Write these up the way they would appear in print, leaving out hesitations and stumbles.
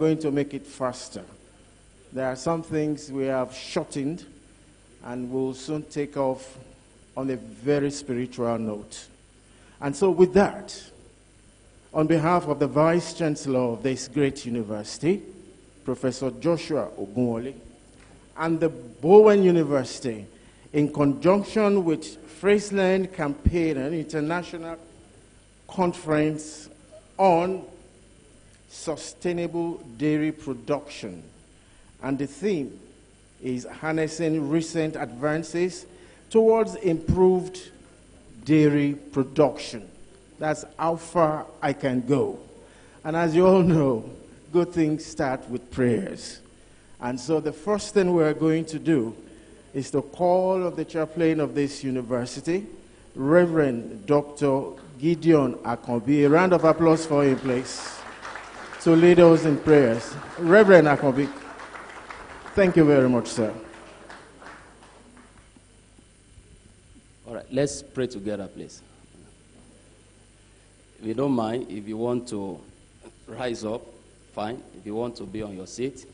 going to make it faster. There are some things we have shortened and will soon take off on a very spiritual note. And so with that, on behalf of the Vice Chancellor of this great university, Professor Joshua Ogunwole, and the Bowen University, in conjunction with FrieslandCampina, an international conference on sustainable dairy production. And the theme is harnessing recent advances towards improved dairy production. That's how far I can go. And as you all know, good things start with prayers. And so the first thing we're going to do is to call of the chaplain of this university, Reverend Dr. Gideon Akonbi. A round of applause for him, please, to lead us in prayers. Reverend Akonbi, thank you very much, sir. All right, let's pray together, please. If you don't mind, if you want to rise up, fine. If you want to be on your seat,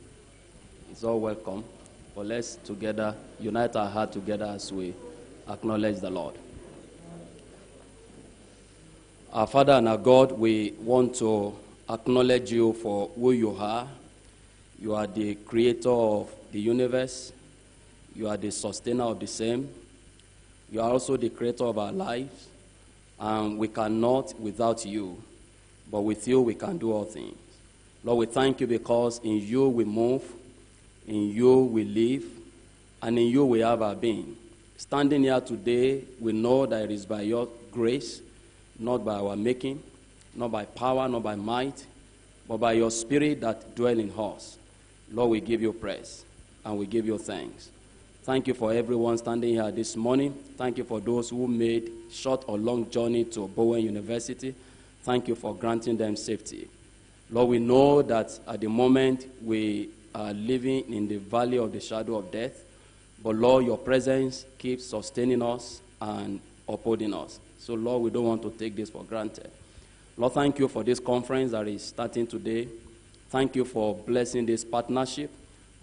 it's all welcome. But let's together unite our heart together as we acknowledge the Lord. Our Father and our God, we want to acknowledge you for who you are. You are the creator of the universe. You are the sustainer of the same. You are also the creator of our lives. And we cannot without you. But with you, we can do all things. Lord, we thank you because in you we move, in you we live, and in you we have our being. Standing here today, we know that it is by your grace, not by our making, not by power, not by might, but by your spirit that dwells in us. Lord, we give you praise, and we give you thanks. Thank you for everyone standing here this morning. Thank you for those who made short or long journey to Bowen University. Thank you for granting them safety. Lord, we know that at the moment we are living in the valley of the shadow of death, but Lord, your presence keeps sustaining us and upholding us. So Lord, we don't want to take this for granted. Lord, thank you for this conference that is starting today. Thank you for blessing this partnership.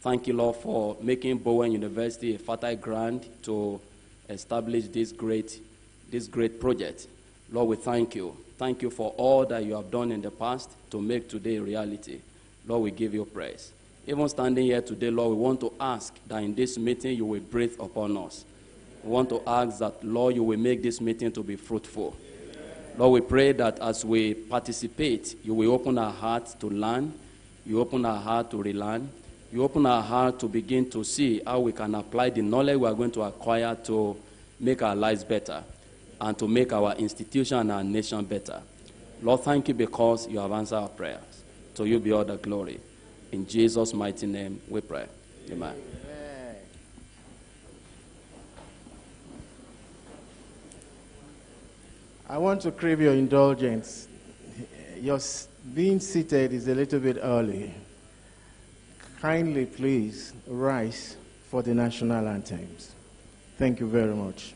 Thank you, Lord, for making Bowen University a fertile ground to establish this great project. Lord, we thank you. Thank you for all that you have done in the past to make today a reality. Lord, we give you praise. Even standing here today, Lord, we want to ask that in this meeting you will breathe upon us. We want to ask that, Lord, you will make this meeting to be fruitful. Lord, we pray that as we participate, you will open our hearts to learn. You open our heart to relearn. You open our heart to begin to see how we can apply the knowledge we are going to acquire to make our lives better and to make our institution and our nation better. Lord, thank you because you have answered our prayers. To you be all the glory. In Jesus' mighty name we pray. Amen. I want to crave your indulgence. Your being seated is a little bit early. Kindly, please, rise for the national anthems. Thank you very much.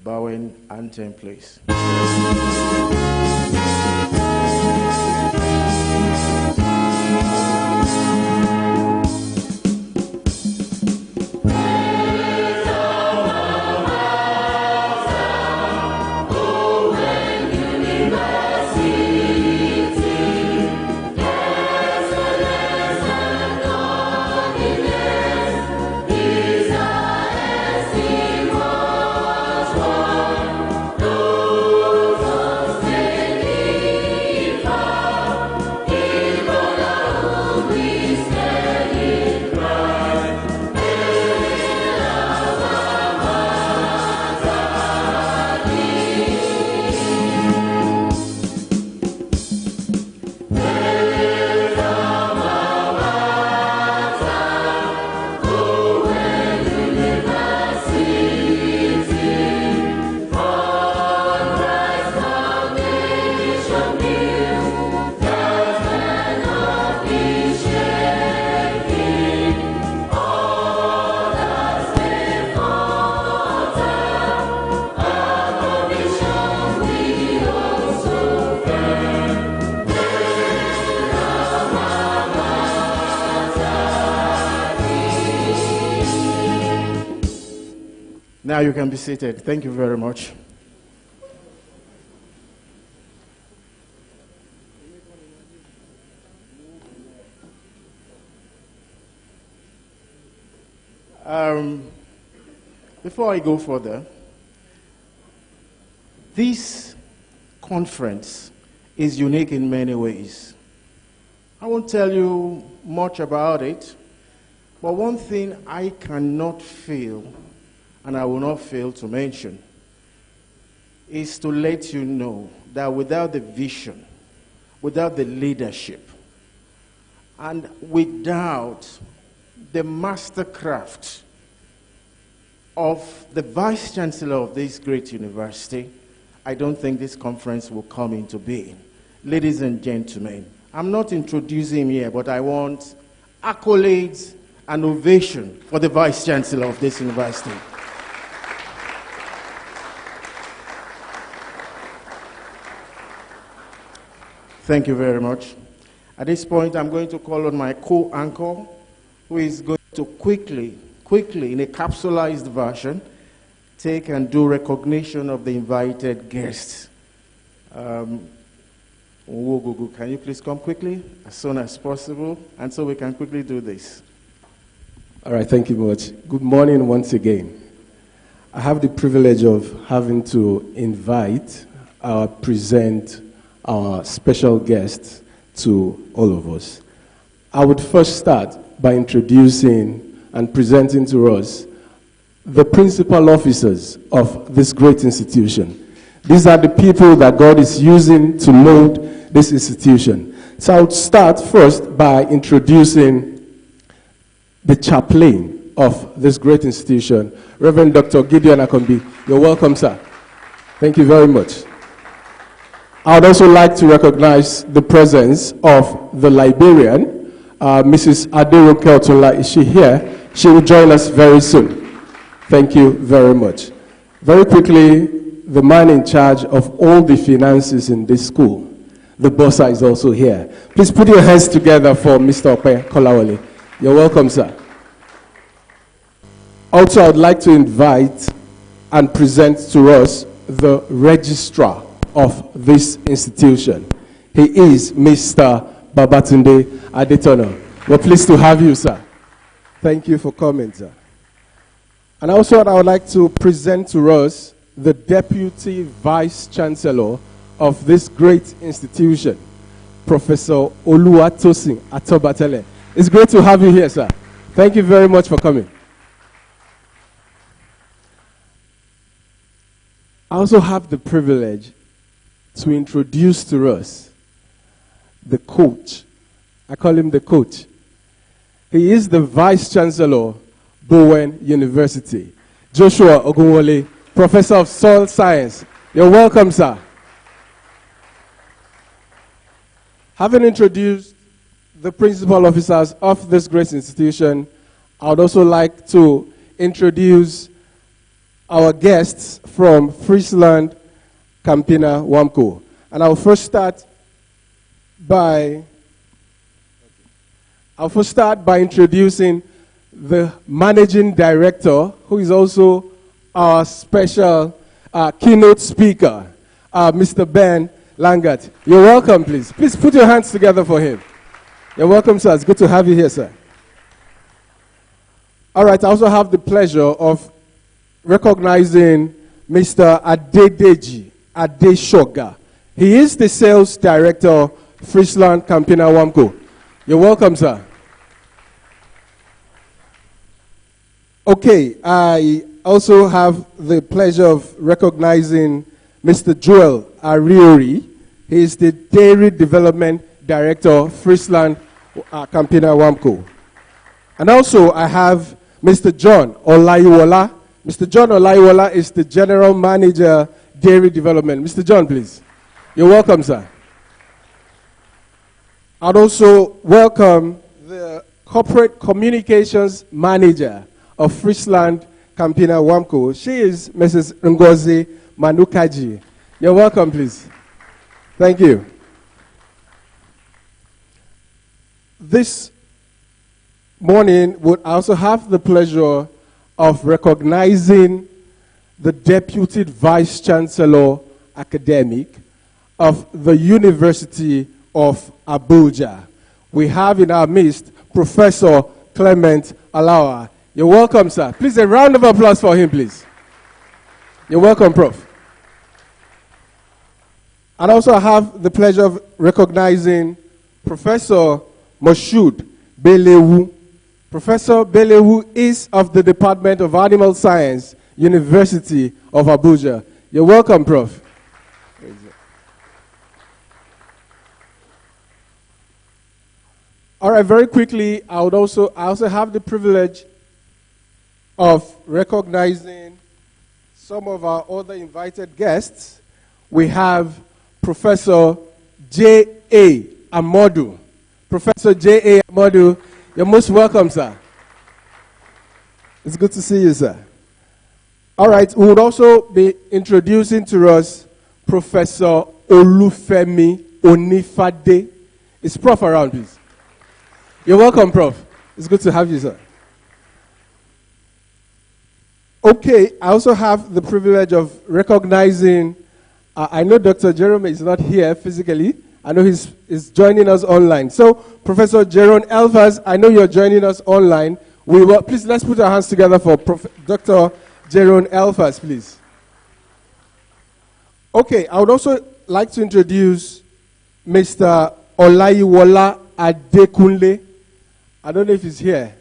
Bowen anthem, please. Now you can be seated. Thank you very much. Before I go further, this conference is unique in many ways. I won't tell you much about it, but one thing I cannot fail, and I will not fail to mention, is to let you know that without the vision, without the leadership, and without the mastercraft of the Vice Chancellor of this great university, I don't think this conference will come into being. Ladies and gentlemen, I'm not introducing him here, but I want accolades and ovation for the Vice Chancellor of this university. Thank you very much. At this point, I'm going to call on my co-anchor, who is going to quickly, in a capsulized version, take and do recognition of the invited guests. Wogugu, can you please come quickly, as soon as possible, and so we can quickly do this. All right, thank you much. Good morning once again. I have the privilege of having to present our special guests to all of us. I would first start by introducing and presenting to us the principal officers of this great institution. These are the people that God is using to mold this institution. So I would start first by introducing the chaplain of this great institution, Reverend Dr. Gideon Akombi. You're welcome, sir. Thank you very much. I would also like to recognize the presence of the librarian, Mrs. Aderoke Otola. Is she here? She will join us very soon. Thank you very much. Very quickly, the man in charge of all the finances in this school, the bossa, is also here. Please put your hands together for Mr. Ope Kolawole. You're welcome, sir. Also, I would like to invite and present to us the registrar of this institution. He is Mr. Babatunde Adetono. We're pleased to have you, sir. Thank you for coming, sir. And also, I would like to present to us the Deputy Vice Chancellor of this great institution, Professor Oluwatosin Atobatele. It's great to have you here, sir. Thank you very much for coming. I also have the privilege to introduce to us the coach. I call him the coach. He is the Vice Chancellor, Bowen University, Joshua Ogunwole, Professor of Soil Science. You're welcome, sir. Having introduced the principal officers of this great institution, I would also like to introduce our guests from FrieslandCampina WAMCO. And I'll first start by introducing the managing director, who is also our special keynote speaker, Mr. Ben Langert. You're welcome, please. Please put your hands together for him. You're welcome, sir. It's good to have you here, sir. All right, I also have the pleasure of recognizing Mr. Adedeji Adeshoga. He is the sales director, FrieslandCampina WAMCO. You're welcome, sir. Okay, I also have the pleasure of recognizing Mr. Joel Ariori. He is the Dairy Development Director, FrieslandCampina WAMCO. And also I have Mr. John Olaiwola. Mr. John Olaiwola is the General Manager, Dairy Development. Mr. John, please. You're welcome, sir. I'd also welcome the Corporate Communications Manager of FrieslandCampina WAMCO. She is Mrs. Ngozi Manukaji. You're welcome, please. Thank you. This morning, would also have the pleasure of recognizing the Deputy Vice Chancellor Academic of the University of Abuja. We have in our midst Professor Clement Alawa. You're welcome, sir. Please, a round of applause for him, please. You're welcome, Prof. And also I have the pleasure of recognizing Professor Moshood Belewu. Professor Belewu is of the Department of Animal Science, University of Abuja. You're welcome, Prof. All right, very quickly, I also have the privilege of recognizing some of our other invited guests. We have Professor J.A. Amodu. Professor J.A. Amodu, you're most welcome, sir. It's good to see you, sir. All right, we would also be introducing to us Professor Olufemi Onifade. Is Prof around, please? You're welcome, Prof. It's good to have you, sir. Okay, I also have the privilege of recognizing, I know Dr. Jerome is not here physically. I know he's joining us online. So, Professor Jerome Elfas, I know you're joining us online. Please, let's put our hands together for Dr. Jerome Elfas, please. Okay, I would also like to introduce Mr. Olayiwola Adekunle. I don't know if he's here.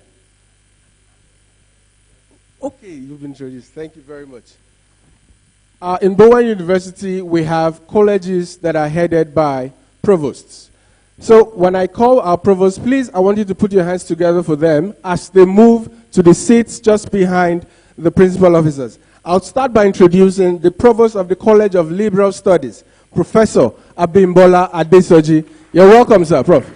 Okay, you've been introduced. Thank you very much. In Bowen University, we have colleges that are headed by provosts. So when I call our provosts, please, I want you to put your hands together for them as they move to the seats just behind the principal officers. I'll start by introducing the provost of the College of Liberal Studies, Professor Abimbola Adesoji. You're welcome, sir, Prof.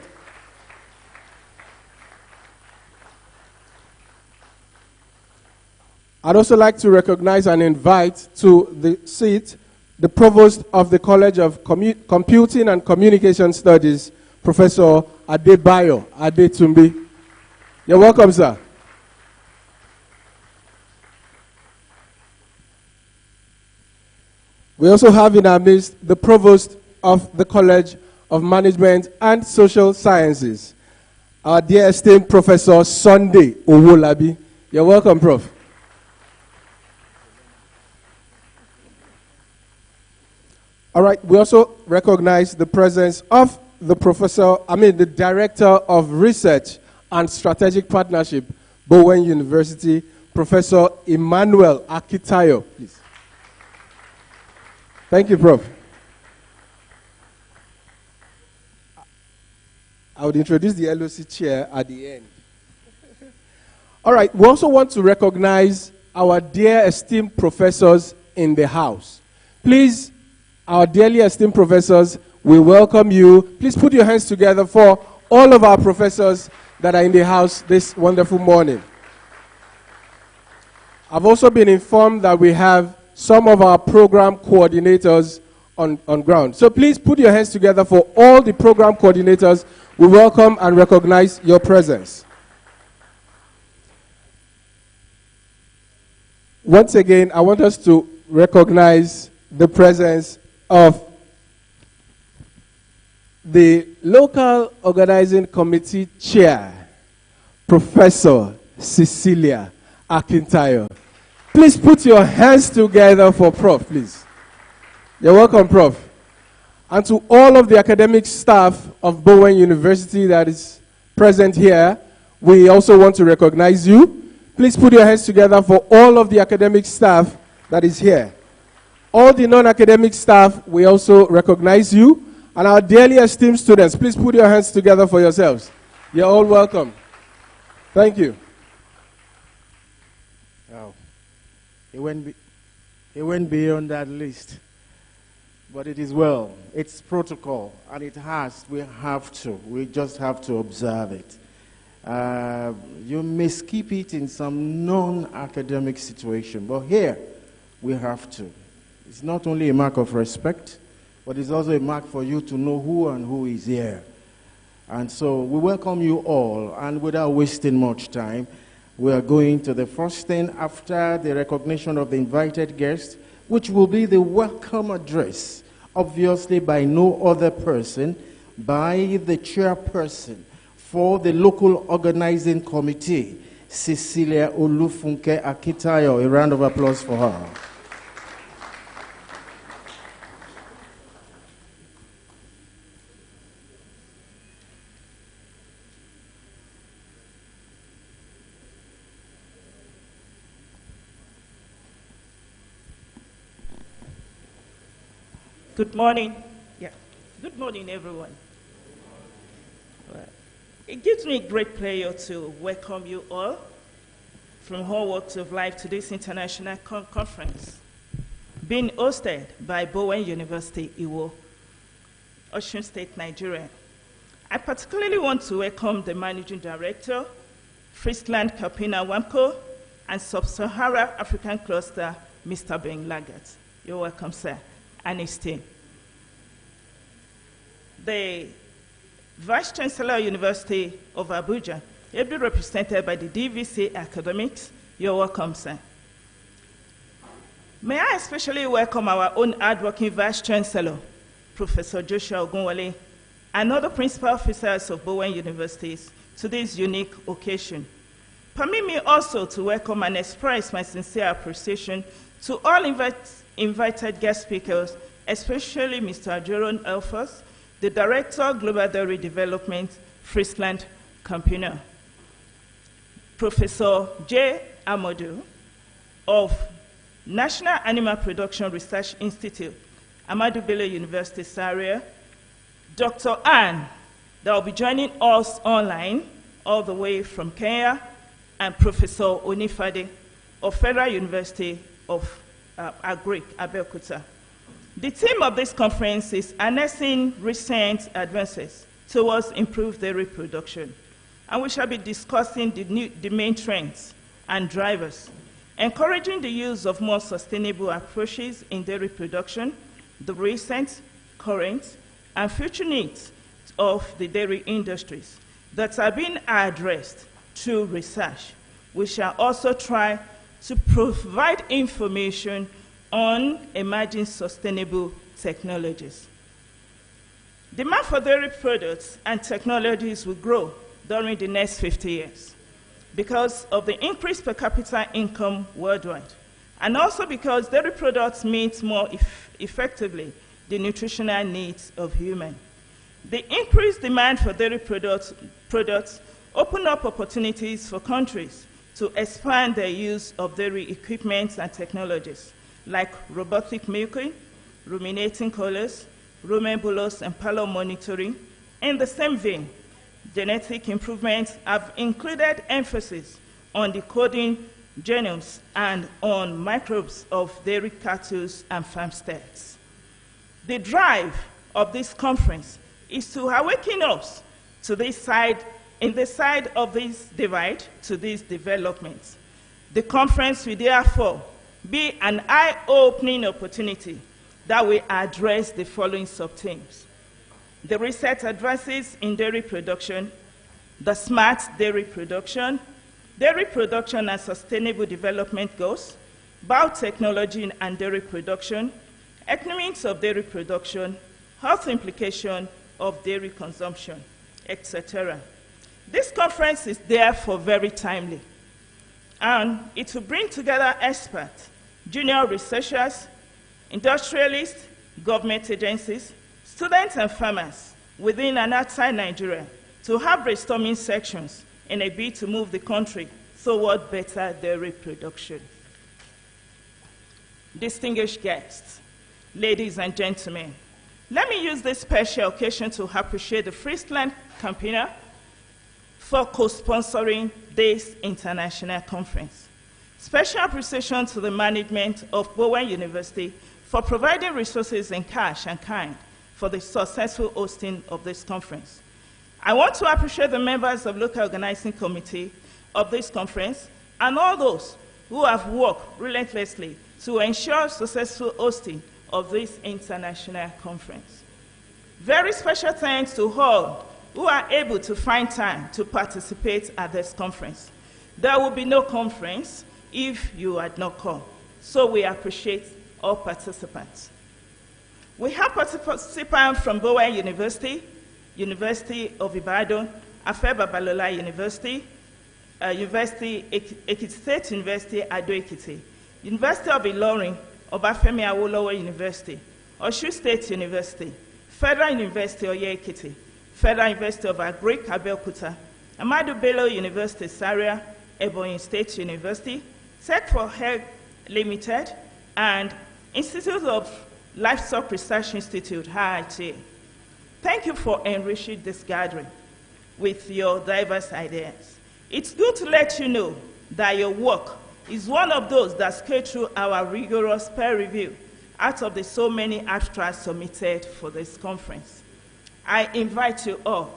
I'd also like to recognize and invite to the seat the provost of the College of Computing and Communication Studies, Professor Adebayo Adetumbi. You're welcome, sir. We also have in our midst the provost of the College of Management and Social Sciences, our dear esteemed Professor Sunday Owolabi. You're welcome, Prof. All right, we also recognize the presence of the Director of Research and Strategic Partnership, Bowen University, Professor Emmanuel Akitayo, please. Thank you, Prof. I would introduce the LOC chair at the end. All right, we also want to recognize our dear esteemed professors in the house. Please, our dearly esteemed professors, we welcome you. Please put your hands together for all of our professors that are in the house this wonderful morning. I've also been informed that we have some of our program coordinators on ground. So please put your hands together for all the program coordinators. We welcome and recognize your presence. Once again, I want us to recognize the presence of the local organizing committee chair, Professor Cecilia Akintayo. Please put your hands together for Prof, please. You're welcome, Prof. And to all of the academic staff of Bowen University that is present here, we also want to recognize you. Please put your hands together for all of the academic staff that is here. All the non-academic staff, we also recognize you. And our dearly esteemed students, please put your hands together for yourselves. You're all welcome. Thank you. Oh. It went beyond that list. But it is well. It's protocol. And we just have to observe it. You may skip it in some non-academic situation. But here, we have to. It's not only a mark of respect, but it's also a mark for you to know who is here. And so we welcome you all, and without wasting much time, We are going to the first thing after the recognition of the invited guests, which will be the welcome address, obviously by no other person, by the chairperson for the local organizing committee, Cecilia Olufunke Akitayo. A round of applause for her. Good morning. Good morning, everyone. It gives me great pleasure to welcome you all from all walks of life to this international conference being hosted by Bowen University Iwo, Osun State, Nigeria. I particularly want to welcome the Managing Director, FrieslandCampina WAMCO, and Sub-Saharan African Cluster, Mr. Ben Lagat. You're welcome, sir, and his team. The Vice Chancellor University of Abuja, ably represented by the DVC academics. You're welcome, sir. May I especially welcome our own hardworking Vice Chancellor, Professor Joshua Ogunwale, and other principal officers of Bowen Universities to this unique occasion. Permit me also to welcome and express my sincere appreciation to all invited guest speakers, especially Mr. Jerome Elfers, the Director of Global Dairy Development, FrieslandCampina, Professor J. Amadou of National Animal Production Research Institute, Ahmadu Bello University, Zaria, Dr. Ann, that will be joining us online all the way from Kenya, and Professor Onifade of Federal University of Agric, Abeokuta. The theme of this conference is harnessing recent advances towards improved dairy production, and we shall be discussing the main trends and drivers, encouraging the use of more sustainable approaches in dairy production, the recent, current, and future needs of the dairy industries that are being addressed through research. We shall also try to provide information on emerging sustainable technologies. Demand for dairy products and technologies will grow during the next 50 years because of the increased per capita income worldwide, and also because dairy products meet more effectively the nutritional needs of humans. The increased demand for dairy products open up opportunities for countries to expand their use of dairy equipment and technologies, like robotic milking, ruminating collars, rumen bolus, and parlor monitoring. In the same vein, genetic improvements have included emphasis on decoding genomes and on microbes of dairy cattle and farmsteads. The drive of this conference is to awaken us to this side, in the side of this divide, to these developments. The conference will therefore be an eye-opening opportunity that will address the following sub-themes: the recent advances in dairy production, the smart dairy production and sustainable development goals, biotechnology and dairy production, economics of dairy production, health implication of dairy consumption, etc. This conference is therefore very timely, and it will bring together experts, junior researchers, industrialists, government agencies, students and farmers within and outside Nigeria to have brainstorming sections in a bid to move the country toward better dairy production. Distinguished guests, ladies and gentlemen, let me use this special occasion to appreciate the FrieslandCampina for co-sponsoring this international conference. Special appreciation to the management of Bowen University for providing resources in cash and kind for the successful hosting of this conference. I want to appreciate the members of the local organizing committee of this conference and all those who have worked relentlessly to ensure successful hosting of this international conference. Very special thanks to all who are able to find time to participate at this conference. There will be no conference if you had not come. So we appreciate all participants. We have participants from Bowen University, University of Ibadan, Afeba Balola University, Ekiti State University, Ado Ekiti, University of Ilorin, Obafemi Awolowo University, Osun State University, Federal University Oye Ekiti, Federal University of Agric, Abeokuta, Ahmadu Bello University, Zaria, Ebonyi State University, Tech for Health Limited, and Institute of Livestock Research Institute, HIT. Thank you for enriching this gathering with your diverse ideas. It's good to let you know that your work is one of those that scale through our rigorous peer review out of the so many abstracts submitted for this conference. I invite you all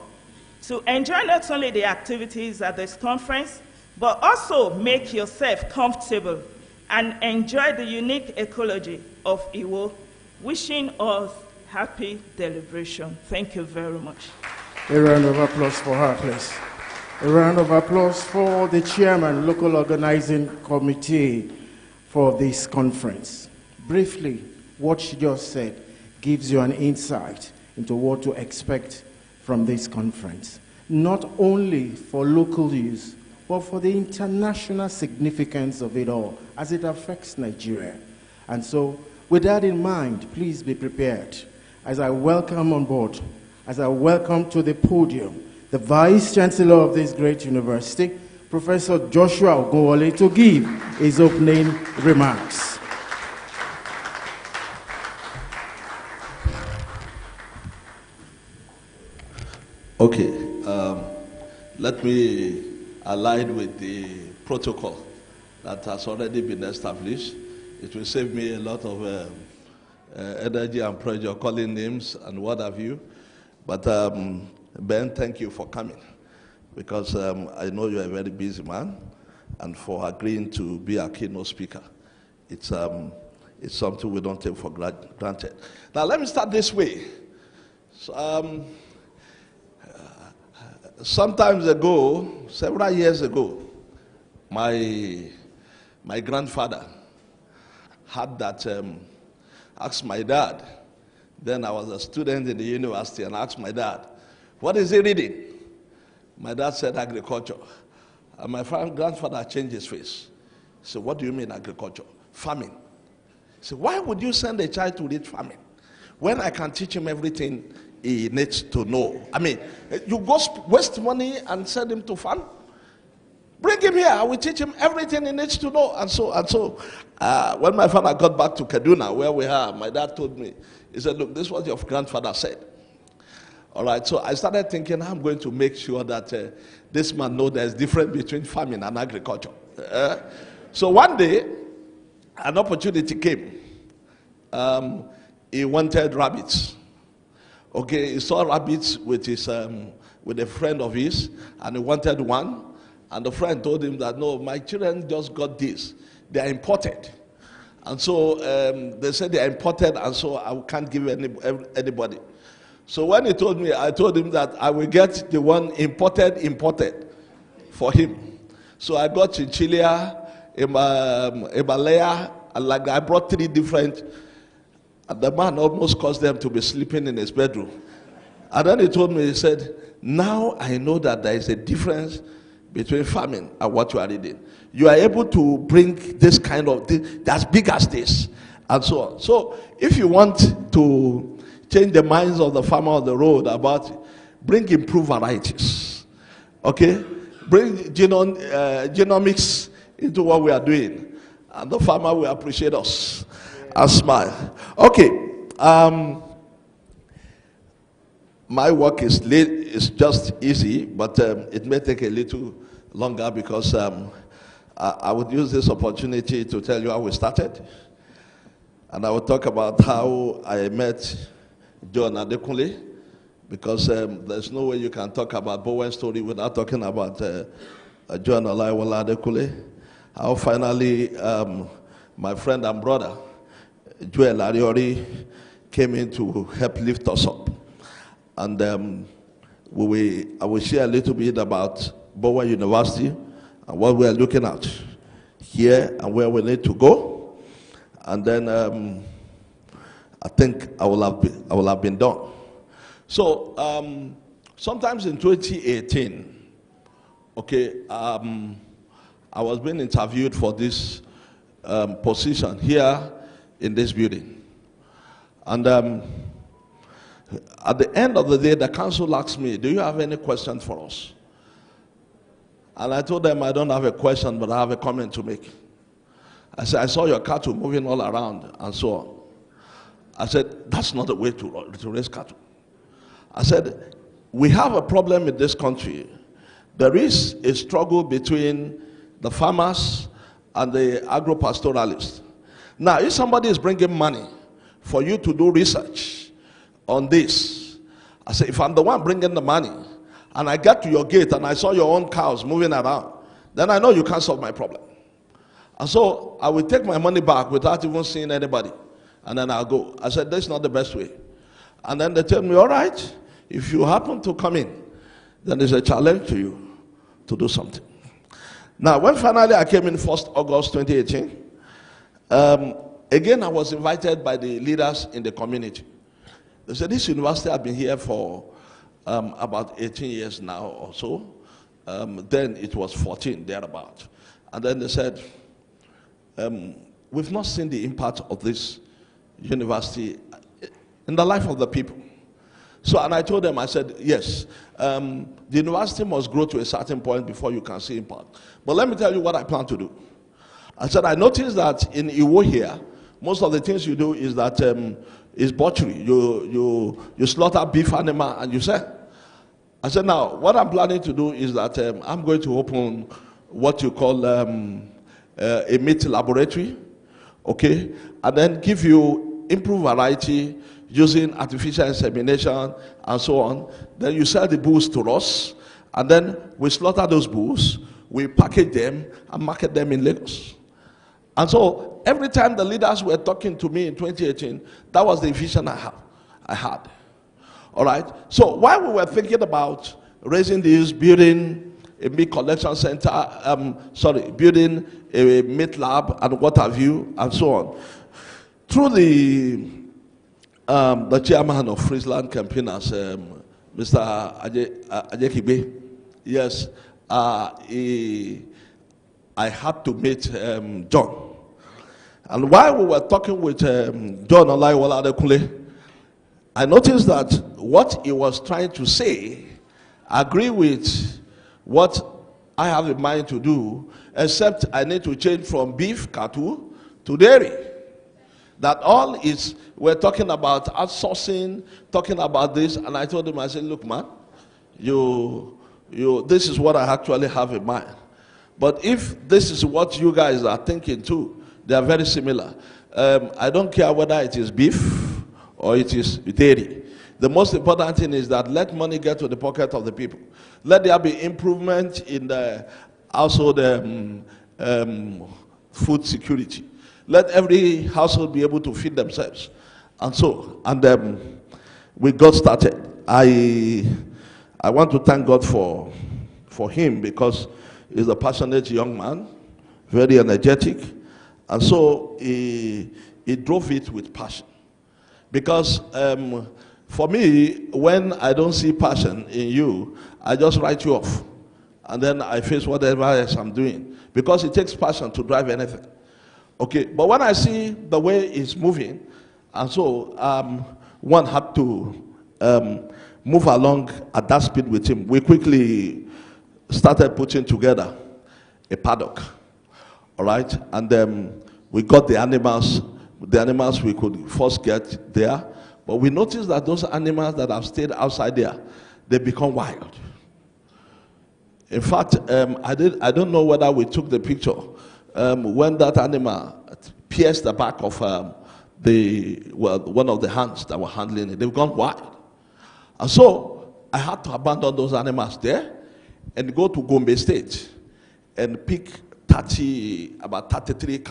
to enjoy not only the activities at this conference, but also make yourself comfortable and enjoy the unique ecology of Iwo. Wishing us happy deliberation. Thank you very much. A round of applause for her, please. A round of applause for the chairman, local organizing committee for this conference. Briefly, what she just said gives you an insight into what to expect from this conference, not only for local use, but for the international significance of it all as it affects Nigeria. And so, with that in mind, please be prepared as I welcome on board, as I welcome to the podium, the Vice Chancellor of this great university, Professor Joshua Ogunwole, to give his opening remarks. Okay, let me align with the protocol that has already been established. It will save me a lot of energy and pressure calling names and what have you. But Ben, thank you for coming, because I know you're a very busy man, and for agreeing to be our keynote speaker. It's something we don't take for granted. Now, let me start this way. So, sometimes ago, several years ago, my grandfather had that, asked my dad, then I was a student in the university, and asked my dad, what is he reading? My dad said agriculture. And my grandfather changed his face. He said, what do you mean agriculture? Farming. He said, why would you send a child to read farming when I can teach him everything he needs to know? I mean, you go waste money and send him to farm? Bring him here, I will teach him everything he needs to know. And so, when my father got back to Kaduna, where we are, my dad told me, he said, look, this is what your grandfather said. All right, so I started thinking, I'm going to make sure that this man knows there's difference between farming and agriculture. So one day, an opportunity came. He wanted rabbits. Okay, he saw rabbits with his with a friend of his, and he wanted one. And the friend told him that, no, my children just got this. They are imported. And so they said they are imported, and so I can't give anybody. So when he told me, I told him that I will get the one imported for him. So I got chinchilla, Himalaya, and like I brought 3 different, and the man almost caused them to be sleeping in his bedroom. And then he told me, he said, now I know that there is a difference between farming and what you are reading. You are able to bring this kind of thing that's big as this, and so on. So if you want to change the minds of the farmer on the road about, bring improved varieties, okay? Bring genomics into what we are doing, and the farmer will appreciate us and smile. Okay, my work is just easy, but it may take a little longer because I would use this opportunity to tell you how we started, and I will talk about how I met John Adekunle, because there's no way you can talk about Bowen's story without talking about John Olaiwola Adekunle. How finally my friend and brother Joel Ariori came in to help lift us up. And I will share a little bit about Bowen University and what we are looking at here and where we need to go. And then I think I will have been done. So sometimes in 2018, okay, I was being interviewed for this position here in this building. And at the end of the day, the council asked me, do you have any questions for us? And I told them I don't have a question, but I have a comment to make. I said, I saw your cattle moving all around and so on. I said, that's not the way to raise cattle. I said, we have a problem in this country. There is a struggle between the farmers and the agro-pastoralists. Now, if somebody is bringing money for you to do research on this, I say, if I'm the one bringing the money, and I get to your gate and I saw your own cows moving around, then I know you can't solve my problem. And so I will take my money back without even seeing anybody, and then I'll go. I said, that's not the best way. And then they tell me, all right, if you happen to come in, then there's a challenge to you to do something. Now, when finally I came in 1st August 2018, again I was invited by the leaders in the community. They said, this university has been here for about 18 years now or so. Then it was 14, thereabout. And then they said, we've not seen the impact of this university in the life of the people. So, and I told them, I said, yes, the university must grow to a certain point before you can see impact. But let me tell you what I plan to do. I said, I noticed that in Iwo here, most of the things you do is that is butchery. You slaughter beef animal and you sell. I said, now, what I'm planning to do is that I'm going to open what you call a meat laboratory, okay, and then give you improved variety using artificial insemination and so on. Then you sell the bulls to us, and then we slaughter those bulls, we package them and market them in Lagos. And so every time the leaders were talking to me in 2018, that was the vision I had. All right. So while we were thinking about raising this, building a meat collection center, building a meat lab and what have you, and so on, through the chairman of FrieslandCampina, Mr. Ajekibe, yes, I had to meet John. And while we were talking with John Olaiwola Adekunle, I noticed that what he was trying to say agree with what I have in mind to do, except I need to change from beef cattle to dairy. That all is, we're talking about outsourcing, talking about this, and I told him, I said, look, man, this is what I actually have in mind. But if this is what you guys are thinking too, they are very similar. I don't care whether it is beef or it is dairy. The most important thing is that let money get to the pocket of the people. Let there be improvement in the household food security. Let every household be able to feed themselves. And so, we got started. I want to thank God for him, because he's a passionate young man, very energetic. And so he drove it with passion. Because for me, when I don't see passion in you, I just write you off. And then I face whatever else I'm doing. Because it takes passion to drive anything. Okay, but when I see the way it's moving, and so one had to move along at that speed with him, we quickly started putting together a paddock. All right, and we got the animals we could first get there, but we noticed that those animals that have stayed outside there, they become wild. In fact, I don't know whether we took the picture when that animal pierced the back of one of the hands that were handling it. They've gone wild. And so I had to abandon those animals there and go to Gombe State and pick about 33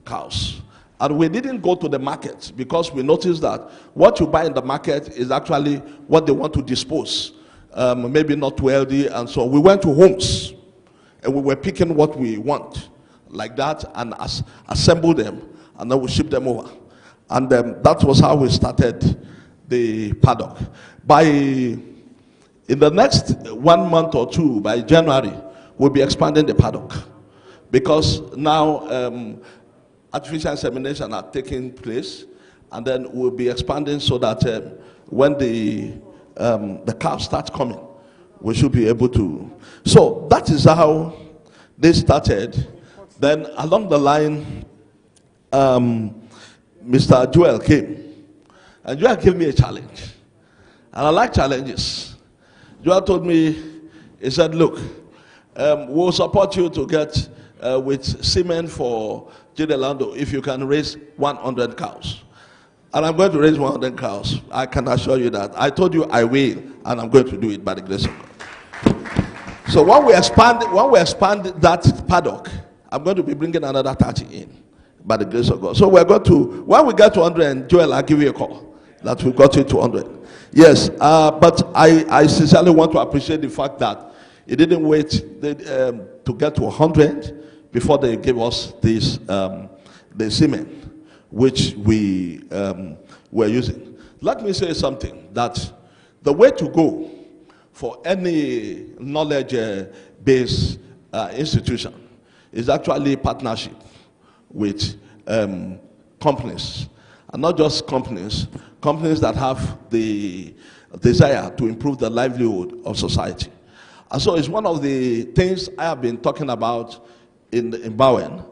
cows. And we didn't go to the market because we noticed that what you buy in the market is actually what they want to dispose. Maybe not too healthy, and so we went to homes and we were picking what we want, like that, and assemble them, and then we ship them over. And that was how we started the paddock. In the next 1 month or two, by January, we'll be expanding the paddock. Because now artificial insemination are taking place, and then we'll be expanding so that when the calves start coming, we should be able to. So that is how they started. Then along the line, Mr. Joel came. And Joel gave me a challenge. And I like challenges. Joel told me, he said, look, we'll support you to get with semen for Jidelando if you can raise 100 cows. And I'm going to raise 100 cows. I can assure you that. I told you I will, and I'm going to do it by the grace of God. So when we expand that paddock, I'm going to be bringing another 30 in by the grace of God. So we're going to, when we get to 100, Joel, I'll give you a call that we got it to 100. Yes, but I sincerely want to appreciate the fact that it didn't wait to get to 100 before they gave us this the semen which we were using. Let me say something, that the way to go for any knowledge-based institution is actually partnership with companies, and not just companies that have the desire to improve the livelihood of society. And so it's one of the things I have been talking about in Bowen.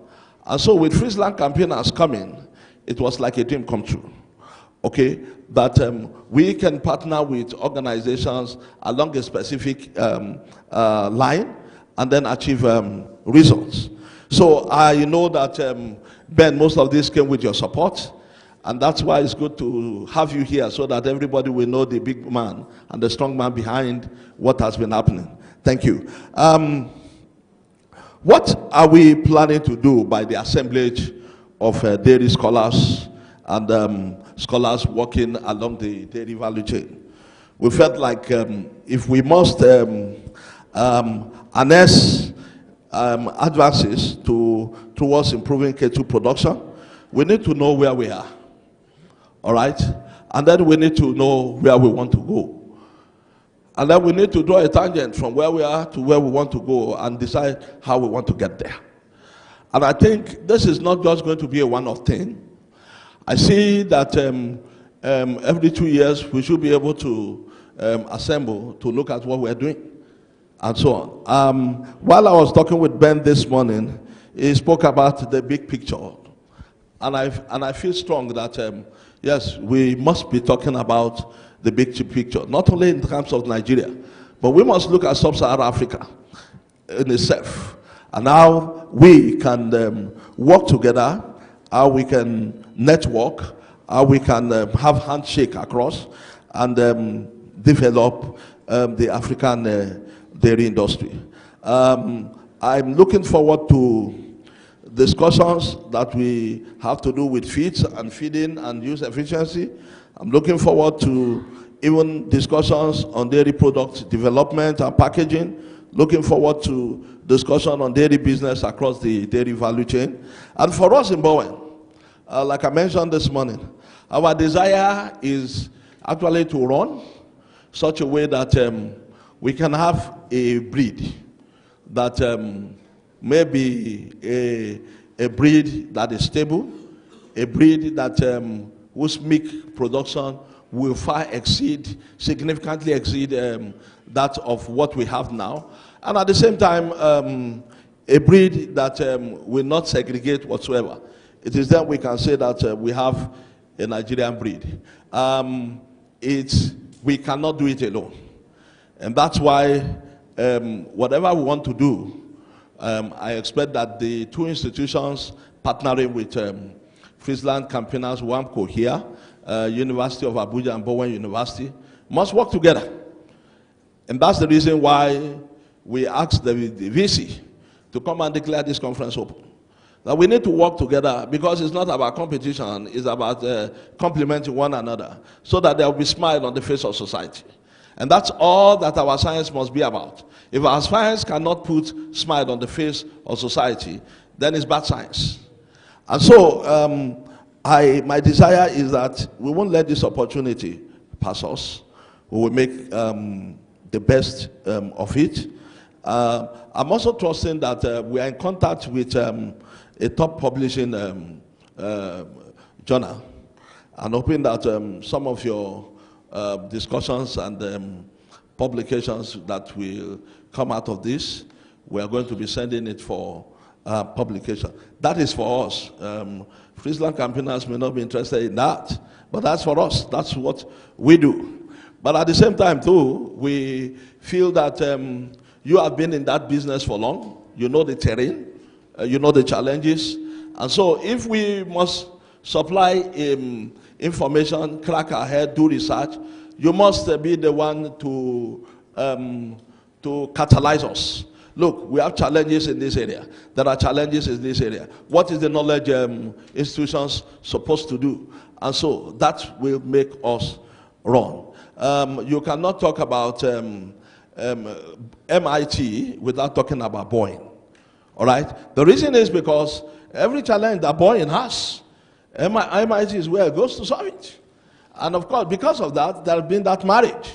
And so with FrieslandCampina coming, it was like a dream come true. Okay, that we can partner with organizations along a specific line and then achieve results. So I know that, Ben, most of this came with your support, and that's why it's good to have you here so that everybody will know the big man and the strong man behind what has been happening. Thank you. What are we planning to do by the assemblage of dairy scholars and scholars working along the dairy value chain? We felt like if we must harness advances towards improving K2 production, we need to know where we are, all right? And then we need to know where we want to go. And then we need to draw a tangent from where we are to where we want to go and decide how we want to get there. And I think this is not just going to be a one-off thing. I see that every 2 years we should be able to assemble to look at what we're doing and so on. While I was talking with Ben this morning, he spoke about the big picture. And I feel strong that, yes, we must be talking about the big picture, not only in terms of Nigeria, but we must look at sub-Saharan Africa in itself, and how we can work together, how we can network, how we can have handshake across, and develop the African dairy industry. I'm looking forward to discussions that we have to do with feeds and feeding and use efficiency. I'm looking forward to even discussions on dairy product development and packaging. Looking forward to discussion on dairy business across the dairy value chain. And for us in Bowen, like I mentioned this morning, our desire is actually to run such a way that we can have a breed that may be a breed that is stable, a breed that whose milk production will significantly exceed that of what we have now. And at the same time, a breed that will not segregate whatsoever. It is then we can say that we have a Nigerian breed. We cannot do it alone. And that's why whatever we want to do, I expect that the two institutions partnering with FrieslandCampina's WAMCO here, University of Abuja and Bowen University, must work together. And that's the reason why we asked the VC to come and declare this conference open. That we need to work together, because it's not about competition, it's about complementing one another, so that there will be smile on the face of society. And that's all that our science must be about. If our science cannot put smile on the face of society, then it's bad science. And so, my desire is that we won't let this opportunity pass us. We will make the best of it. I'm also trusting that we are in contact with a top publishing journal, and hoping that some of your discussions and publications that will come out of this, we are going to be sending it for publication. That is for us. FrieslandCampinas may not be interested in that, but that's for us. That's what we do. But at the same time, too, we feel that you have been in that business for long. You know the terrain. You know the challenges. And so if we must supply information, crack our head, do research, you must be the one to catalyze us. Look, we have challenges in this area. There are challenges in this area. What is the knowledge institutions supposed to do? And so that will make us run. You cannot talk about MIT without talking about Bowen. All right? The reason is because every challenge that Bowen has, MIT is where it goes to solve it. And of course, because of that, there has been that marriage.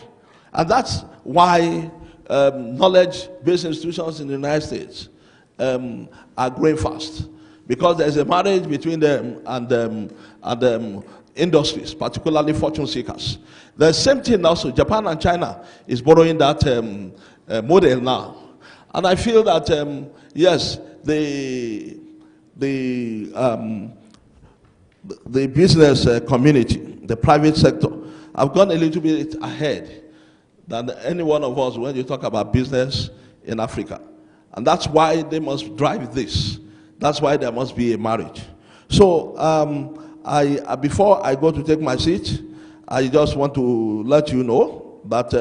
And that's why knowledge-based institutions in the United States are growing fast. Because there's a marriage between them and industries, particularly fortune seekers. The same thing also, Japan and China is borrowing that model now. And I feel that, yes, the business community, the private sector, have gone a little bit ahead than any one of us when you talk about business in Africa. And that's why they must drive this. That's why there must be a marriage. So before I go to take my seat, I just want to let you know that,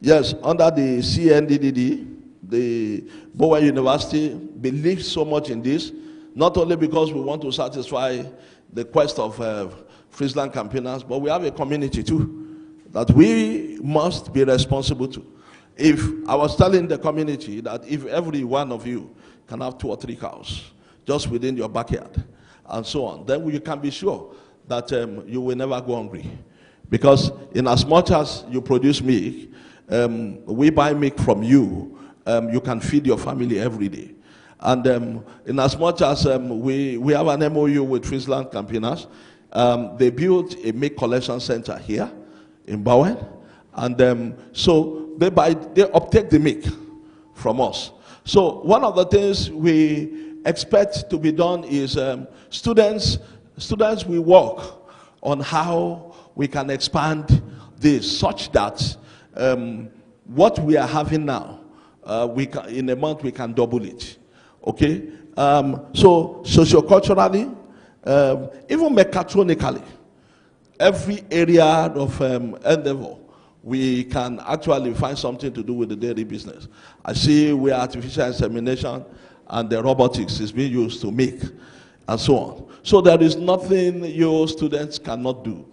yes, under the CNDDD, the Bowen University believes so much in this, not only because we want to satisfy the quest of FrieslandCampinas, but we have a community too that we must be responsible to. If I was telling the community that if every one of you can have 2 or 3 cows just within your backyard and so on, then you can be sure that you will never go hungry. Because in as much as you produce milk, we buy milk from you, you can feed your family every day. And in as much as we have an MOU with FrieslandCampinas, they built a milk collection center here in Bowen. And so they uptake the milk from us. So one of the things we expect to be done is students will work on how we can expand this such that what we are having now, in a month we can double it. Okay? So socioculturally, even mechatronically, every area of endeavor, we can actually find something to do with the dairy business. I see where artificial insemination and the robotics is being used to make, and so on. So there is nothing your students cannot do.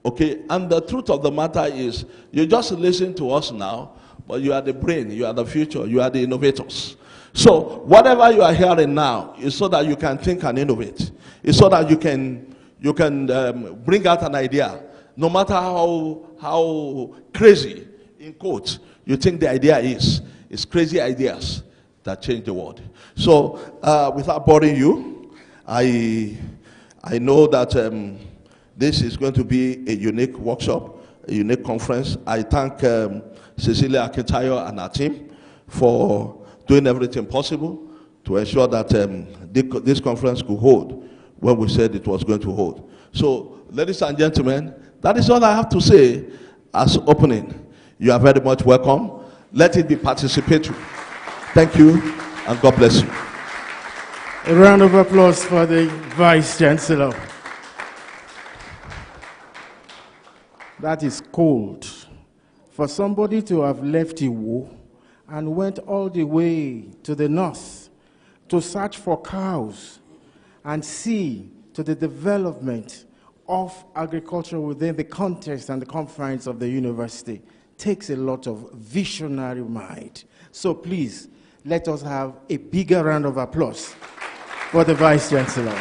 Okay? And the truth of the matter is, you just listen to us now, but you are the brain, you are the future, you are the innovators. So whatever you are hearing now is so that you can think and innovate. It's so that you can bring out an idea, no matter how crazy, in quotes, you think the idea is. It's crazy ideas that change the world. So without boring you, I know that this is going to be a unique workshop, a unique conference. I thank Cecilia Akintayo and her team for doing everything possible to ensure that this conference could hold when we said it was going to hold. So, ladies and gentlemen, that is all I have to say as opening. You are very much welcome. Let it be participatory. Thank you, and God bless you. A round of applause for the Vice Chancellor. That is cold. For somebody to have left Iwo and went all the way to the north to search for cows and see to the development of agriculture within the context and the confines of the university. takes a lot of visionary mind. So please, let us have a bigger round of applause for the Vice Chancellor.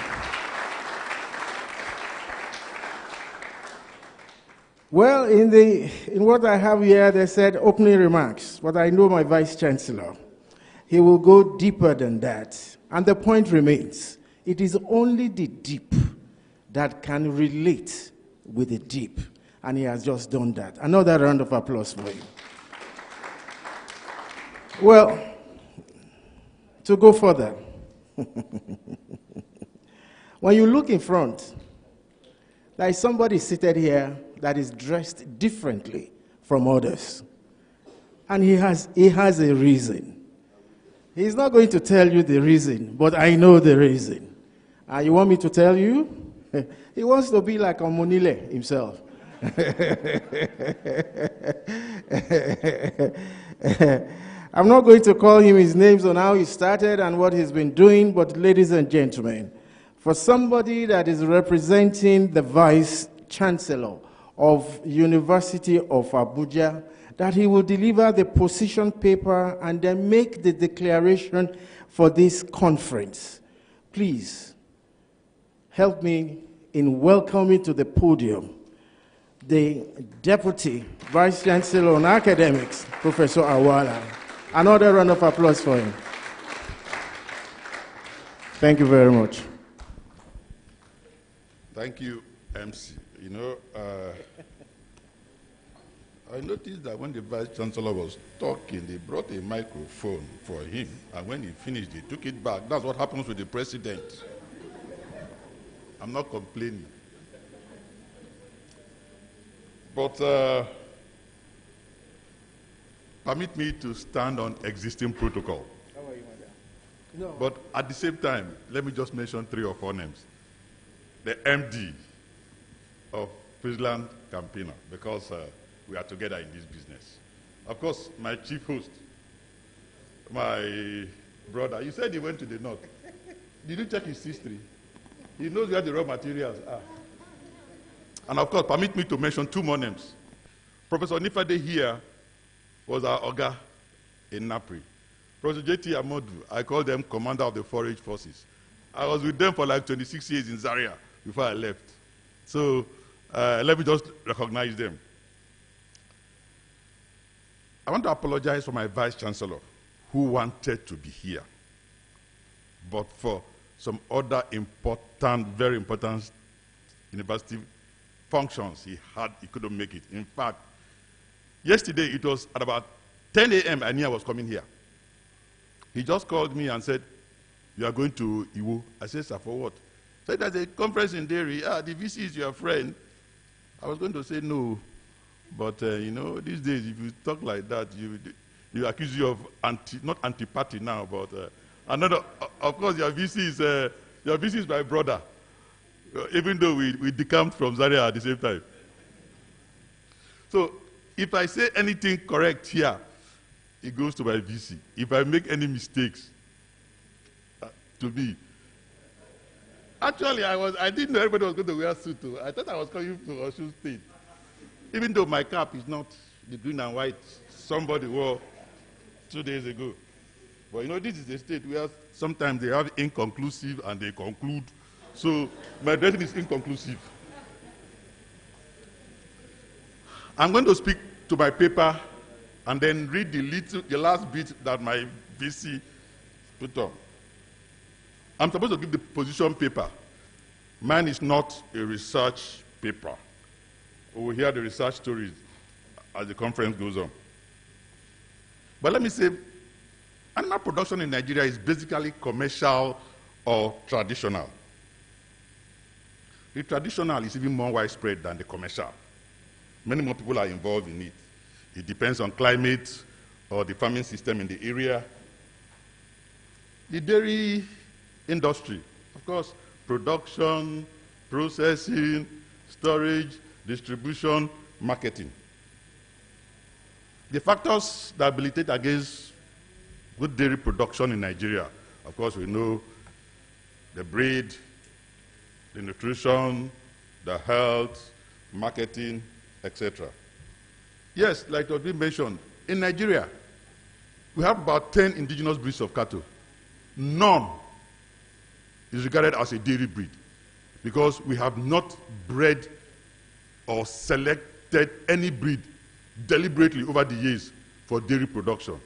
Well, in what I have here, they said opening remarks, but I know my Vice Chancellor. He will go deeper than that. And the point remains, it is only the deep that can relate with the deep. And he has just done that. Another round of applause for him. Well, to go further, when you look in front, there is somebody seated here that is dressed differently from others. And he has a reason. He's not going to tell you the reason, but I know the reason. You want me to tell you? He wants to be like Omonile himself. I'm not going to call him his names on how he started and what he's been doing, but ladies and gentlemen, for somebody that is representing the Vice Chancellor of University of Abuja, that he will deliver the position paper and then make the declaration for this conference. Please, help me in welcoming to the podium the Deputy Vice Chancellor on Academics, Professor Awala. Another round of applause for him. Thank you very much. Thank you, MC. You know, I noticed that when the Vice Chancellor was talking, they brought a microphone for him, and when he finished, they took it back. That's what happens with the president. I'm not complaining. But permit me to stand on existing protocol. How are you, madam? No. But at the same time, let me just mention 3 or 4 names. The MD of FrieslandCampina, because we are together in this business. Of course, my chief host, my brother. You said he went to the north. Did you check his history? He knows where the raw materials are. And of course, permit me to mention 2 more names. Professor Nifade here was our Oga in Napri. Professor J.T. Amodu, I call them commander of the forage forces. I was with them for like 26 years in Zaria before I left. So let me just recognize them. I want to apologize for my Vice Chancellor who wanted to be here, but for some other important, very important university functions he couldn't make it. In fact, yesterday it was at about 10 a.m. I knew I was coming here. He just called me and said, "You are going to Iwo." I said, "Sir, for what?" He said, "There's a conference in Derry. The VC is your friend." I was going to say no, but you know, these days if you talk like that, you accuse you of not anti-party now, but another. Of course, your VC is my brother, even though we decamped from Zaria at the same time. So if I say anything correct here, it goes to my VC. If I make any mistakes, to me. Actually, I didn't know everybody was going to wear a suit too. I thought I was coming to Osun State. Even though my cap is not the green and white somebody wore 2 days ago. But you know, this is a state where sometimes they have inconclusive and they conclude. So my dressing is inconclusive. I'm going to speak to my paper and then read the last bit that my VC put on. I'm supposed to give the position paper. Mine is not a research paper. We will hear the research stories as the conference goes on. But let me say, animal production in Nigeria is basically commercial or traditional. The traditional is even more widespread than the commercial. Many more people are involved in it. It depends on climate or the farming system in the area. The dairy industry, of course, production, processing, storage, distribution, marketing. The factors that militate against good dairy production in Nigeria, of course, we know the breed, the nutrition, the health, marketing, etc. Yes, like what we mentioned, in Nigeria, we have about 10 indigenous breeds of cattle. None is regarded as a dairy breed because we have not bred or selected any breed deliberately over the years for dairy production.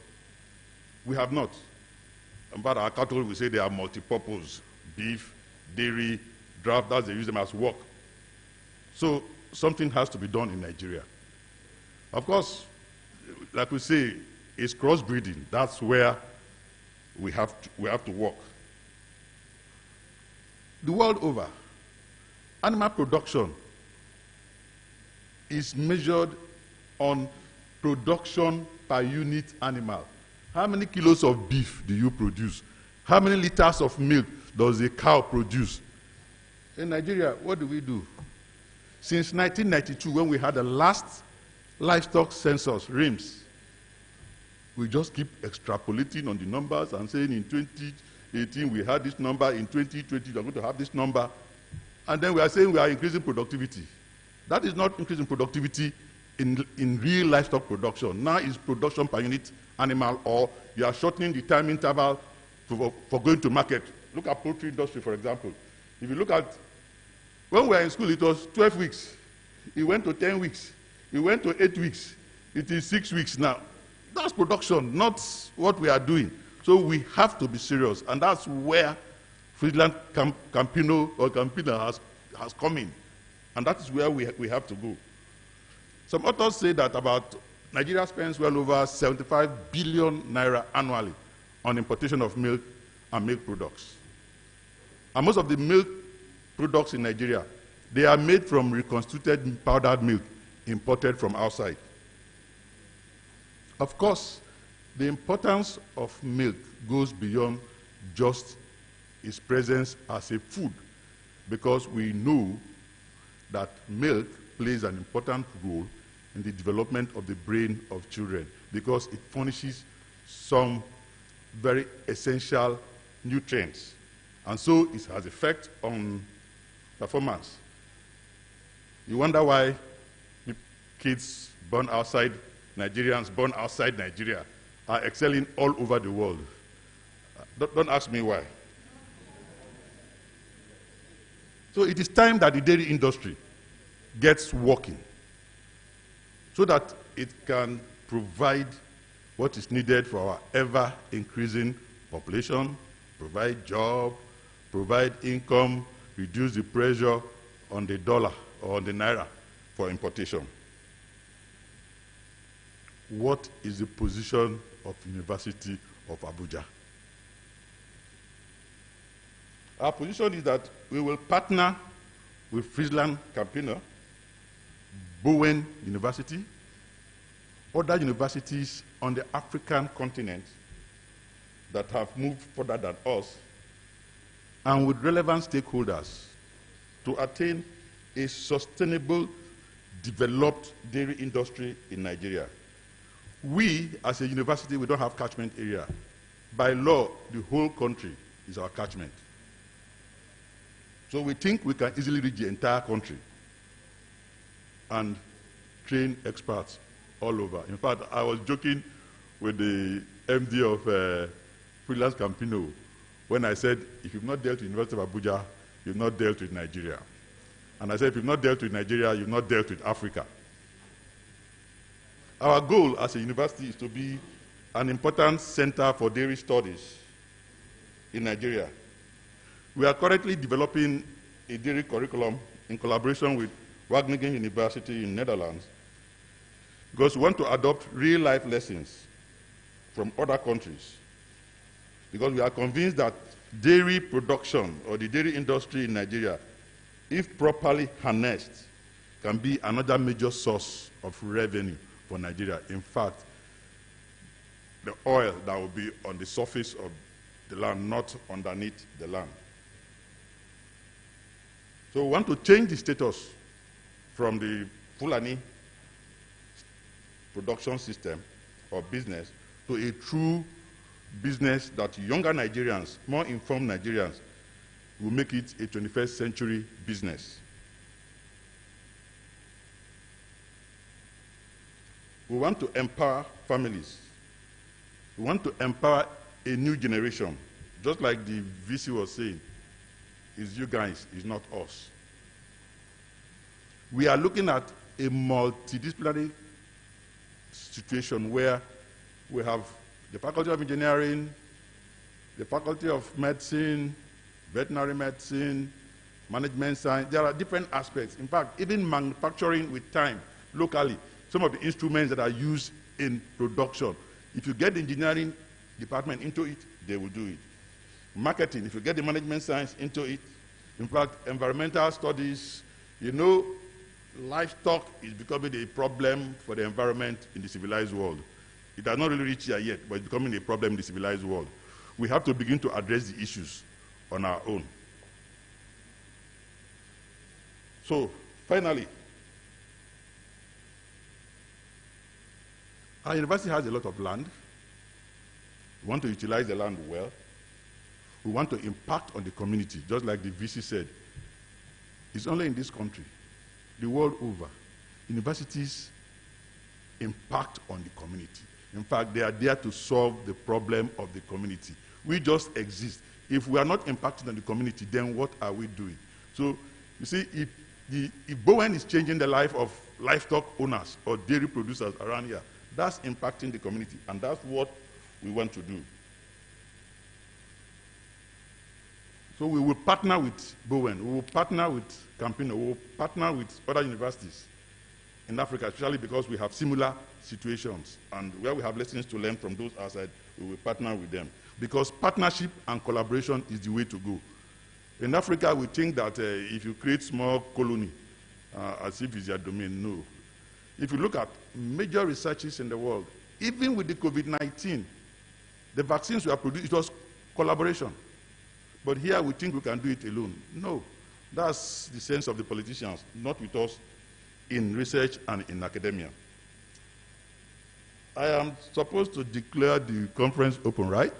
We have not. But our cattle, we say they are multi-purpose: beef, dairy, draft, that's they use them as work. So something has to be done in Nigeria. Of course, like we say, it's crossbreeding. That's where we have to work. The world over, animal production is measured on production per unit animal. How many kilos of beef do you produce? How many liters of milk does a cow produce? In Nigeria, what do we do? Since 1992, when we had the last livestock census, RIMS, we just keep extrapolating on the numbers and saying in 2018 we had this number, in 2020 we are going to have this number, and then we are saying we are increasing productivity. That is not increasing productivity in real livestock production. Now it's production per unit animal, or you are shortening the time interval for going to market. Look at poultry industry, for example. If you look at, when we were in school, it was 12 weeks. It went to 10 weeks. It went to 8 weeks. It is 6 weeks now. That's production, not what we are doing. So we have to be serious, and that's where FrieslandCampina has come in, and that is where we have to go. Some authors say that Nigeria spends well over 75 billion naira annually on importation of milk and milk products. And most of the milk products in Nigeria, they are made from reconstituted powdered milk imported from outside. Of course, the importance of milk goes beyond just its presence as a food, because we know that milk plays an important role in the development of the brain of children, because it furnishes some very essential nutrients. And so it has effect on performance. You wonder why kids born outside, Nigerians born outside Nigeria, are excelling all over the world. Don't ask me why. So it is time that the dairy industry gets working so that it can provide what is needed for our ever-increasing population, provide job, provide income, reduce the pressure on the dollar or on the naira for importation. What is the position of University of Abuja? Our position is that we will partner with FrieslandCampina, Bowen University, other universities on the African continent that have moved further than us, and with relevant stakeholders to attain a sustainable, developed dairy industry in Nigeria. We, as a university, we don't have catchment area. By law, the whole country is our catchment. So we think we can easily reach the entire country and train experts all over. In fact, I was joking with the MD of FrieslandCampina when I said, if you've not dealt with the University of Abuja, you've not dealt with Nigeria. And I said, if you've not dealt with Nigeria, you've not dealt with Africa. Our goal as a university is to be an important center for dairy studies in Nigeria. We are currently developing a dairy curriculum in collaboration with Wageningen University in Netherlands, because we want to adopt real-life lessons from other countries, because we are convinced that dairy production or the dairy industry in Nigeria, if properly harnessed, can be another major source of revenue for Nigeria. In fact, the oil that will be on the surface of the land, not underneath the land. So we want to change the status from the Fulani production system or business to a true business that younger Nigerians, more informed Nigerians, will make it a 21st century business. We want to empower families. We want to empower a new generation. Just like the VC was saying, it's you guys, it's not us. We are looking at a multidisciplinary situation where we have the Faculty of Engineering, the Faculty of Medicine, Veterinary Medicine, Management Science. There are different aspects. In fact, even manufacturing with time, locally, some of the instruments that are used in production. If you get the engineering department into it, they will do it. Marketing, if you get the management science into it. In fact, environmental studies, you know, livestock is becoming a problem for the environment in the civilized world. It has not really reached here yet, but it's becoming a problem in the civilized world. We have to begin to address the issues on our own. So, finally, our university has a lot of land. We want to utilize the land well. We want to impact on the community, just like the VC said. It's only in this country, the world over, universities impact on the community. In fact, they are there to solve the problem of the community. We just exist. If we are not impacting on the community, then what are we doing? So, you see, if Bowen is changing the life of livestock owners or dairy producers around here, that's impacting the community, and that's what we want to do. So we will partner with Bowen, we will partner with Campina, we will partner with other universities in Africa, especially because we have similar situations, and where we have lessons to learn from those outside, we will partner with them. Because partnership and collaboration is the way to go. In Africa, we think that if you create small colony, as if it's your domain, no. If you look at major researches in the world, even with the COVID-19, the vaccines were produced, it was collaboration. But here we think we can do it alone. No, that's the sense of the politicians, not with us in research and in academia. I am supposed to declare the conference open, right?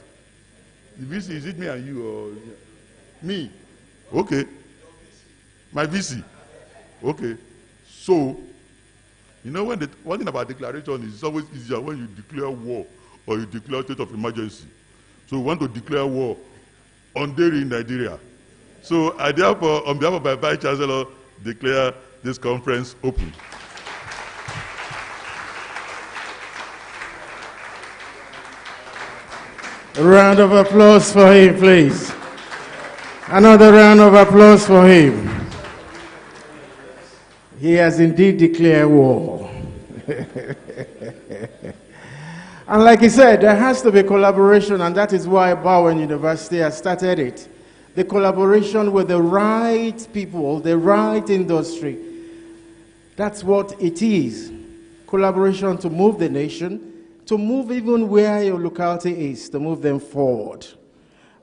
The VC, is it me and you or me? Okay. My VC. Okay. So, you know, one thing about declaration is it's always easier when you declare war or you declare state of emergency. So we want to declare war on dairy in Nigeria. So I therefore, on behalf of my Vice Chancellor, declare this conference open. A round of applause for him, please. Another round of applause for him. He has indeed declared war. And like he said, there has to be collaboration, and that is why Bowen University has started it. The collaboration with the right people, the right industry. That's what it is. Collaboration to move the nation, to move even where your locality is, to move them forward.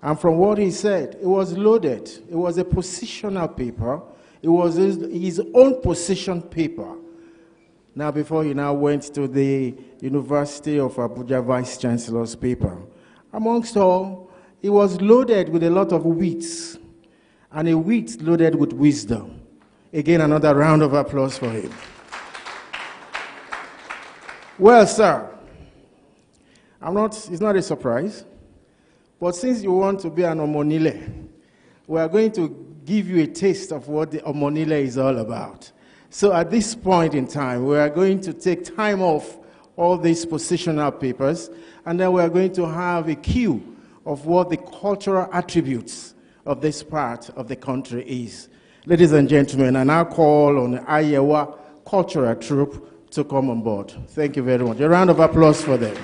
And from what he said, it was loaded. It was a positional paper. It was his own position paper. Now, before he now went to the University of Abuja Vice Chancellor's paper. Amongst all, it was loaded with a lot of wits, and a wit loaded with wisdom. Again, another round of applause for him. Well, sir, it's not a surprise, but since you want to be an Omonile, we are going to give you a taste of what the Omonile is all about. So at this point in time, we are going to take time off all these positional papers, and then we are going to have a cue of what the cultural attributes of this part of the country is. Ladies and gentlemen, I now call on the Ayewa Cultural Troupe to come on board. Thank you very much. A round of applause for them.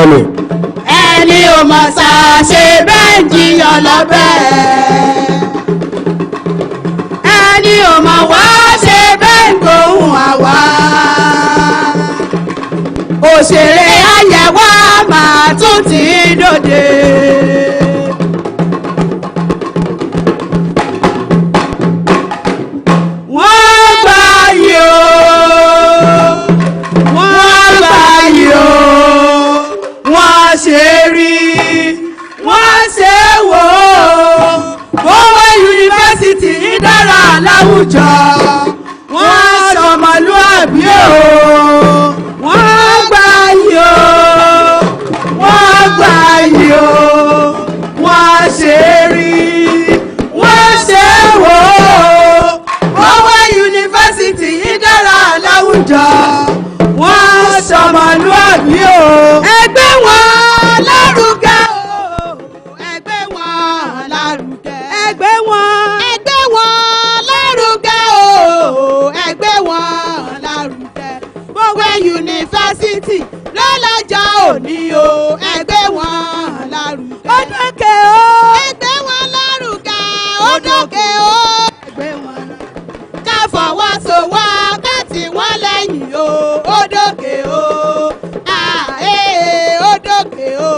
coming. Ẹni ò mọ̀ sá ṣe bẹ́ẹ̀ jiyàn lọ́bẹ̀. Ẹni ò mọ̀ wá ṣe bẹ́ẹ̀ gbóhùn àwa. Òṣèré ayẹ̀wò máa tún ti dòde. Wọ́n gbà yìí o, wọ́n gbà yìí o, wọ́n ṣe rí, wọ́n ṣe wò ó. Bowen University dára láwùjọ, wọ́n ṣọmọlúàbí o. Wọ́n gbà yìí o, wọ́n gbà yìí o, wọ́n ṣe rí, wọ́n ṣe wò ó. Bowen University dára láwùjọ, wọ́n ṣọmọlúàbí o. Ẹgbẹ́ wọn lárugẹ o, ẹgbẹ́ wọn lárugẹ. Ẹgbẹ́ wọn lárugẹ o, ẹgbẹ́ wọn lárugẹ. Bowen University lọ́lọ́jọ́ òní o, ẹgbẹ́ wọn lárugẹ. Ó dókè o, ẹgbẹ́ wọn lárugẹ. Ó dókè o, ẹgbẹ́ wọn lárugẹ. Ká fọwọ́sowọ́ ká tì wọ́n lẹ́yìn o, ó dókè o. Ó dókè o,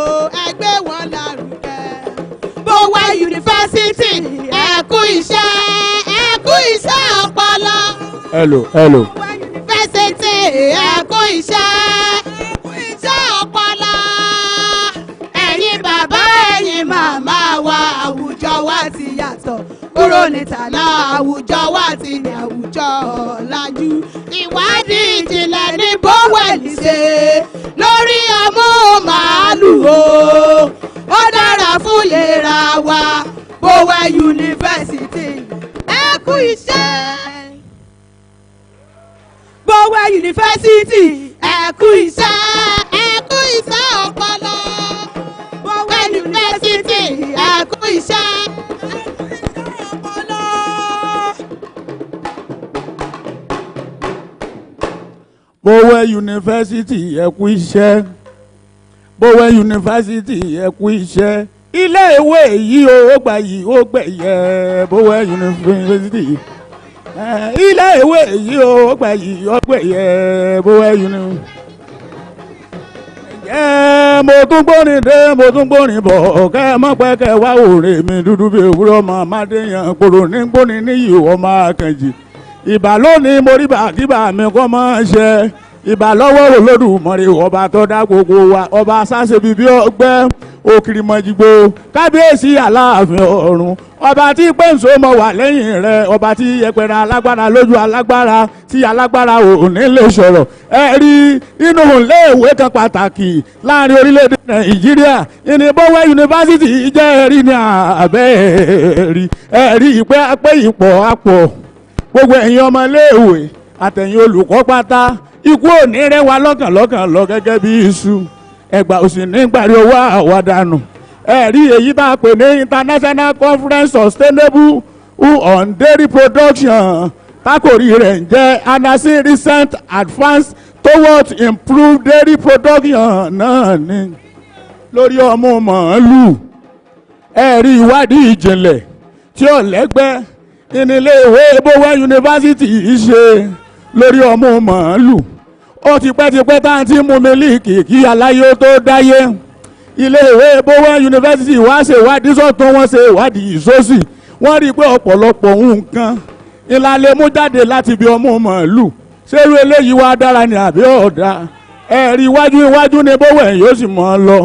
ẹgbẹ́ wọn lárugẹ. Bowen University ẹ kú iṣẹ́ ọpọlọ. Hello. Bowen University ẹ kú iṣẹ́ ọpọlọ. Ẹ̀yin bàbá ẹ̀yin màmá wa, àwùjọ wa ti yàtọ̀. Kúrò nìtàlá àwùjọ wa ti ní àwùjọ ọ̀làjú. Ìwádìí ìjìnlẹ̀ ní Bowen ṣe lórí ọmú màálù o. Ó dára fún ìlera wa. Bowen University ẹ kú iṣẹ́. Bowen University ẹ kú iṣẹ́ ọpọlọ. Bowen University ẹ kú iṣẹ́ ọpọlọ. Bowen University ẹ kú iṣẹ́. Bowen University ẹ kú iṣẹ́. Ilé ìwé yìí ó gbà yìí ó gbẹ̀yẹ. Bowen University. Ilé ìwé yìí ó gbà yìí ó gbẹ̀yẹ. Bowen University. Mo tún gbórin dé mo tún gbórin bọ̀ kẹ́ ẹ mọ̀ pé kẹ́ ẹ wá òòrè mi dúdú bí òwúrọ̀ ọmọ Amadéyàn kòrò ní gbóni níyì ọmọ Akànjì. Ìbà lónìí mo rí bàkíbà mi kọ́ mọ́ ṣe. Ìbà lọ́wọ́ Olódùmarè ọba tó dá gbogbo wa, ọba sáṣe bíbí ọgbẹ́ òkìrìmọ̀jìgbò kábíyèsí Aláàfin ọ̀run, ọba tí pẹ́ǹsó mọ̀ wà lẹ́yìn rẹ̀, ọba tí yẹpẹrẹ alágbára lójú alágbára tí alágbára ò ní lè sọ̀rọ̀. Ẹ rí inú iléèwé kan pàtàkì láàrin orílẹ̀-èdè Nàìjíríà ìní Bowen University jẹ́ ẹ̀rí ní àbẹ́ẹ̀rí. Ẹ rí ìpẹ́ apẹ́ ìpọ̀ apọ̀ gbogbo ẹ̀yin ọmọ iléèwé àtẹ̀yìn olùkọ́ pátá, ikú ò ní rẹ́ wa lọ́kàn lọ gẹ́gẹ́ bí iṣu, ẹgbà òsì ní gbàrí owó àwàdànù. Ẹ̀rí èyí bá pè ní International Conference Sustainable on Dairy Production, tákòrí rẹ̀ ń jẹ́ Anasi Recent Advance Towards Improved Dairy Production náà ni lórí ọmọ màálù. Ẹ̀rí ìwádìí ìjìnlẹ̀ tí ò lẹ́gbẹ́ ìnílé ìwé Bowen University ṣe lórí ọmọ màálù. Ó ti pẹ́ tá à ń ti mú mílíìkì kí aláyé tó dáyé. Ilé ìwé Bowen University wá ṣe ìwádìí sọ́tún, wọ́n ṣe ìwádìí ìsósì. Wọ́n rí i pé ọ̀pọ̀lọpọ̀ nǹkan ìlàlẹ̀ mú jáde láti bí ọmọ màálù. Ṣérú eléyìí wá dára ní àbí ọ̀dà? Ẹ̀rí iwájú ni Bowen yóò sì mọ̀ ọ́ lọ.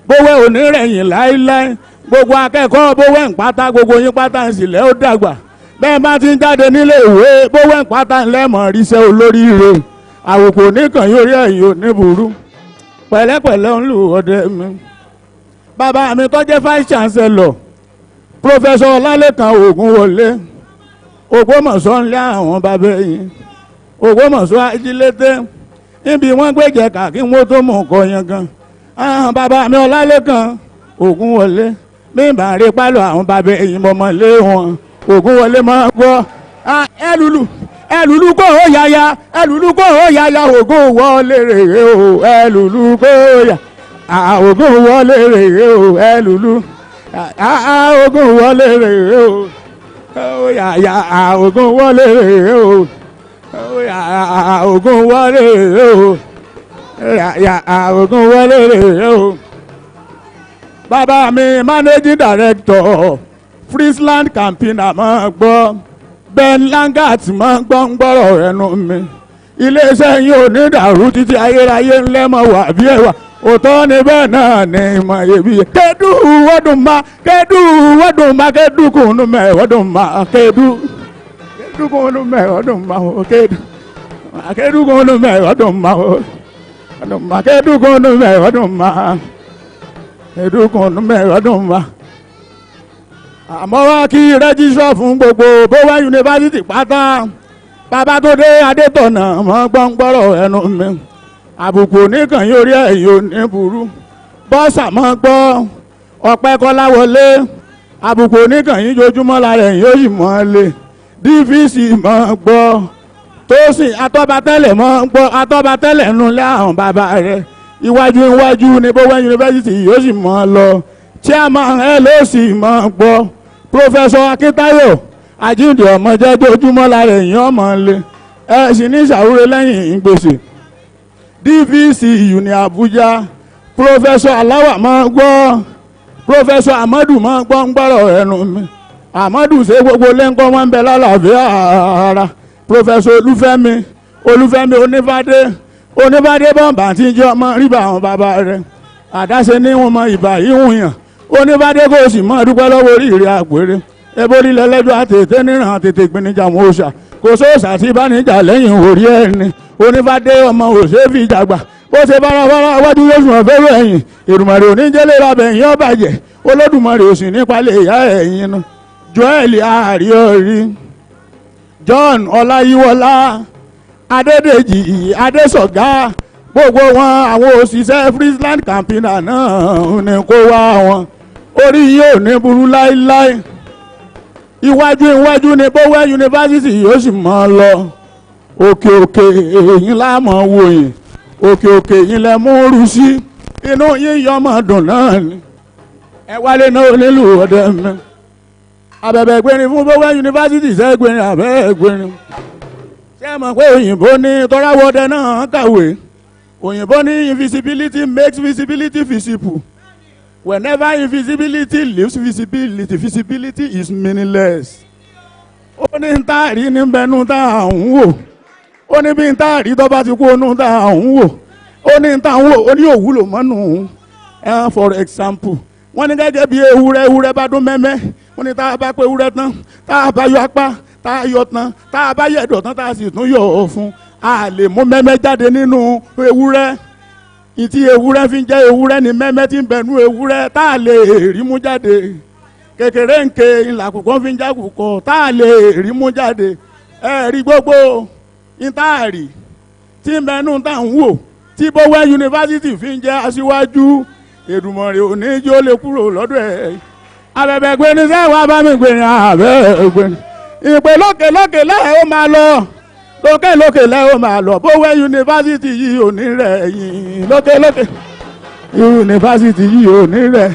Bowen ò ní rẹ̀yìn láíláí. Gbogbo akẹ́kọ̀ọ́ Bowen pátá, gbogbo yín pátá ń sílẹ̀ ó dàgbà. Bẹ́ẹ̀ bá ti ń jáde nílé ìwé Bowen pátá ńlẹ́mọ̀ ríṣẹ́ olóríire. Àwòkò nìkan yóò rí ẹ̀yìn òní burú. Pẹ̀lẹ́pẹ̀lẹ́ ń lù ọdẹ mi. Bàbá mi tó jẹ́ vice chancellor Professor Ọlálékan Ògúnwọlé, Ògbómọ̀ṣọ́ ńlẹ́ àwọn bàbá yìí, Ògbómọ̀ṣọ́ ajílété níbi wọ́n gbéjẹ kàkí wọ́n tó mọ̀ ọkọ̀ yẹn gan. Bàbá mi Ọlálékan Ògúnwọlé bí n bá rí pálọ̀ àwọn bàbá yìí mọ̀mọ́ lé wọn. Ògúnwọlé máa gbọ́ ẹlùlù kò ó yáyá, ẹlùlù kò ó yáyá, ògo wọlé rèé o, ẹlùlù kò ó yá. Ògùn wọlé rèé o ẹ lùlù. Ògùn wọlé rèé o. Ògùn wọlé rèé o. Ògùn wọlé rèé o. Ògùn wọlé rèé o. Bàbá mi managing director FrieslandCampina máa gbọ́. Ben Langat máa gbọ́ ń gbọ́rọ̀ ẹnu mi. Iléeṣẹ́ yín ò ní dàrú títí ayérayé ńlẹ́mọ̀ wà bí ẹ̀wà. Òótọ́ ni bẹ́ẹ̀ náà ni ìmọ̀ iyebíye. Kedu wọ́dùn ma kedu wọ́dùn ma kedu kùnú mẹ́ wọ́dùn ma kedu kùnú mẹ́ wọ́dùn ma kedu kùnú mẹ́ wọ́dùn ma kedu kùnú mẹ́ wọ́dùn ma kedu kùnú mẹ́ wọ́dùn ma. Àmọ́ wá kí rẹ́jísọ̀ fún gbogbo Bowen University pátá. Bàbá tó dé Adétọ̀nà mọ́ gbọ́ngbọ́rọ̀ ẹnu mi. Àbùkù oníkan yóò rí ẹ̀yìn òní burú. Bọ́sà mọ́ gbọ́ Ọpẹ́ Kọ́láwọlé. Àbùkù oníkan yìí jojúmọ́ lára ẹ̀yìn ó sì mọ́ lé. DVC mọ́ gbọ́. Tósìn Atọ́batẹ́lẹ̀ mọ́ gbọ́. Atọ́batẹ́lẹ̀ nulẹ̀ àwọn bàbá rẹ̀. Iwájú ní Bowen University yóò sì mọ́ lọ. Chairman LOC mọ́ gbọ́. Professor Akíntayọ̀ Àjíǹde ọmọjẹ́ jojúmọ́ lára ẹ̀yìn ọmọ lé. Ẹ sì ní ìṣàwúrẹ́ lẹ́yìn gbèsè. DVC ní Abuja. Professor Alawa máa gbọ́. Professor Amadu máa gbọ́ ń gbọ́rọ̀ ẹnu mi. Amadu ṣe gbogbo lẹ́ńkọ́ wọn ń bẹ lálàáfíà ara. Professor Olúfẹ́mi Onífádé bọ́ǹbà tí ń jẹ́ ọmọ rí bá àwọn bàbá rẹ̀. Àdáṣe ní wọn mọ ìbà yíwùn yàn. Onífádé kò sì mọ́ dúpẹ́ lọ́wọ́ oríire àpèrè. Ebórí lẹ́lẹ́jọ́ àtètè níran tètè gbinijà wọn òòṣà. Kò sóòṣà tí bá níjà lẹ́yìn orí ẹni. Onífádé ọmọ òṣèfì ìjàgbà. Ó ṣe bárabára wájú yóò sùn ọ̀fẹ́rù ẹ̀yìn. Èrùmọ̀rẹ́ oníjẹ́lẹ̀ rabẹ̀ ẹ̀yìn ọ̀bàjẹ́. Olódùmarè òsì nípalẹ̀ ìyá ẹ̀yìn nu. Joel Àríọ̀rí. John Ọláyíwọlá. Adédèjì Adésọ̀gá. Gbogbo wọn àwọn òṣìṣẹ́ FrieslandCampina náà ní kó wá wọn. Orí yóò ní burú láíláí. Iwájú ni Bowen University yóò sì mọ́ lọ. Òkè yín láàmú wòye. Òkè yín lẹ mú rú sí. Inú yín yọmọ dùn náà ni. Ẹ wálé náà nílùú ọdẹ mi. Abẹ̀bẹ̀ gbẹ̀rin fún Bowen University sẹ́gbẹ̀rin abẹ́ gbẹ̀rin. Ṣé ẹ mọ̀ pé òyìnbó ní tọ́ráwọ́dẹ náà kàwé? Òyìnbó ní invisibility makes visibility visible. Whenever invisibility leaves visibility, visibility is meaningless. Ó ní ń táàrí ní bẹnu tá à ń wò. Ó ní bí ń táàrí tó bá ti kú onú tá à ń wò. Ó ní ń tá à ń wò ó ní òwúlò mọ́nù. For example, wọ́n ní gẹ́gẹ́ bí ewúrẹ́ bá dún mẹ́mẹ́. Wọ́n ní tá a bá pé ewúrẹ́ tán, tá a bá yọ apá, tá a yọ tán, tá a bá yẹ̀dọ̀ tán, tá a sì tún yọ̀ ọ́ fún. A lè mú mẹ́mẹ́ jáde nínú ewúrẹ́. Ìtí ewúrẹ́ fi ń jẹ́ ewúrẹ́ ni mẹ́mẹ́ tí ń bẹ̀nu ewúrẹ́ tá a lè rí mú jáde. Kékeré ńke ìlàkùkọ́ fi ń jákùkọ́ tá a lè rí mú jáde. Rí gbogbo ìtaàrí tí ń bẹ̀nu tá ń wò tí Bowen University fi ń jẹ́ aṣíwájú. Èdùmàrè òní jó lè kúrò lọ́dọ̀ ẹ̀. Abẹ̀bẹ̀ gbé ní sẹ́wọ̀n abámi gbé ní abẹ́ gbé ní. Ìpè lókè lẹ́ẹ̀ ó máa lọ. Lókè lẹ́ ó máa lọ. Bowen University yìí ò ní rẹ̀ yìí. Lókè University yìí ò ní rẹ̀.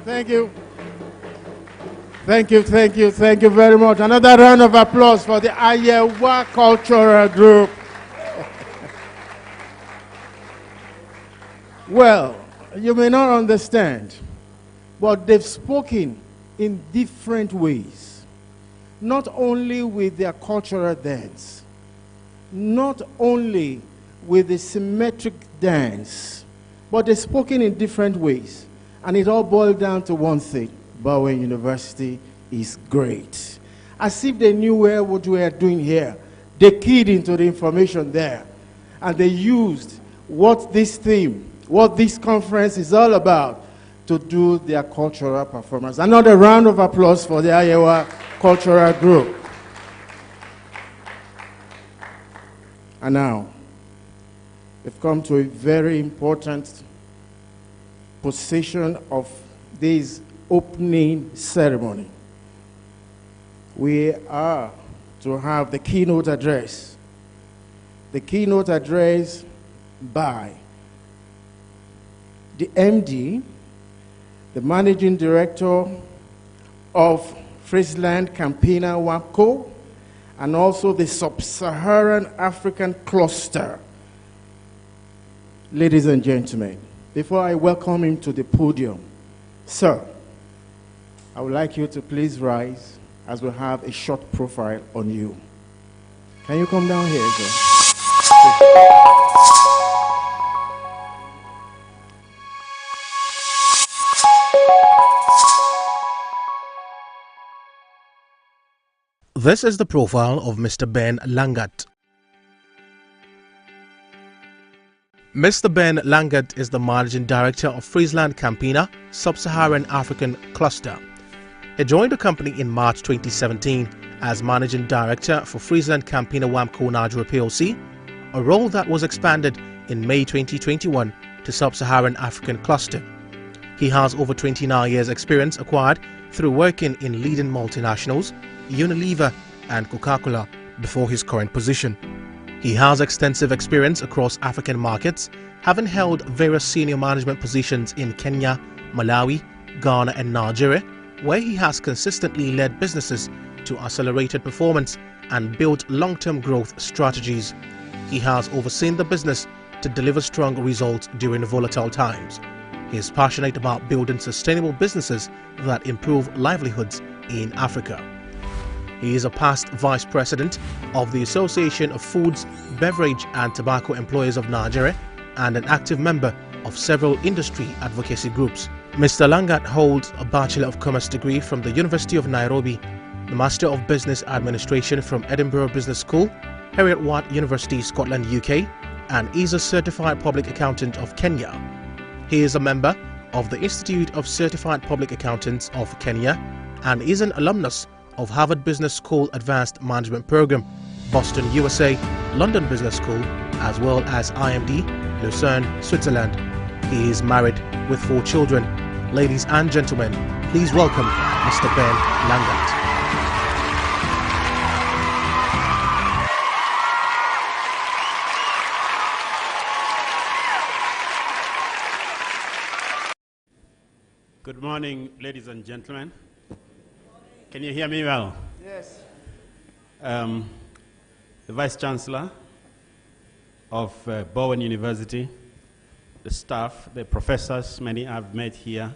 Thank you. Thank you, thank you, thank you very much. Another round of applause for the Ayewa Cultural Group. Well, you may not understand, but they've spoken in different ways. Not only with their cultural dance, not only with the symmetric dance, but they've spoken in different ways. And it all boiled down to one thing: Bowen University is great. As if they knew what we are doing here. They keyed into the information there. And they used what this theme, what this conference is all about, to do their cultural performance. Another round of applause for the Ayewa Cultural Group. And now, we've come to a very important position of this opening ceremony. We are to have the keynote address. The keynote address by the MD, the Managing Director of FrieslandCampina WAPCO, and also the Sub-Saharan African Cluster. Ladies and gentlemen, before I welcome him to the podium, sir, I would like you to please rise as we have a short profile on you. Can you come down here, sir? This is the profile of Mr. Ben Langat. Mr. Ben Langat is the Managing Director of FrieslandCampina, Sub-Saharan African Cluster. He joined the company in March 2017 as Managing Director for FrieslandCampina WAMCO Nigeria PLC, a role that was expanded in May 2021 to Sub-Saharan African Cluster. He has over 29 years experience acquired through working in leading multinationals, Unilever and Coca-Cola before his current position. He has extensive experience across African markets, having held various senior management positions in Kenya, Malawi, Ghana and Nigeria, where he has consistently led businesses to accelerated performance and built long-term growth strategies. He has overseen the business to deliver strong results during volatile times. He is passionate about building sustainable businesses that improve livelihoods in Africa. He is a past Vice President of the Association of Foods, Beverage and Tobacco Employers of Nigeria and an active member of several industry advocacy groups. Mr. Langat holds a Bachelor of Commerce degree from the University of Nairobi, the Master of Business Administration from Edinburgh Business School, Heriot-Watt University, Scotland, UK, and is a Certified Public Accountant of Kenya. He is a member of the Institute of Certified Public Accountants of Kenya and is an alumnus of Harvard Business School Advanced Management Program, Boston, USA, London Business School, as well as IMD, Lucerne, Switzerland. He is married with 4 children. Ladies and gentlemen, please welcome Mr. Ben Langat. Good morning, ladies and gentlemen. Can you hear me well? Yes. The Vice Chancellor of Bowen University, the staff, the professors, many I've met here,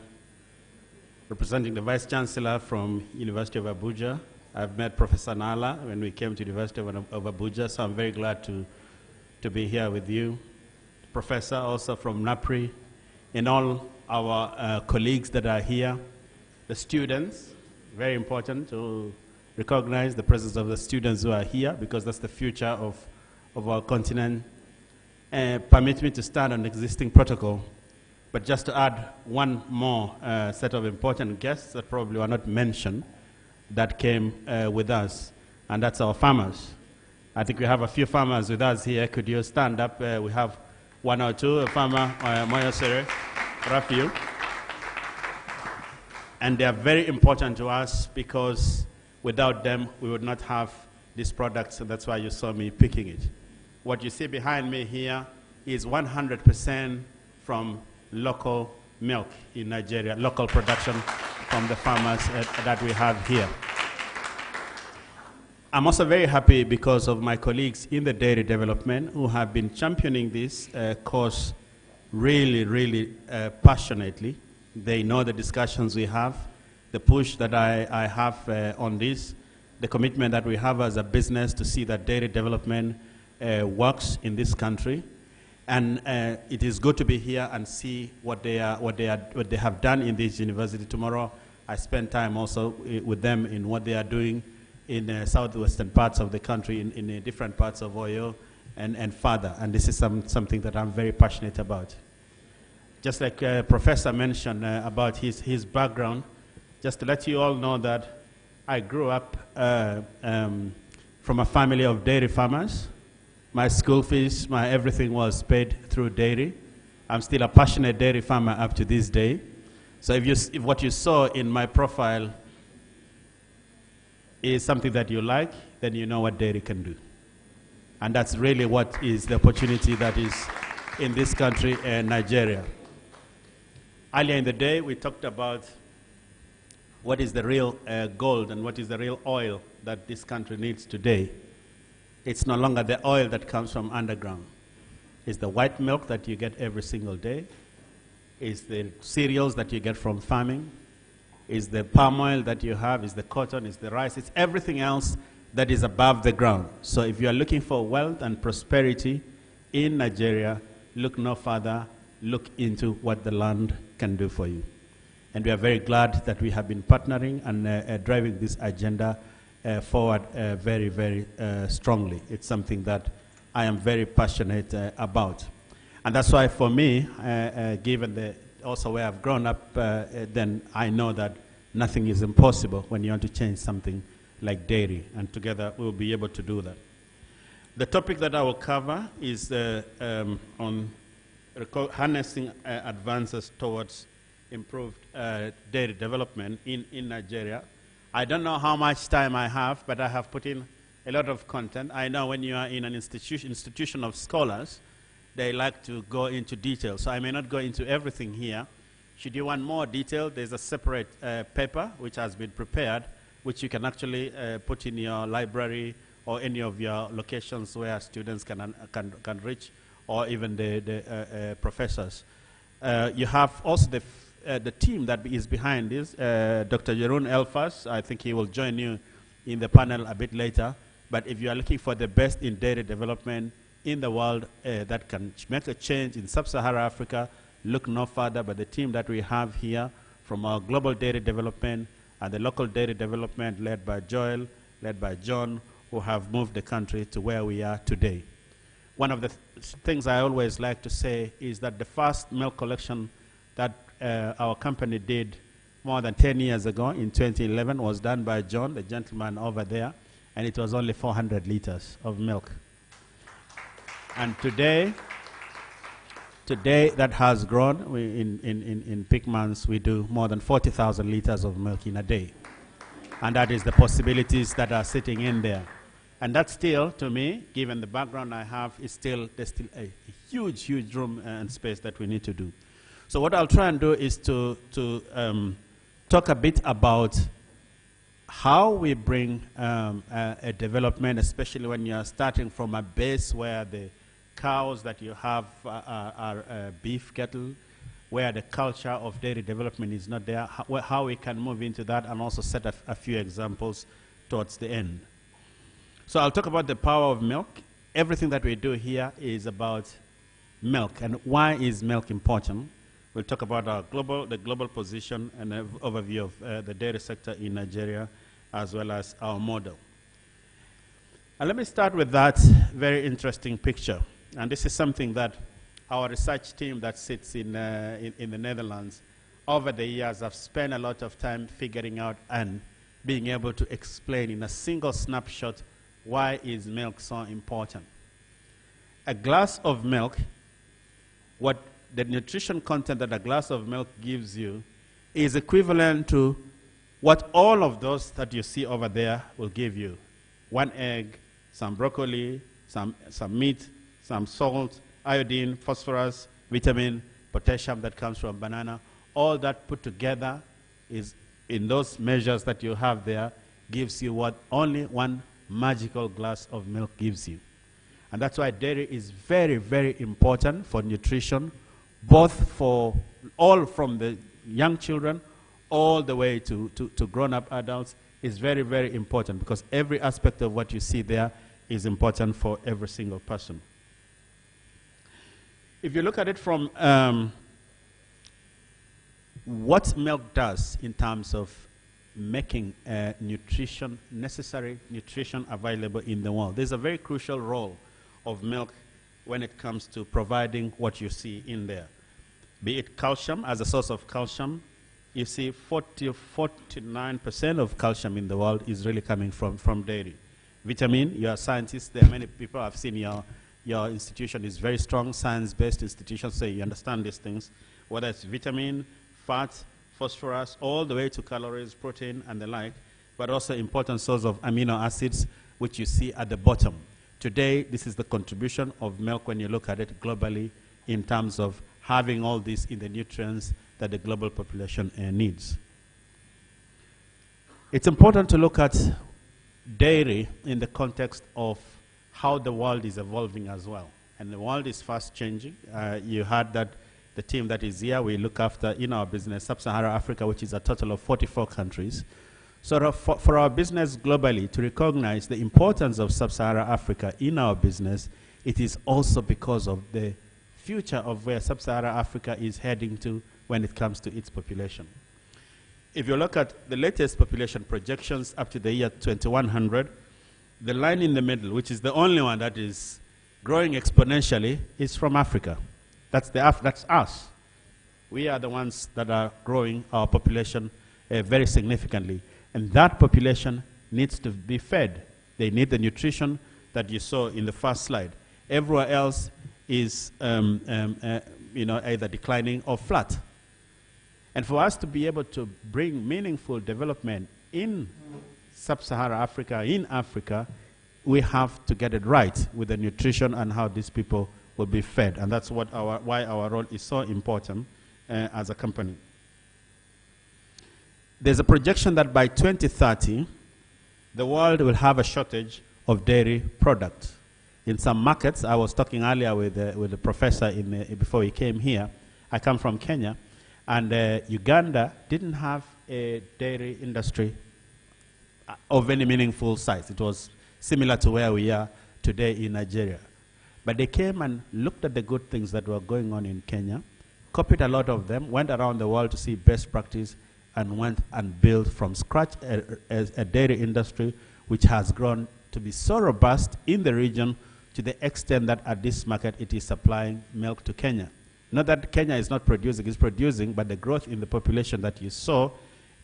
representing the Vice Chancellor from University of Abuja. I've met Professor Nala when we came to University of Abuja, so I'm very glad to be here with you. Professor also from NAPRI, and all our colleagues that are here, the students. Very important to recognize the presence of the students who are here because that's the future of our continent. Permit me to stand on existing protocol, but just to add one more set of important guests that probably were not mentioned that came with us, and that's our farmers. I think we have a few farmers with us here. Could you stand up? We have 1 or 2, a farmer, Moyosere, Rafiu. And they are very important to us because without them, we would not have these products, and that's why you saw me picking it. What you see behind me here is 100% from local milk in Nigeria, local production from the farmers that we have here. I'm also very happy because of my colleagues in the dairy development who have been championing this cause really passionately. They know the discussions we have, the push that I have on this, the commitment that we have as a business to see that dairy development works in this country. And it is good to be here and see what they have done in this university. Tomorrow, I spend time also with them in what they are doing in southwestern parts of the country, in different parts of Oyo and further. And this is something that I'm very passionate about. Just like Professor mentioned about his background, just to let you all know that I grew up from a family of dairy farmers. My school fees, my everything was paid through dairy. I'm still a passionate dairy farmer up to this day. So if what you saw in my profile is something that you like, then you know what dairy can do. And that's really what is the opportunity that is in this country, Nigeria. Earlier in the day, we talked about what is the real gold and what is the real oil that this country needs today. It's no longer the oil that comes from underground. It's the white milk that you get every single day. It's the cereals that you get from farming. It's the palm oil that you have. It's the cotton. It's the rice. It's everything else that is above the ground. So if you are looking for wealth and prosperity in Nigeria, look no further. Look into what the land can do for you. And we are very glad that we have been partnering and driving this agenda forward very strongly. It's something that I am very passionate about. And that's why for me, given also where I've grown up, then I know that nothing is impossible when you want to change something like dairy. And together we'll be able to do that. The topic that I will cover is on harnessing advances towards improved dairy development in Nigeria. I don't know how much time I have, but I have put in a lot of content. I know when you are in an institution of scholars, they like to go into detail. So I may not go into everything here. Should you want more detail, there's a separate paper which has been prepared, which you can actually put in your library or any of your locations where students can reach, or even the professors. You have also the team that is behind this, Dr. Jeroen Elfas. I think he will join you in the panel a bit later. But if you are looking for the best in dairy development in the world that can make a change in sub-Saharan Africa, look no further but the team that we have here from our global dairy development and the local dairy development led by Joel, led by John, who have moved the country to where we are today. One of the things I always like to say is that the first milk collection that our company did more than 10 years ago in 2011 was done by John, the gentleman over there, and it was only 400 liters of milk. And today that has grown. In peak months, we do more than 40,000 liters of milk in a day. And that is the possibilities that are sitting in there. And that still, to me, given the background I have, there's still a huge room and space that we need to do. So what I'll try and do is to talk a bit about how we bring a development, especially when you're starting from a base where the cows that you have are beef cattle, where the culture of dairy development is not there, how we can move into that, and also set a few examples towards the end. So I'll talk about the power of milk. Everything that we do here is about milk, and why is milk important? We'll talk about the global position and an overview of the dairy sector in Nigeria, as well as our model. And let me start with that very interesting picture. And this is something that our research team that sits in the Netherlands over the years have spent a lot of time figuring out and being able to explain in a single snapshot why is milk so important. A glass of milk, what the nutrition content that a glass of milk gives you is equivalent to what all of those that you see over there will give you. One egg, some broccoli, some meat, some salt, iodine, phosphorus, vitamin, potassium that comes from banana, all that put together is in those measures that you have there, gives you what only one magical glass of milk gives you. And that's why dairy is very, very important for nutrition, both for all from the young children all the way to grown-up adults. Is very, very important because every aspect of what you see there is important for every single person. If you look at it from what milk does in terms of making necessary nutrition available in the world, there's a very crucial role of milk when it comes to providing what you see in there. Be it calcium, as a source of calcium, you see 49% of calcium in the world is really coming from dairy. Vitamin, you are scientists, there are many people I've seen your institution is very strong, science-based institution, so you understand these things, whether it's vitamin, fat, phosphorus, all the way to calories, protein, and the like, but also important source of amino acids, which you see at the bottom. Today, this is the contribution of milk when you look at it globally in terms of having all this in the nutrients that the global population needs. It's important to look at dairy in the context of how the world is evolving as well. And the world is fast changing. You heard that the team that is here, we look after in our business Sub-Saharan Africa, which is a total of 44 countries. So for our business globally to recognize the importance of Sub-Saharan Africa in our business, it is also because of the future of where Sub-Saharan Africa is heading to when it comes to its population. If you look at the latest population projections up to the year 2100, the line in the middle, which is the only one that is growing exponentially, is from Africa. That's us. We are the ones that are growing our population very significantly. And that population needs to be fed. They need the nutrition that you saw in the first slide. Everywhere else is either declining or flat. And for us to be able to bring meaningful development in Sub-Saharan Africa, in Africa, we have to get it right with the nutrition and how these people will be fed. And that's why our role is so important as a company. There's a projection that by 2030, the world will have a shortage of dairy products. In some markets, I was talking earlier with the professor before he came here. I come from Kenya. And Uganda didn't have a dairy industry of any meaningful size. It was similar to where we are today in Nigeria. But they came and looked at the good things that were going on in Kenya, copied a lot of them, went around the world to see best practice, and went and built from scratch a dairy industry which has grown to be so robust in the region to the extent that at this market it is supplying milk to Kenya. Not that Kenya is not producing, it's producing, but the growth in the population that you saw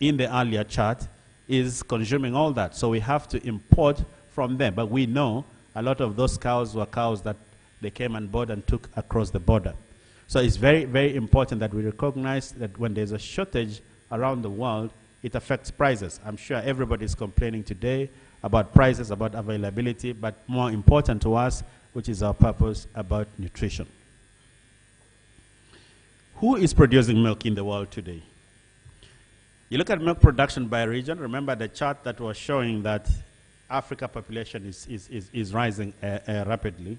in the earlier chart is consuming all that. So we have to import from them. But we know a lot of those cows were cows that they came on board and took across the border. So it's very, very important that we recognize that when there's a shortage around the world, it affects prices. I'm sure everybody is complaining today about prices, about availability, but more important to us, which is our purpose, about nutrition. Who is producing milk in the world today? You look at milk production by region. Remember the chart that was showing that Africa population is rising rapidly.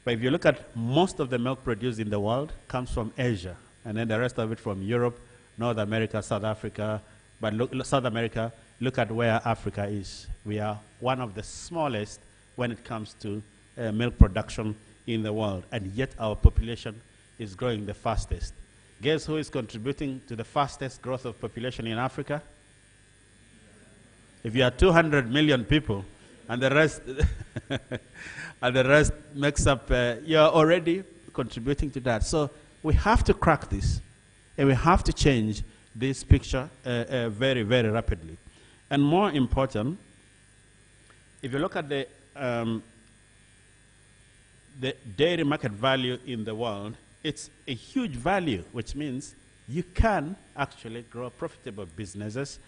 But if you look at most of the milk produced in the world comes from Asia, and then the rest of it from Europe, North America, South Africa. But South America, look at where Africa is. We are one of the smallest when it comes to milk production in the world, and yet our population is growing the fastest. Guess who is contributing to the fastest growth of population in Africa? If you are 200 million people, and the rest, and the rest makes up, you are already contributing to that. So we have to crack this, and we have to change this picture very, very rapidly. And more important, if you look at the dairy market value in the world, it's a huge value, which means you can actually grow profitable businesses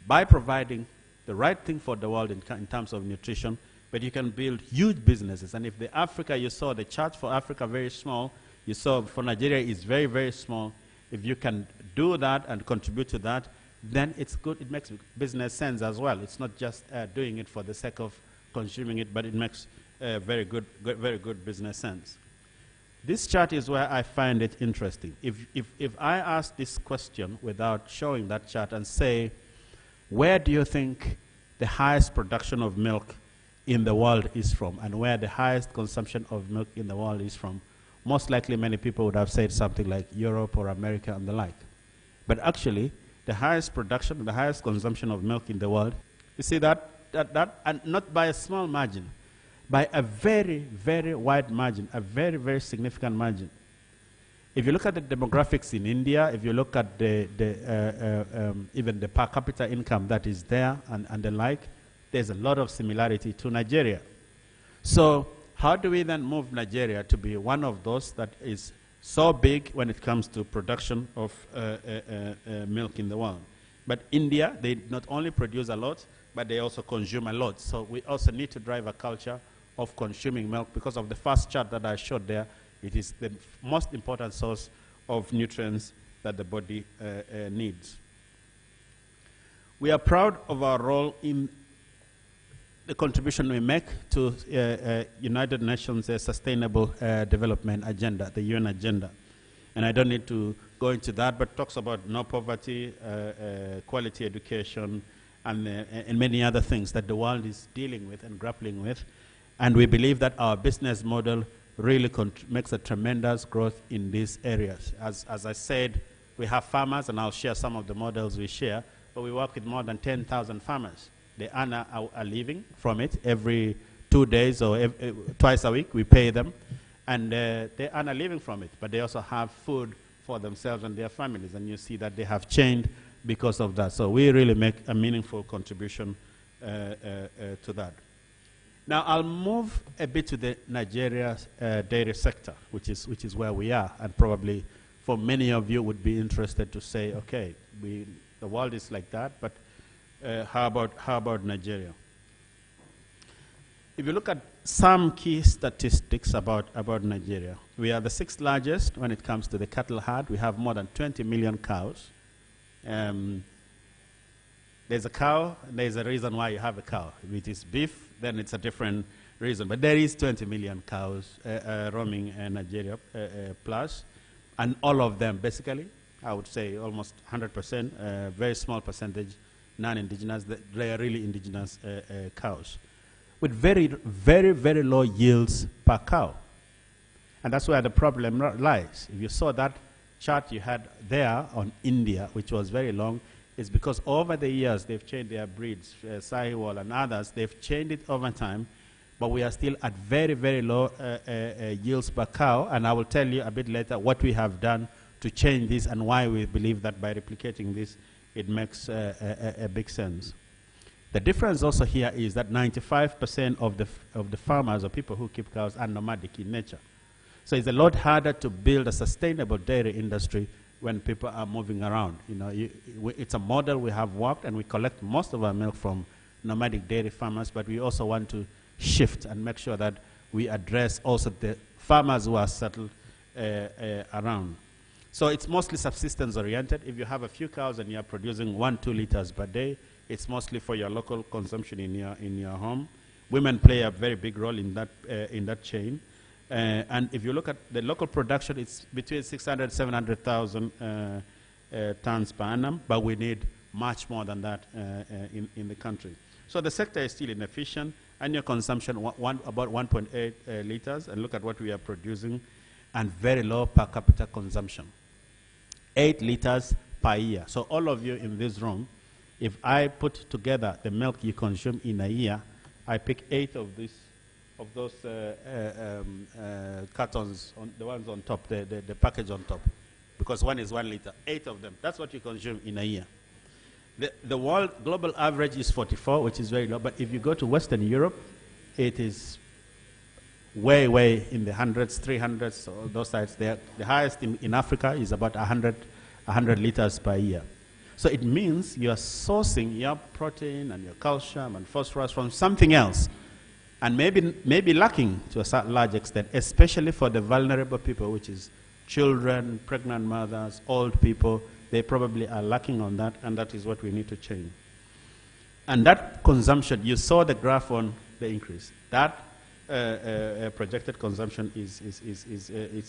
by providing the right thing for the world in terms of nutrition, but you can build huge businesses. And if the Africa, you saw the chart for Africa, very small, You saw for Nigeria is very, very small. If you can do that and contribute to that, then it's good. It makes business sense as well. It's not just doing it for the sake of consuming it, but it makes very good business sense. This chart is where I find it interesting. If I ask this question without showing that chart and say, where do you think the highest production of milk in the world is from, and where the highest consumption of milk in the world is from, most likely many people would have said something like Europe or America and the like. But actually, the highest production, the highest consumption of milk in the world, you see that and not by a small margin, by a very, very wide margin, a very, very significant margin. If you look at the demographics in India, if you look at even the per capita income that is there and the like, there's a lot of similarity to Nigeria. So how do we then move Nigeria to be one of those that is so big when it comes to production of milk in the world? But India, they not only produce a lot, but they also consume a lot. So we also need to drive a culture of consuming milk because of the first chart that I showed there. It is the most important source of nutrients that the body needs. We are proud of our role in the contribution we make to United Nations Sustainable Development Agenda, the UN agenda. And I don't need to go into that, but talks about no poverty, quality education, and many other things that the world is dealing with and grappling with. And we believe that our business model really makes a tremendous growth in these areas. As I said, we have farmers, and I'll share some of the models we share, but we work with more than 10,000 farmers. They earn a living from it every 2 days or twice a week. We pay them, and they earn a living from it. But they also have food for themselves and their families, and you see that they have changed because of that. So we really make a meaningful contribution to that. Now I'll move a bit to the Nigeria dairy sector, which is where we are, and probably for many of you would be interested to say, okay, the world is like that, but how about Nigeria? If you look at some key statistics about Nigeria, we are the 6th largest when it comes to the cattle herd. We have more than 20 million cows. There's a cow, and there's a reason why you have a cow. If it is beef, then it's a different reason. But there is 20 million cows roaming Nigeria plus, and all of them, basically, I would say almost 100%, very small percentage, non-indigenous. They are really indigenous cows, with very, very, very low yields per cow. And that's where the problem lies. If you saw that chart you had there on India, which was very long, is because over the years they've changed their breeds, Sahiwal and others, they've changed it over time, but we are still at very, very low yields per cow, and I will tell you a bit later what we have done to change this and why we believe that by replicating this, it makes a big sense. The difference also here is that 95% of the farmers or people who keep cows are nomadic in nature. So it's a lot harder to build a sustainable dairy industry when people are moving around. You know, it's a model we have worked, and we collect most of our milk from nomadic dairy farmers, but we also want to shift and make sure that we address also the farmers who are settled around. So it's mostly subsistence oriented. If you have a few cows and you're producing 1-2 liters per day, it's mostly for your local consumption in your home. Women play a very big role in that chain. And if you look at the local production, it's between 600 700,000 tons per annum, but we need much more than that in the country. So the sector is still inefficient. Annual consumption about 1.8 liters, and look at what we are producing, and very low per capita consumption. 8 liters per year. So all of you in this room, if I put together the milk you consume in a year, I pick 8 of those cartons, the ones on top, the package on top, because one is 1 liter. 8 of them. That's what you consume in a year. The world global average is 44, which is very low. But if you go to Western Europe, it is way, way in the hundreds, 300s, so those sides there. The highest in Africa is about 100 liters per year. So it means you are sourcing your protein and your calcium and phosphorus from something else. and maybe lacking to a large extent, especially for the vulnerable people, which is children, pregnant mothers, old people. They probably are lacking on that, and that is what we need to change. And that consumption, you saw the graph on the increase. That projected consumption is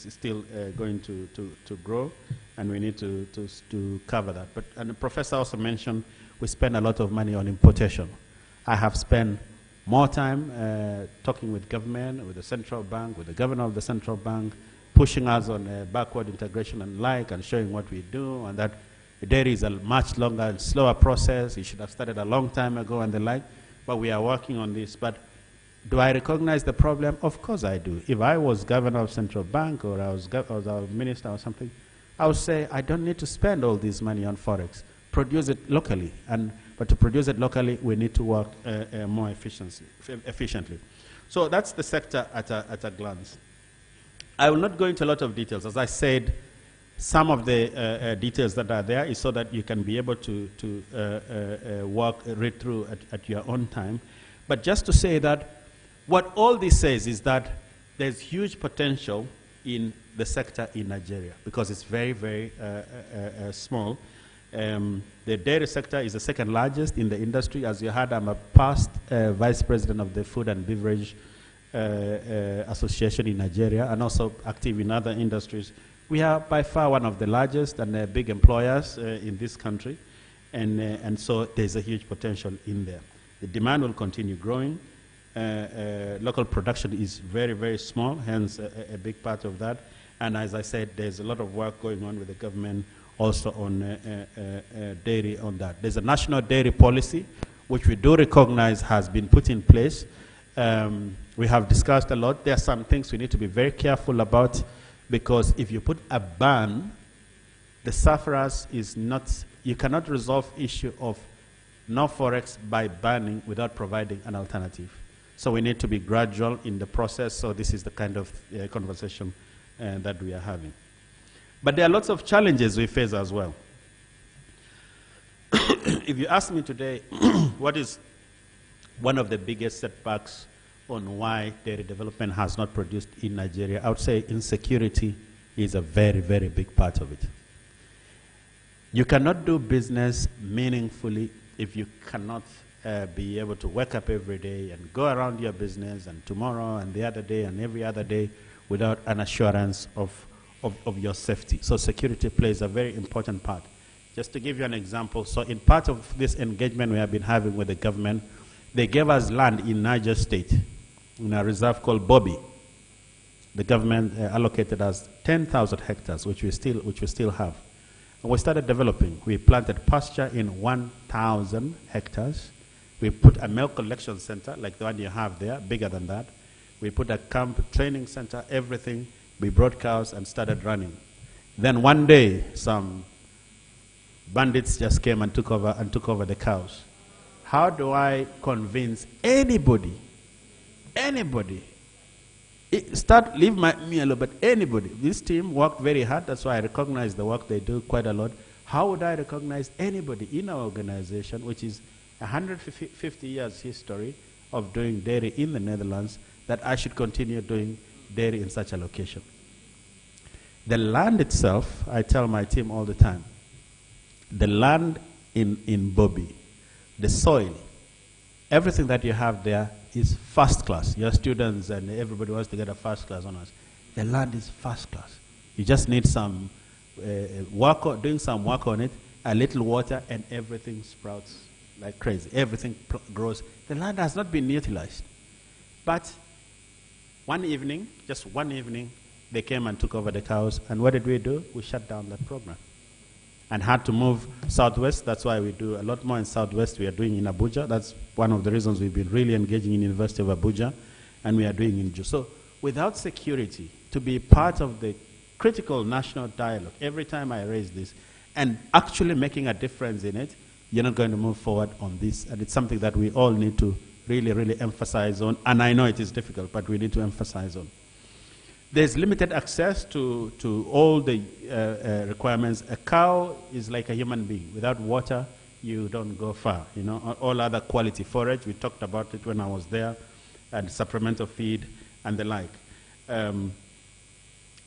still going to grow, and we need to cover that. But, and the professor also mentioned we spend a lot of money on importation. I have spent more time talking with government, with the central bank, with the governor of the central bank, pushing us on backward integration and like, and showing what we do, and that dairy is a much longer and slower process. It should have started a long time ago and the like, but we are working on this. But do I recognize the problem? Of course I do. If I was governor of central bank, or I was a minister or something, I would say I don't need to spend all this money on forex. Produce it locally, but to produce it locally, we need to work more efficiently. So that's the sector at a glance. I will not go into a lot of details. As I said, some of the details that are there is so that you can be able to read through at your own time. But just to say that what all this says is that there's huge potential in the sector in Nigeria, because it's very, very small. The dairy sector is the second largest in the industry. As you heard, I'm a past vice president of the Food and Beverage Association in Nigeria, and also active in other industries. We are by far one of the largest and big employers in this country, and so there's a huge potential in there. The demand will continue growing. Local production is very, very small, hence a big part of that. And as I said, there's a lot of work going on with the government also on dairy on that. There's a national dairy policy, which we do recognize has been put in place. We have discussed a lot. There are some things we need to be very careful about, because if you put a ban, the sufferers is not, you cannot resolve issue of no forex by banning without providing an alternative. So we need to be gradual in the process. So this is the kind of conversation that we are having. But there are lots of challenges we face as well. If you ask me today, what is one of the biggest setbacks on why dairy development has not produced in Nigeria, I would say insecurity is a very, very big part of it. You cannot do business meaningfully if you cannot be able to wake up every day and go around your business, and tomorrow and the other day and every other day, without an assurance of your safety. So security plays a very important part. Just to give you an example, so in part of this engagement we have been having with the government, they gave us land in Niger State, in a reserve called Bobby. The government allocated us 10,000 hectares, which we still have. And we started developing. We planted pasture in 1,000 hectares. We put a milk collection center, like the one you have there, bigger than that. We put a camp, training center, everything. We brought cows and started running. Then one day, some bandits just came and took over the cows. How do I convince anybody, leave me alone, but anybody? This team worked very hard. That's why I recognize the work they do quite a lot. How would I recognize anybody in our organization, which is 150 years history of doing dairy in the Netherlands, that I should continue doing dairy in such a location? The land itself, I tell my team all the time, the land in Bobby, the soil, everything that you have there is first class. Your students and everybody wants to get a first class honors. The land is first class. You just need some doing some work on it, a little water, and everything sprouts like crazy. Everything grows. The land has not been utilized. But one evening, just one evening, they came and took over the cows. And what did we do? We shut down that program and had to move southwest. That's why we do a lot more in southwest. We are doing in Abuja. That's one of the reasons we've been really engaging in University of Abuja, and we are doing in Ju. So without security, to be part of the critical national dialogue, every time I raise this, and actually making a difference in it, you're not going to move forward on this. And it's something that we all need to really, really emphasize on. And I know it is difficult, but we need to emphasize on. There's limited access to all the requirements. A cow is like a human being. Without water, you don't go far. You know, all other quality forage, we talked about it when I was there. and supplemental feed and the like.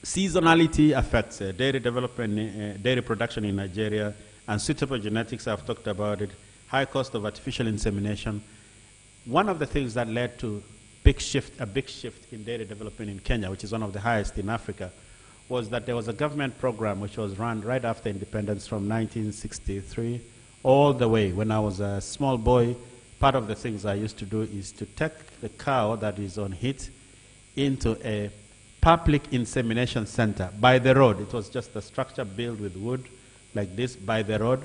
Seasonality affects dairy development, dairy production in Nigeria, and suitable genetics, I've talked about it, high cost of artificial insemination. One of the things that led to a big shift in dairy development in Kenya, which is one of the highest in Africa, was that there was a government program which was run right after independence from 1963 all the way. When I was a small boy, part of the things I used to do is to take the cow that is on heat into a public insemination center by the road. It was just a structure built with wood like this by the road.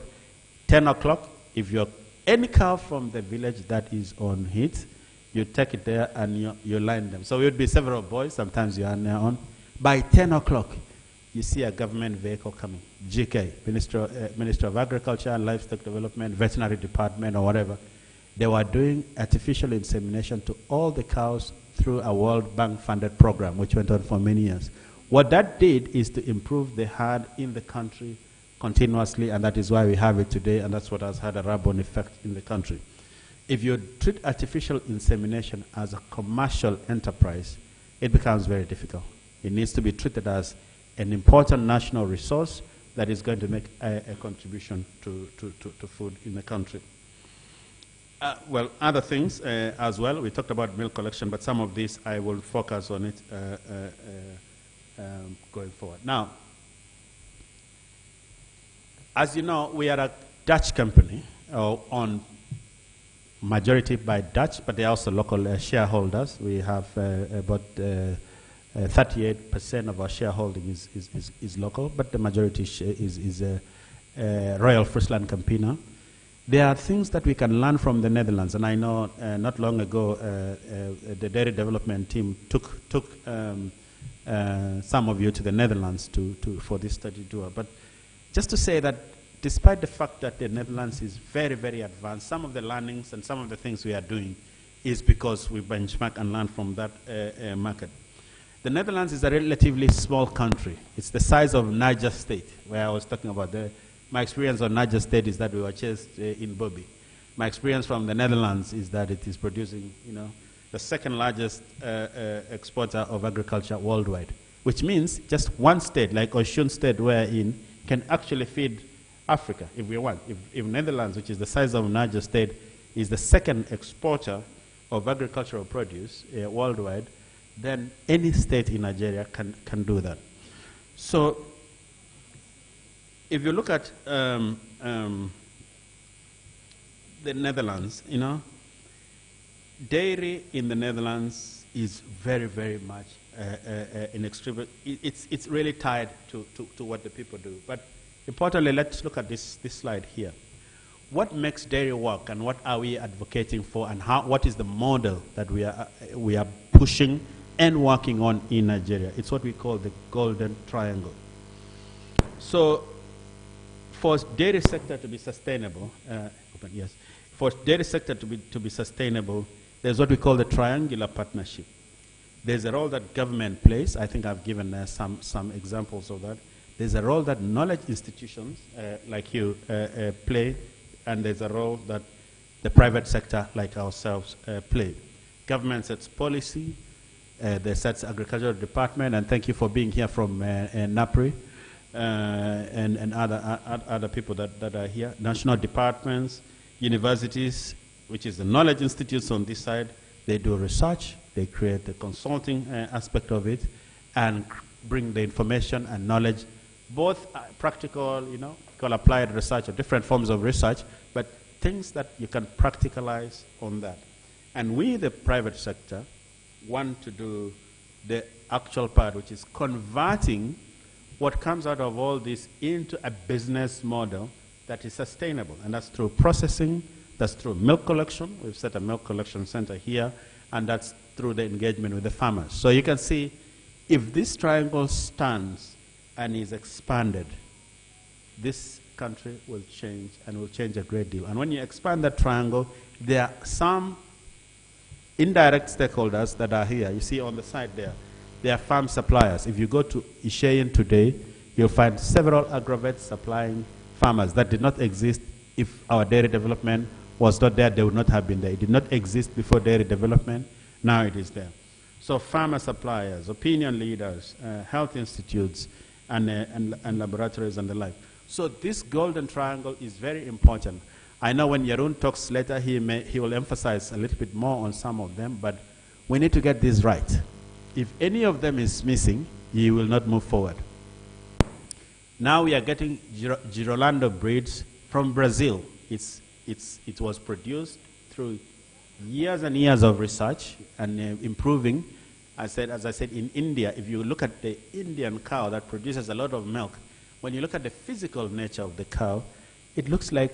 10 o'clock, if you're any cow from the village that is on heat, you take it there and you line them. So it would be several boys, sometimes you are on their own. By 10 o'clock, you see a government vehicle coming, GK, Minister of Agriculture and Livestock Development, Veterinary Department or whatever. They were doing artificial insemination to all the cows through a World Bank funded program, which went on for many years. What that did is to improve the herd in the country continuously, and that is why we have it today, and that's what has had a rub-on effect in the country. If you treat artificial insemination as a commercial enterprise, it becomes very difficult. It needs to be treated as an important national resource that is going to make a contribution to food in the country. Well, other things as well. We talked about milk collection, but some of these I will focus on it going forward. Now, as you know, we are a Dutch company, owned majority by Dutch, but they are also local shareholders. We have about 38% of our shareholding is local, but the majority is Royal FrieslandCampina. There are things that we can learn from the Netherlands, and I know not long ago the dairy development team took some of you to the Netherlands for this study tour. But just to say that despite the fact that the Netherlands is very, very advanced, some of the learnings and some of the things we are doing is because we benchmark and learn from that market. The Netherlands is a relatively small country. It's the size of Niger State, where I was talking about. My experience on Niger State is that we were chased in Bobby. My experience from the Netherlands is that it is producing, the second largest exporter of agriculture worldwide, which means just one state, like Osun State we're in, can actually feed Africa if we want. If Netherlands, which is the size of Niger State, is the second exporter of agricultural produce worldwide, then any state in Nigeria can do that. So if you look at the Netherlands, dairy in the Netherlands is very, very much it's really tied to what the people do. But importantly, let's look at this slide here. What makes dairy work, and what are we advocating for, and what is the model that we are pushing and working on in Nigeria? It's what we call the golden triangle. So for dairy sector to be sustainable, for dairy sector to be sustainable, there's what we call the triangular partnership. There's a role that government plays. I think I've given some examples of that. There's a role that knowledge institutions like you play, and there's a role that the private sector like ourselves play. Government sets policy, they sets agricultural department, and thank you for being here from NAPRI and other people that are here. National departments, universities, which is the knowledge institutes on this side, they do research, they create the consulting aspect of it, and bring the information and knowledge, both practical, called applied research or different forms of research, but things that you can practicalize on that. And we, the private sector, want to do the actual part, which is converting what comes out of all this into a business model that is sustainable. And that's through processing, that's through milk collection. We've set a milk collection center here, and that's through the engagement with the farmers. So you can see, if this triangle stands and is expanded, this country will change, and will change a great deal. And when you expand that triangle, there are some indirect stakeholders that are here. You see on the side there, they are farm suppliers. If you go to Isheyin today, you'll find several agrovets supplying farmers that did not exist. If our dairy development was not there, they would not have been there. It did not exist before dairy development, Now it is there. So farmer suppliers, opinion leaders, health institutes, and laboratories and the like. So this golden triangle is very important. I know when Yaroon talks later, he will emphasize a little bit more on some of them, but we need to get this right. If any of them is missing, you will not move forward. Now we are getting Girolando breeds from Brazil. It was produced through years and years of research and improving. As I said, in India, if you look at the Indian cow that produces a lot of milk, when you look at the physical nature of the cow, it looks like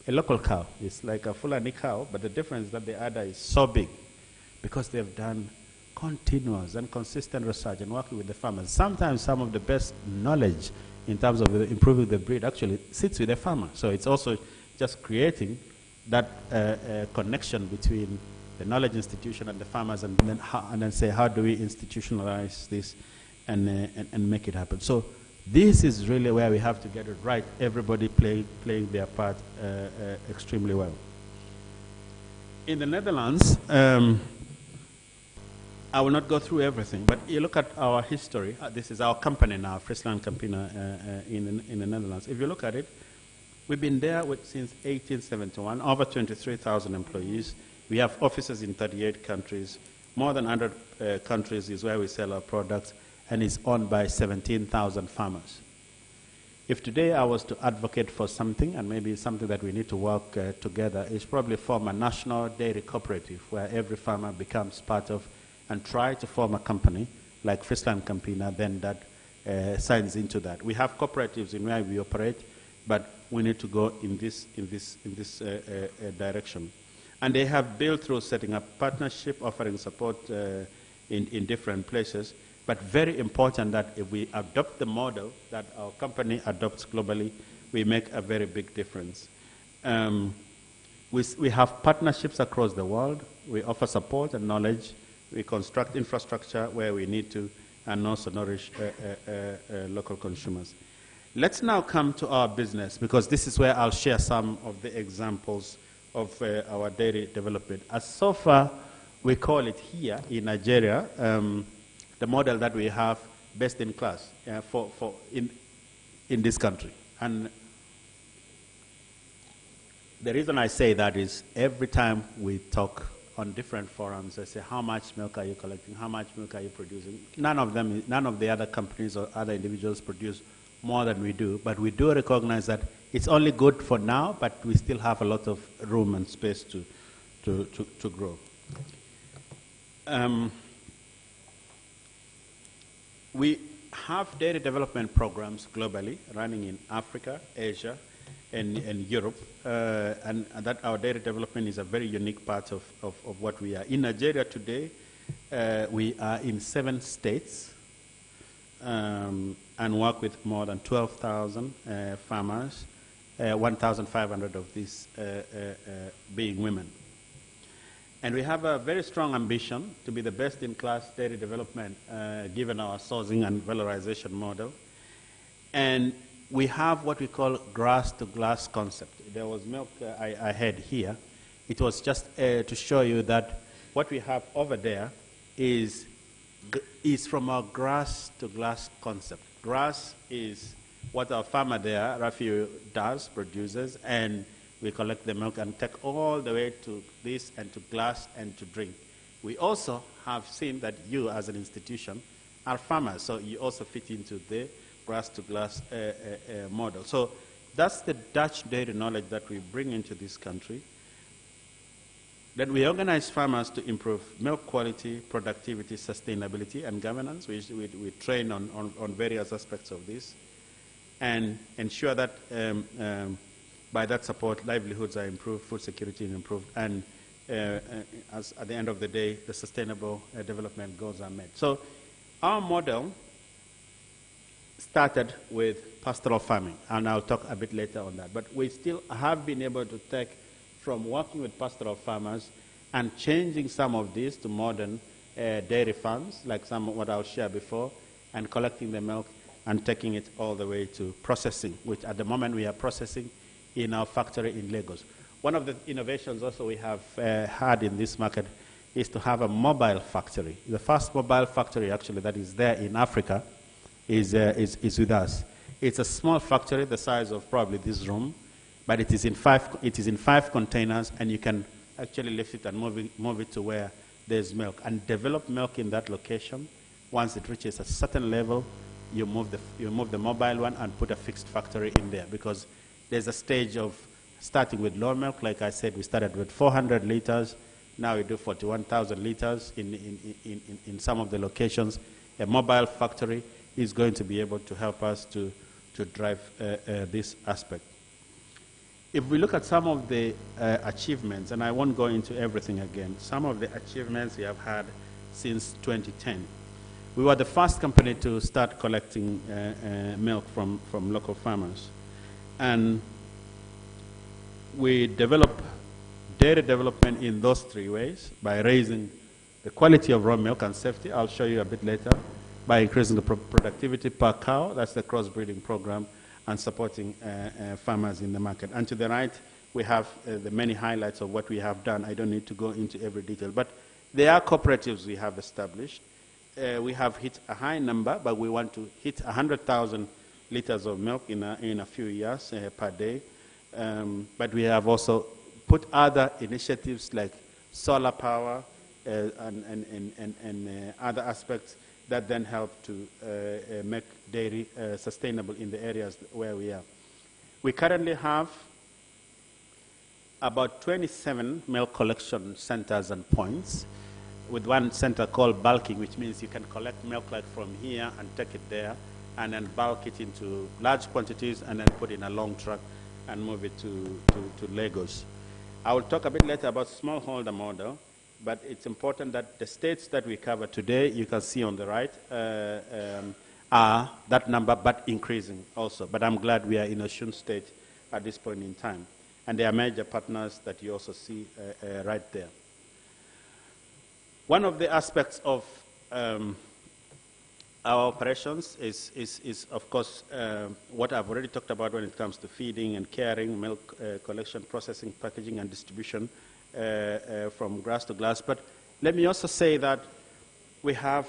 a local cow. It's like a Fulani cow, but the difference is that the udder is so big because they've done continuous and consistent research and working with the farmers. Sometimes some of the best knowledge in terms of improving the breed actually sits with the farmer. So it's also just creating that connection between the knowledge institution and the farmers, and then say, how do we institutionalize this and make it happen? So this is really where we have to get it right. Everybody playing their part extremely well. In the Netherlands, I will not go through everything, but you look at our history. This is our company now, FrieslandCampina in the Netherlands. If you look at it, we've been there since 1871, over 23,000 employees. We have offices in 38 countries. More than 100 countries is where we sell our products, and it's owned by 17,000 farmers. If today I was to advocate for something, and maybe something that we need to work together, is probably form a national dairy cooperative where every farmer becomes part of, and try to form a company like FrieslandCampina, then that signs into that. We have cooperatives in where we operate, but we need to go in this direction. And they have built through setting up partnership, offering support in different places. But very important that if we adopt the model that our company adopts globally, we make a very big difference. We have partnerships across the world. We offer support and knowledge. We construct infrastructure where we need to, and also nourish local consumers. Let's now come to our business, because this is where I'll share some of the examples of our dairy development. As so far, we call it here in Nigeria, the model that we have best in class in this country. And the reason I say that is every time we talk on different forums, they say, how much milk are you collecting? How much milk are you producing? None of the other companies or other individuals produce more than we do, but we do recognize that it's only good for now, but we still have a lot of room and space to grow. We have dairy development programs globally running in Africa, Asia, and Europe, and that our dairy development is a very unique part of what we are. In Nigeria today, we are in 7 states, and work with more than 12,000 farmers, 1,500 of these being women. And we have a very strong ambition to be the best in class dairy development, given our sourcing and valorization model. And we have what we call grass to glass concept. There was milk I had here. It was just to show you that what we have over there is from our grass to glass concept. Grass is what our farmer there, Rafi, produces, and we collect the milk and take all the way to this and to glass and to drink. We also have seen that you as an institution are farmers, so you also fit into the grass to glass model. So that's the Dutch dairy knowledge that we bring into this country. Then we organize farmers to improve milk quality, productivity, sustainability, and governance. We train on various aspects of this and ensure that by that support, livelihoods are improved, food security is improved, and as at the end of the day, the sustainable development goals are met. So our model started with pastoral farming, and I'll talk a bit later on that. But we still have been able to take from working with pastoral farmers and changing some of these to modern dairy farms, like some of what I'll share before, and collecting the milk and taking it all the way to processing, which at the moment we are processing in our factory in Lagos. One of the innovations also we have had in this market is to have a mobile factory. The first mobile factory, actually, that is there in Africa is with us. It's a small factory the size of probably this room, but it is in five containers, and you can actually lift it and move it to where there's milk and develop milk in that location. Once it reaches a certain level, you move the mobile one and put a fixed factory in there, because there's a stage of starting with low milk. Like I said, we started with 400 liters. Now we do 41,000 liters in some of the locations. A mobile factory is going to be able to help us to drive this aspect. If we look at some of the achievements, and I won't go into everything again, some of the achievements we have had since 2010. We were the first company to start collecting milk from local farmers. And we develop dairy development in those three ways: by raising the quality of raw milk and safety, I'll show you a bit later; by increasing the productivity per cow, that's the cross-breeding program; and supporting farmers in the market. And to the right, we have the many highlights of what we have done. I don't need to go into every detail, but there are cooperatives we have established. We have hit a high number, but we want to hit 100,000 liters of milk in a few years per day. But we have also put other initiatives like solar power and other aspects that then help to make dairy sustainable in the areas where we are. We currently have about 27 milk collection centers and points, with one center called bulking, which means you can collect milk like from here and take it there, and then bulk it into large quantities and then put in a long truck and move it to Lagos. I will talk a bit later about smallholder model, but it's important that the states that we cover today, you can see on the right, are that number, but increasing also. But I'm glad we are in Osun State at this point in time. And there are major partners that you also see right there. One of the aspects of our operations is of course, what I've already talked about when it comes to feeding and caring, milk collection, processing, packaging, and distribution from grass to glass. But let me also say that we have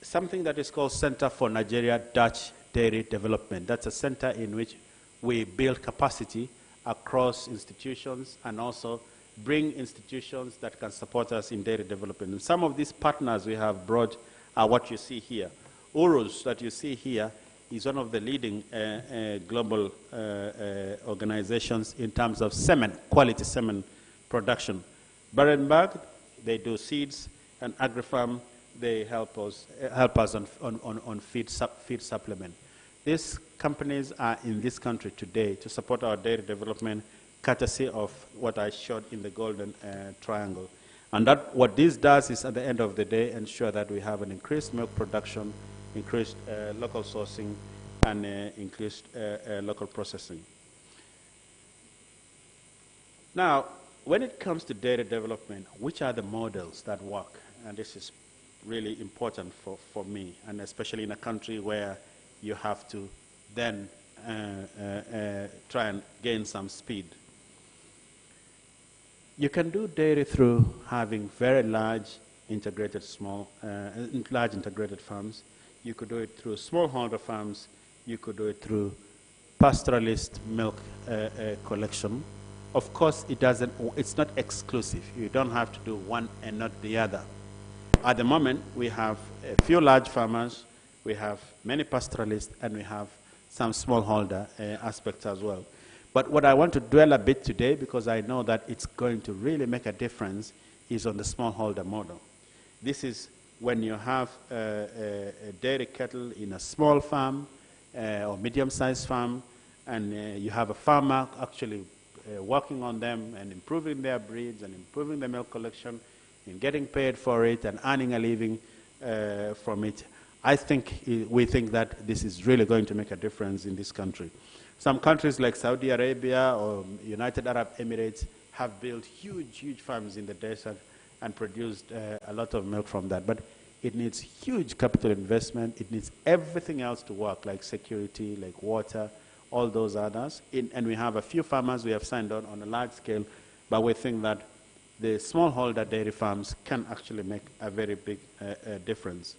something that is called Center for Nigeria Dutch Dairy Development. That's a center in which we build capacity across institutions and also bring institutions that can support us in dairy development. And some of these partners we have brought are what you see here. Urus, that you see here, is one of the leading global organizations in terms of semen, quality semen production. Berenberg, they do seeds, and AgriFarm, they help us on feed supplement. These companies are in this country today to support our dairy development, courtesy of what I showed in the golden triangle. And that, what this does is, at the end of the day, ensure that we have an increased milk production, increased local sourcing, and increased local processing. Now, when it comes to dairy development, which are the models that work? And this is really important for me, and especially in a country where you have to then try and gain some speed. You can do dairy through having very large integrated integrated farms. You could do it through smallholder farms. You could do it through pastoralist milk collection. Of course, it's not exclusive. You don't have to do one and not the other. At the moment, we have a few large farmers, we have many pastoralists, and we have some smallholder aspects as well. But what I want to dwell a bit today, because I know that it's going to really make a difference, is on the smallholder model. This is when you have a dairy cattle in a small farm or medium-sized farm, and you have a farmer actually working on them and improving their breeds and improving the milk collection and getting paid for it and earning a living from it. We think that this is really going to make a difference in this country. Some countries like Saudi Arabia or United Arab Emirates have built huge, huge farms in the desert and produced a lot of milk from that. But it needs huge capital investment. It needs everything else to work, like security, like water, all those others. And we have a few farmers we have signed on a large scale, but we think that the smallholder dairy farms can actually make a very big difference.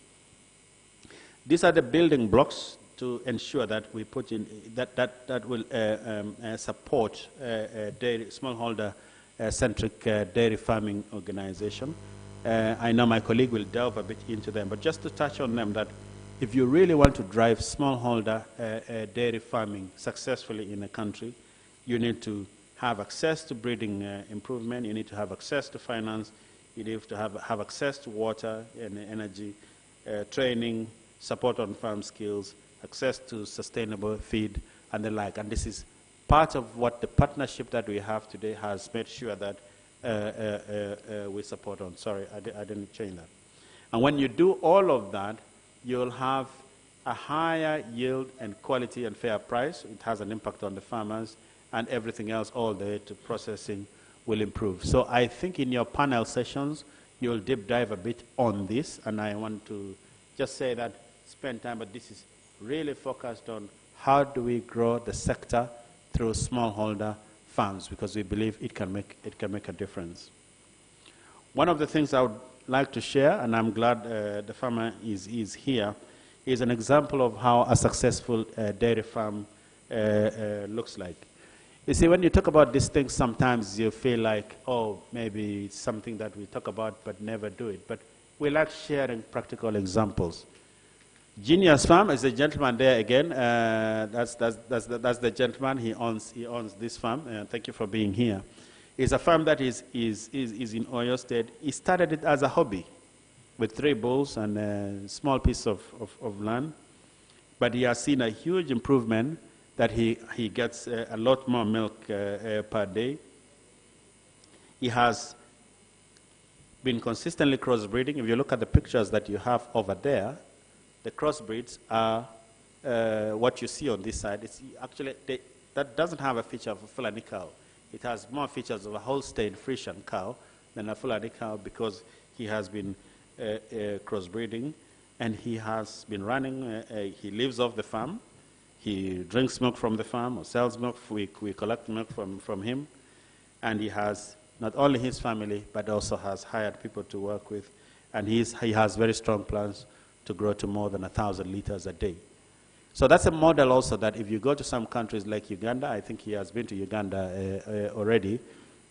These are the building blocks to ensure that we put in, that will support smallholder centric dairy farming organization. I know my colleague will delve a bit into them, but just to touch on them, that if you really want to drive smallholder dairy farming successfully in a country, you need to have access to breeding improvement, you need to have access to finance, you need to have access to water and energy, training, support on farm skills, access to sustainable feed, and the like. And this is part of what the partnership that we have today has made sure that we support on. Sorry, I didn't change that. And when you do all of that, you'll have a higher yield and quality and fair price. It has an impact on the farmers, and everything else, all the way to processing, will improve. So I think in your panel sessions, you'll deep dive a bit on this, and I want to just say that spend time, but this is really focused on how do we grow the sector through smallholder farms, because we believe it can make a difference. One of the things I would like to share, and I'm glad the farmer is here, is an example of how a successful dairy farm looks like. You see, when you talk about these things, sometimes you feel like, oh, maybe it's something that we talk about but never do it. But we like sharing practical examples. Genius Farm is the gentleman there again. That's the gentleman. He owns this farm. Thank you for being here. It's a farm that is in Oyo State. He started it as a hobby with 3 bulls and a small piece of land. But he has seen a huge improvement, that he gets a lot more milk per day. He has been consistently crossbreeding. If you look at the pictures that you have over there, the crossbreeds are what you see on this side. It's actually, that doesn't have a feature of a Fulani cow. It has more features of a Holstein Friesian cow than a Fulani cow, because he has been crossbreeding, and he has been running, he lives off the farm. He drinks milk from the farm or sells milk. We collect milk from him. And he has not only his family, but also has hired people to work with. And he has very strong plans to grow to more than 1,000 liters a day. So that's a model also that if you go to some countries like Uganda, I think he has been to Uganda already,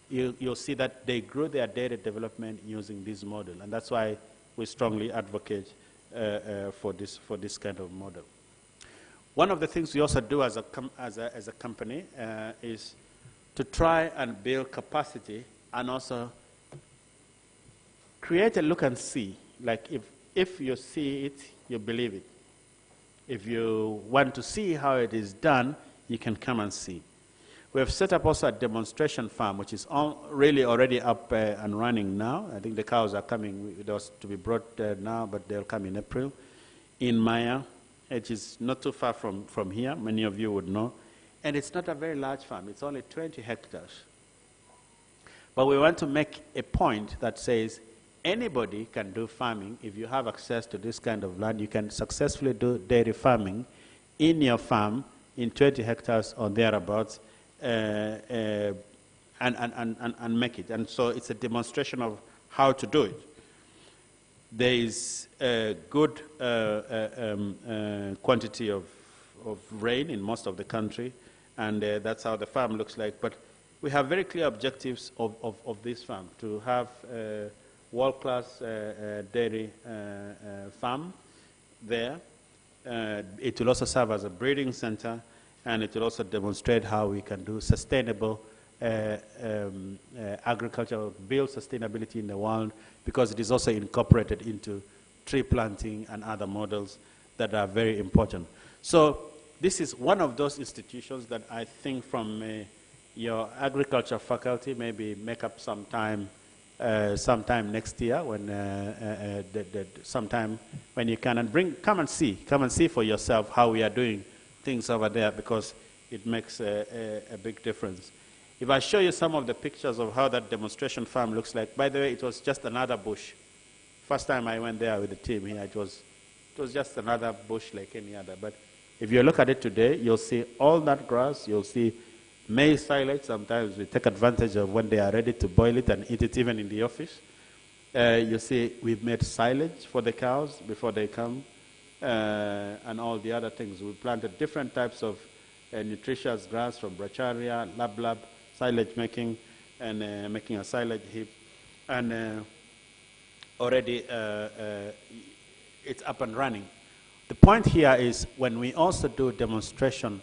you'll see that they grow their dairy development using this model. And that's why we strongly advocate for this kind of model. One of the things we also do as a company is to try and build capacity and also create a look and see. Like if you see it, you believe it. If you want to see how it is done, you can come and see. We have set up also a demonstration farm, which is really already up and running now. I think the cows are coming to be brought now, but they'll come in April. In Maya, it is not too far from here, many of you would know. And it's not a very large farm, it's only 20 hectares. But we want to make a point that says anybody can do farming. If you have access to this kind of land, you can successfully do dairy farming in your farm in 20 hectares or thereabouts and make it. And so it's a demonstration of how to do it. There is a good quantity of rain in most of the country, and that's how the farm looks like. But we have very clear objectives of this farm, to have a world-class dairy farm there. It will also serve as a breeding center, and it will also demonstrate how we can do sustainable agriculture, build sustainability in the world, because it is also incorporated into tree planting and other models that are very important. So this is one of those institutions that I think from your agriculture faculty maybe make up some time sometime next year, when sometime when you can, and come and see for yourself how we are doing things over there, because it makes a big difference. If I show you some of the pictures of how that demonstration farm looks like, by the way, it was just another bush. First time I went there with the team here, it was just another bush like any other. But if you look at it today, you'll see all that grass, you'll see Maize silage, sometimes we take advantage of when they are ready to boil it and eat it even in the office. You see, we've made silage for the cows before they come, and all the other things. We planted different types of nutritious grass from bracharia, lab, silage making, and making a silage heap. And already it's up and running. The point here is when we also do demonstration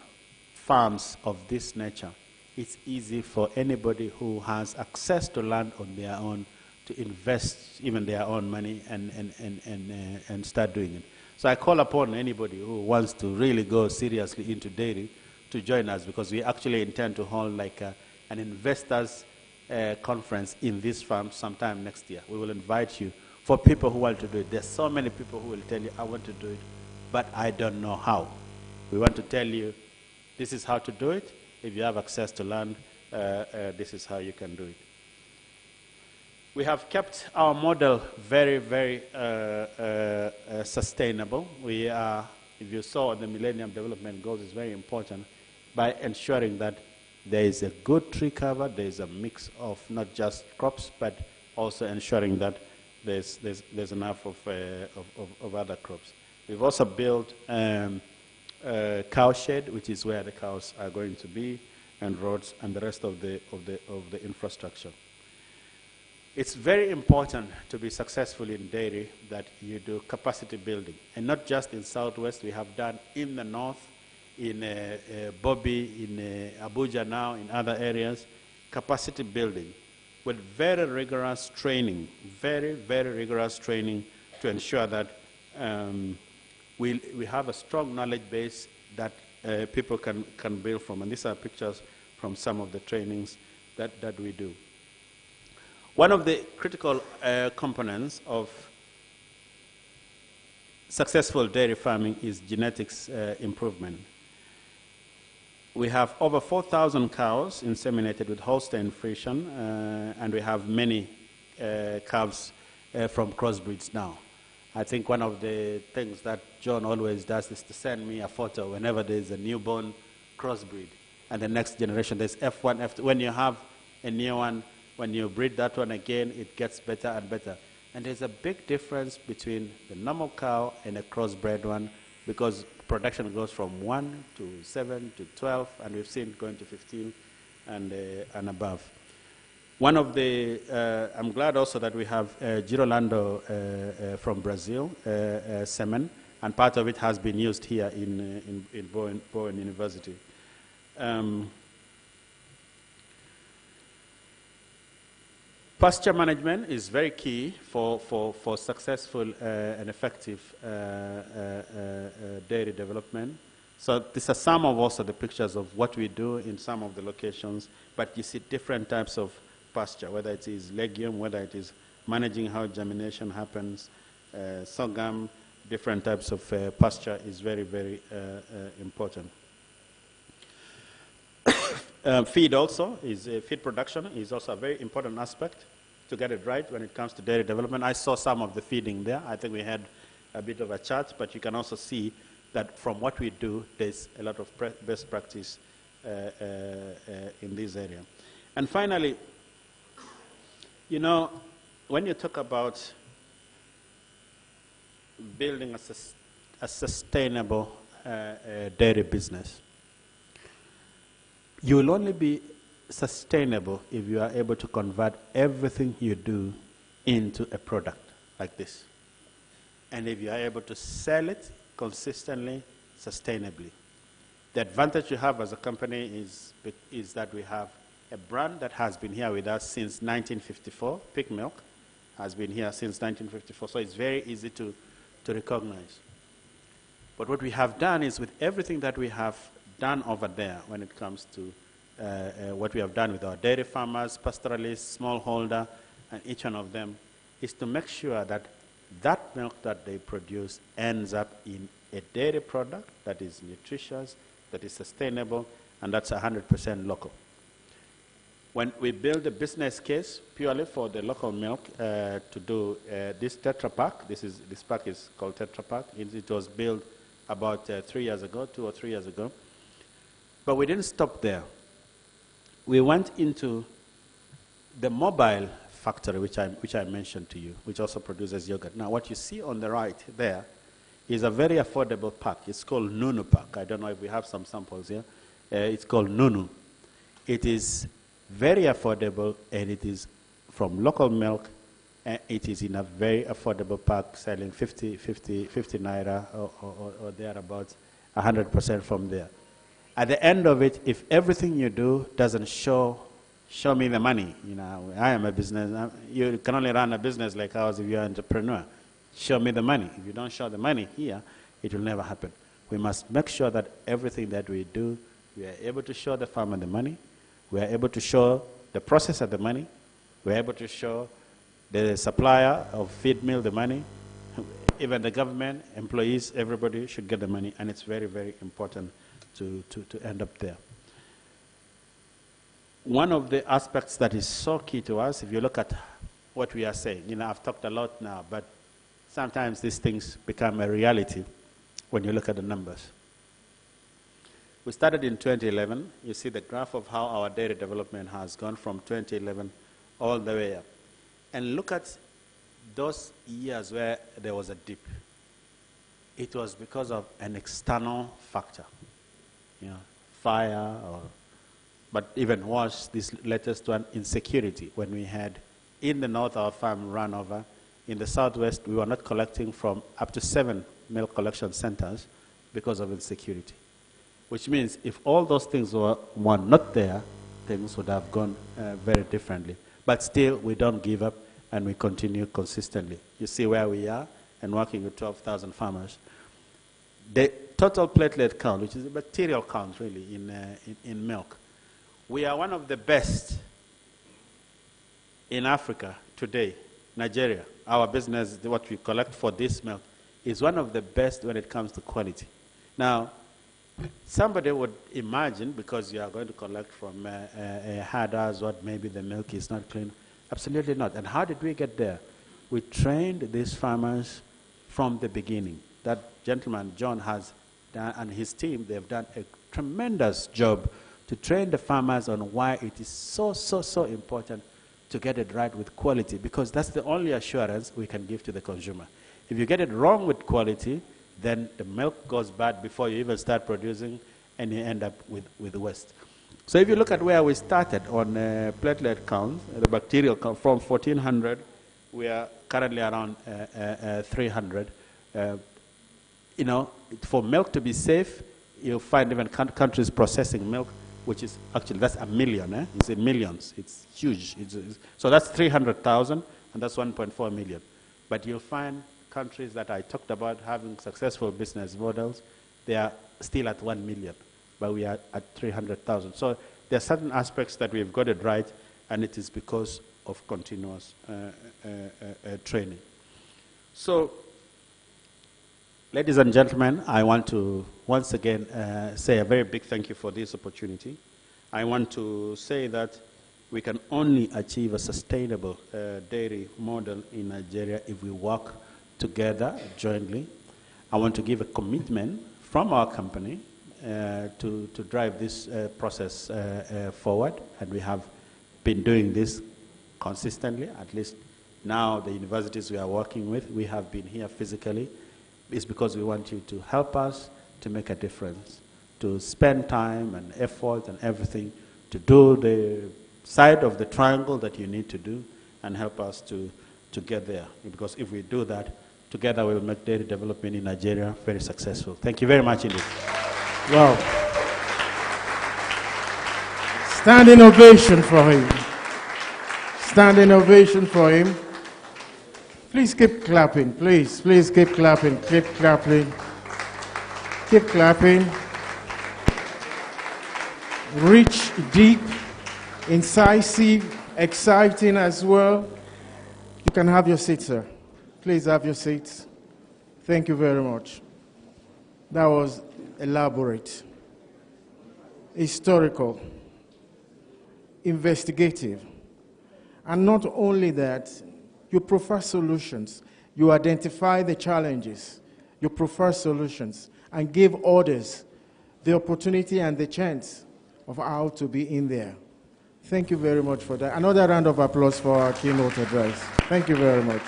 farms of this nature, it's easy for anybody who has access to land on their own to invest even their own money and start doing it. So I call upon anybody who wants to really go seriously into dairy to join us, because we actually intend to hold like an investors conference in this farm sometime next year. We will invite you for people who want to do it. There's so many people who will tell you, I want to do it, but I don't know how. We want to tell you, this is how to do it. If you have access to land, this is how you can do it. We have kept our model very, very sustainable. We are, if you saw the Millennium Development Goals, it's very important by ensuring that there is a good tree cover, there is a mix of not just crops, but also ensuring that there's enough of other crops. We've also built cow shed, which is where the cows are going to be, and roads and the rest of the infrastructure. It's very important to be successful in dairy that you do capacity building, and not just in Southwest. We have done in the north, in Bobi, in Abuja now, in other areas, capacity building with very rigorous training, very, very rigorous training to ensure that we have a strong knowledge base that people can build from. And these are pictures from some of the trainings that we do. One of the critical components of successful dairy farming is genetics improvement. We have over 4,000 cows inseminated with Holstein Friesian, and we have many calves from crossbreeds now. I think one of the things that John always does is to send me a photo whenever there's a newborn crossbreed. And the next generation, there's F1, F2. When you have a new one, when you breed that one again, it gets better and better. And there's a big difference between the normal cow and a crossbred one, because production goes from 1 to 7 to 12, and we've seen going to 15 and above. One of the, I'm glad also that we have Girolando from Brazil, semen, and part of it has been used here in Bowen University. Pasture management is very key for successful and effective dairy development. So these are some of also the pictures of what we do in some of the locations, but you see different types of pasture, whether it is legume, whether it is managing how germination happens, sorghum, different types of pasture is very, very important. Feed also is feed production is also a very important aspect to get it right when it comes to dairy development. I saw some of the feeding there. I think we had a bit of a chart, but you can also see that from what we do, there's a lot of best practice in this area. And finally, you know, when you talk about building a sustainable dairy business, you will only be sustainable if you are able to convert everything you do into a product like this. And if you are able to sell it consistently, sustainably. The advantage you have as a company is that we have a brand that has been here with us since 1954. Pig Milk has been here since 1954, so it's very easy to recognize. But what we have done is, with everything that we have done over there when it comes to what we have done with our dairy farmers, pastoralists, smallholder, and each one of them, is to make sure that that milk that they produce ends up in a dairy product that is nutritious, that is sustainable, and that's 100% local. When we build a business case purely for the local milk to do this Tetra Pak, this pack is called Tetra Pak. It was built about 3 years ago, 2 or 3 years ago. But we didn't stop there. we went into the mobile factory, which I mentioned to you, which also produces yogurt. Now, what you see on the right there is a very affordable pack. It's called Nunu pack. I don't know if we have some samples here. It's called Nunu. It is very affordable, and it is from local milk, and it is in a very affordable pack, selling 50 naira or thereabouts, 100% from there. At the end of it, if everything you do doesn't show me the money, you know, I am a business, you can only run a business like ours if you're an entrepreneur. Show me the money. If you don't show the money here, it will never happen. We must make sure that everything that we do, we are able to show the farmer the money, we are able to show the processor the money, we are able to show the supplier of feed mill the money, even the government, employees, everybody should get the money, and it's very, very important to end up there. One of the aspects that is so key to us, if you look at what we are saying, you know, I've talked a lot now, but sometimes these things become a reality when you look at the numbers. We started in 2011. You see the graph of how our dairy development has gone from 2011 all the way up. And look at those years where there was a dip. It was because of an external factor, you know, fire, but even worse, this latest one, insecurity. When we had in the north our farm ran over, in the southwest we were not collecting from up to 7 milk collection centers because of insecurity. Which means if all those things were not there, things would have gone very differently. But still, we don't give up, and we continue consistently. You see where we are, and working with 12,000 farmers. The total platelet count, which is a bacterial count really in milk, we are one of the best in Africa today. Nigeria, our business, what we collect for this milk, is one of the best when it comes to quality. Now, somebody would imagine, because you are going to collect from herders, what maybe the milk is not clean. Absolutely not. And how did we get there? We trained these farmers from the beginning. That gentleman, John, has done, and his team, they've done a tremendous job to train the farmers on why it is so, so, so important to get it right with quality, because that's the only assurance we can give to the consumer. If you get it wrong with quality, then the milk goes bad before you even start producing, and you end up with waste. So if you look at where we started on platelet count, the bacterial count, from 1,400, we are currently around 300. You know, for milk to be safe, you'll find even countries processing milk, which is actually, that's 1 million. It's in millions. It's huge. So that's 300,000, and that's 1.4 million. But you'll find countries that I talked about having successful business models, they are still at 1 million, but we are at 300,000. So there are certain aspects that we've got it right, and it is because of continuous training. So, ladies and gentlemen, I want to once again say a very big thank you for this opportunity. I want to say that we can only achieve a sustainable dairy model in Nigeria if we work together jointly. I want to give a commitment from our company to drive this process forward, and we have been doing this consistently. At least now the universities we are working with, we have been here physically. It's because we want you to help us to make a difference, to spend time and effort and everything to do the side of the triangle that you need to do and help us to get there. Because if we do that, together we will make dairy development in Nigeria very successful. Thank you very much indeed. Wow. Standing ovation for him. Standing ovation for him. Please keep clapping. Please keep clapping. Keep clapping. Keep clapping. Rich, deep, incisive, exciting as well. You can have your seat, sir. Please have your seats. Thank you very much. That was elaborate, historical, investigative. And not only that, you prefer solutions. You identify the challenges. You prefer solutions and give others the opportunity and the chance of how to be in there. Thank you very much for that. Another round of applause for our keynote address. Thank you very much.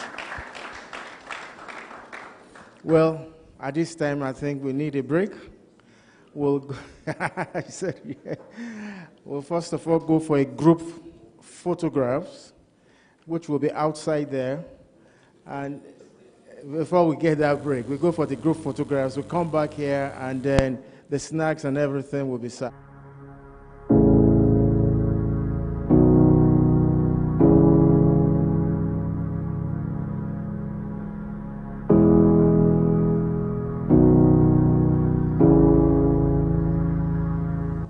Well, at this time, I think we need a break. We'll go I said, yeah. We'll first of all go for a group photographs, which will be outside there. And before we get that break, we go for the group photographs. We'll come back here, and then the snacks and everything will be served.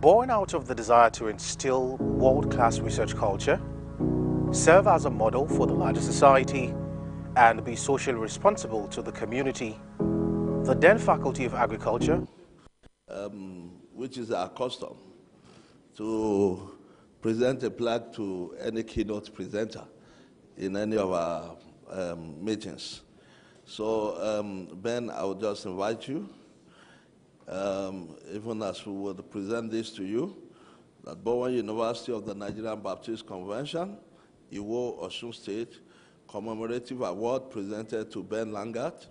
Born out of the desire to instill world-class research culture, serve as a model for the larger society, and be socially responsible to the community, the then Faculty of Agriculture, which is our custom, to present a plaque to any keynote presenter in any of our meetings. So, Ben, I would just invite you, even as we would present this to you, that Bowen University of the Nigerian Baptist Convention, Iwo, Osun State, commemorative award presented to Ben Langert,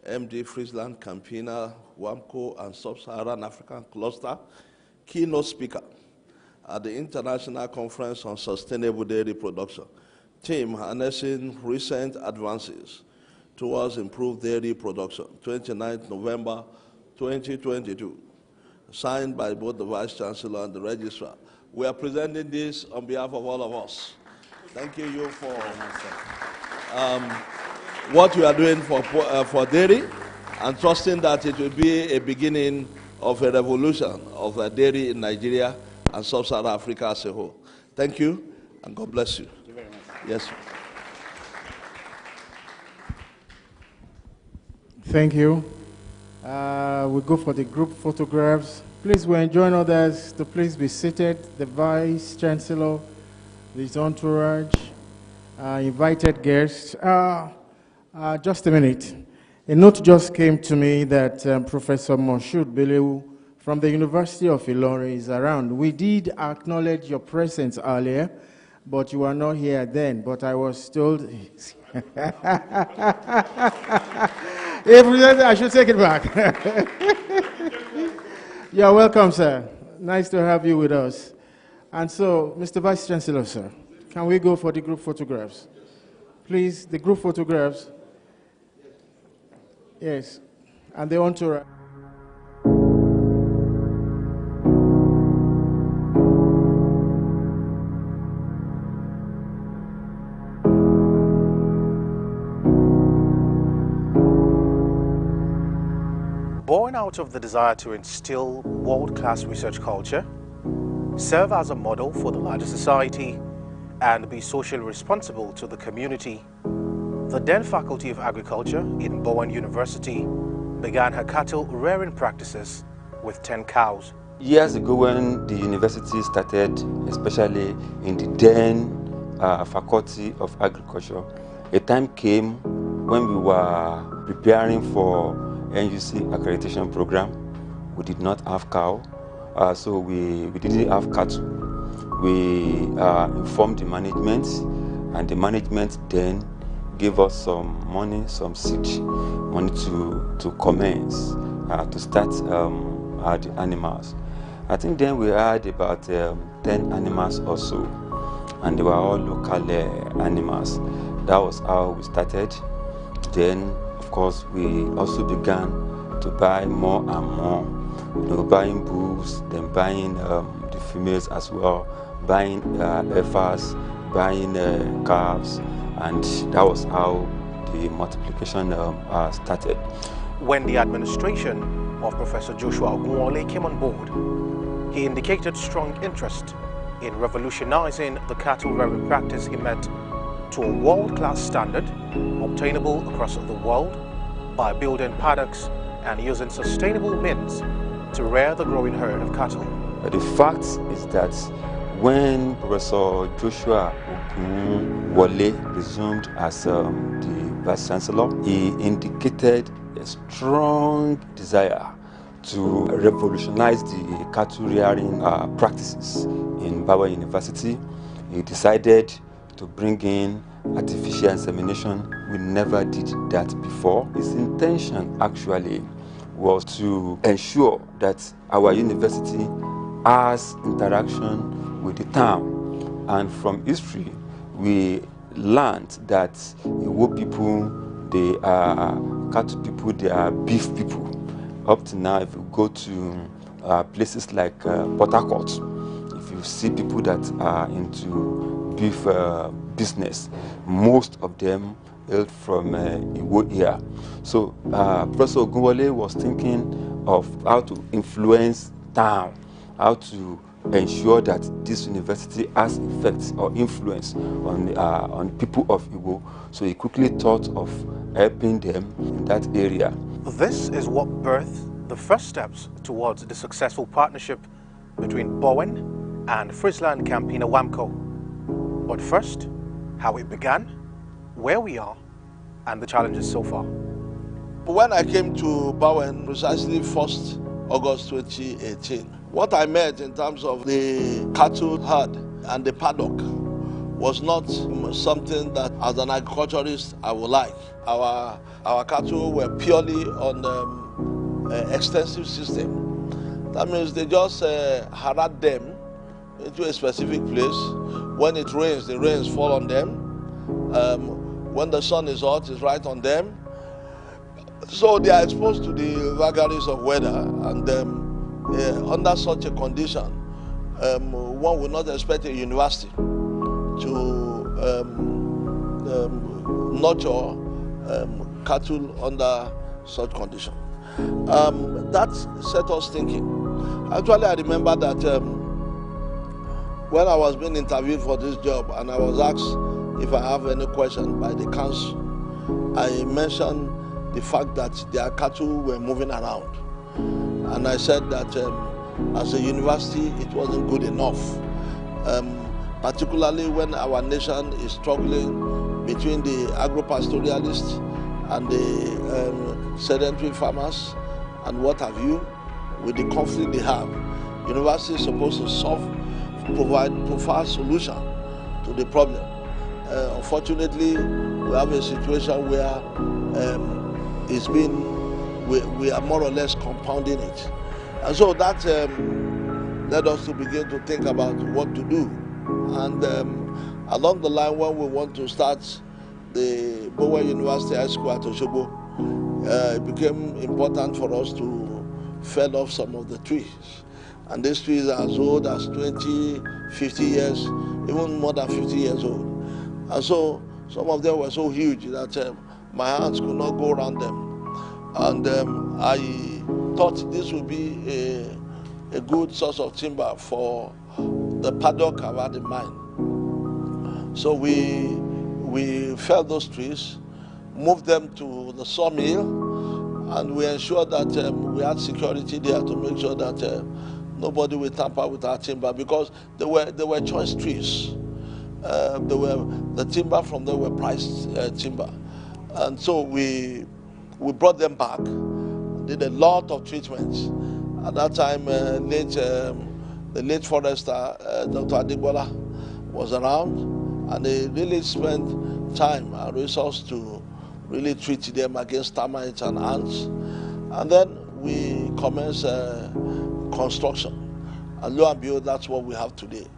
MD FrieslandCampina, WAMCO, and Sub-Saharan African Cluster, keynote speaker at the International Conference on Sustainable Dairy Production, theme harnessing recent advances towards improved dairy production, 29th November 2022, signed by both the Vice Chancellor and the Registrar. We are presenting this on behalf of all of us. Thank you for what you are doing for dairy, and trusting that it will be a beginning of a revolution of dairy in Nigeria and Sub-Saharan Africa as a whole. Thank you, and God bless you. Thank you very much. Yes, sir. Thank you. We go for the group photographs. Please, we enjoin others to please be seated. The Vice Chancellor, his entourage, invited guests. Just a minute. A note just came to me that Professor Moshood Beleu from the University of Ilorin is around. We did acknowledge your presence earlier, but you were not here then. But I was told... I should take it back. You're welcome, sir. Nice to have you with us. And so, Mr. Vice Chancellor, sir, can we go for the group photographs? Please, the group photographs. Yes, and the entourage. Born out of the desire to instill world-class research culture, serve as a model for the larger society, and be socially responsible to the community, the then Faculty of Agriculture in Bowen University began her cattle rearing practices with 10 cows. Years ago, when the university started, especially in the then Faculty of Agriculture, a time came when we were preparing for NUC accreditation program. We did not have cow, so we didn't have cattle. We informed the management, and the management then gave us some money, some seed money to commence, to start the animals. I think then we had about 10 animals or so, and they were all local animals. That was how we started. Then, of course, we also began to buy more and more, buying bulls, then buying the females as well, buying heifers, buying calves, and that was how the multiplication started. When the administration of Professor Joshua Ogunwole came on board, he indicated strong interest in revolutionizing the cattle rearing practice he meant to a world-class standard obtainable across the world by building paddocks and using sustainable means to rear the growing herd of cattle. But the fact is that when Professor Joshua Ogunwole resumed as the Vice Chancellor, he indicated a strong desire to revolutionize the cattle rearing practices in Bowen University. he decided to bring in artificial insemination. We never did that before. His intention actually was to ensure that our university has interaction with the town. And from history, we learned that Iwo people, they are cattle people, they are beef people. Up to now, if you go to places like Port Harcourt, if you see people that are into beef business, most of them hail from Iwo here. So Professor Ogunwole was thinking of how to influence town, how to ensure that this university has effects or influence on people of Iwo. So he quickly thought of helping them in that area. This is what birthed the first steps towards the successful partnership between Bowen and FrieslandCampina WAMCO. But first, how it began, where we are, and the challenges so far. When I came to Bowen, precisely 1st August 2018, what I met in terms of the cattle herd and the paddock was not something that as an agriculturist I would like. Our cattle were purely on extensive system. That means they just herd them into a specific place. When it rains, the rains fall on them. When the sun is hot, it's right on them. So they are exposed to the vagaries of weather, and under such a condition, one would not expect a university to nurture cattle under such condition. That set us thinking. Actually, I remember that when I was being interviewed for this job and I was asked if I have any question by the council, I mentioned the fact that their cattle were moving around. And I said that as a university, it wasn't good enough, particularly when our nation is struggling between the agro-pastoralists and the sedentary farmers and what have you, with the conflict they have. University is supposed to provide profound solution to the problem. Unfortunately, we have a situation where we are more or less compounding it. And so that led us to begin to think about what to do. And along the line, when we want to start the Bowen University High School at Osogbo, it became important for us to fell off some of the trees. And these trees are as old as 20, 50 years, even more than 50 years old. And so some of them were so huge that my hands could not go around them. And I thought this would be a good source of timber for the paddock I had in mind. So we felled those trees, moved them to the sawmill, and we ensured that we had security there to make sure that nobody will tamper with our timber, because they were choice trees. The timber from them were priced timber. And so we brought them back, did a lot of treatments. At that time, the late forester, Dr. Adegbola, was around, and they really spent time and resources to really treat them against termites and ants. And then we commenced construction. And lo and behold, that's what we have today.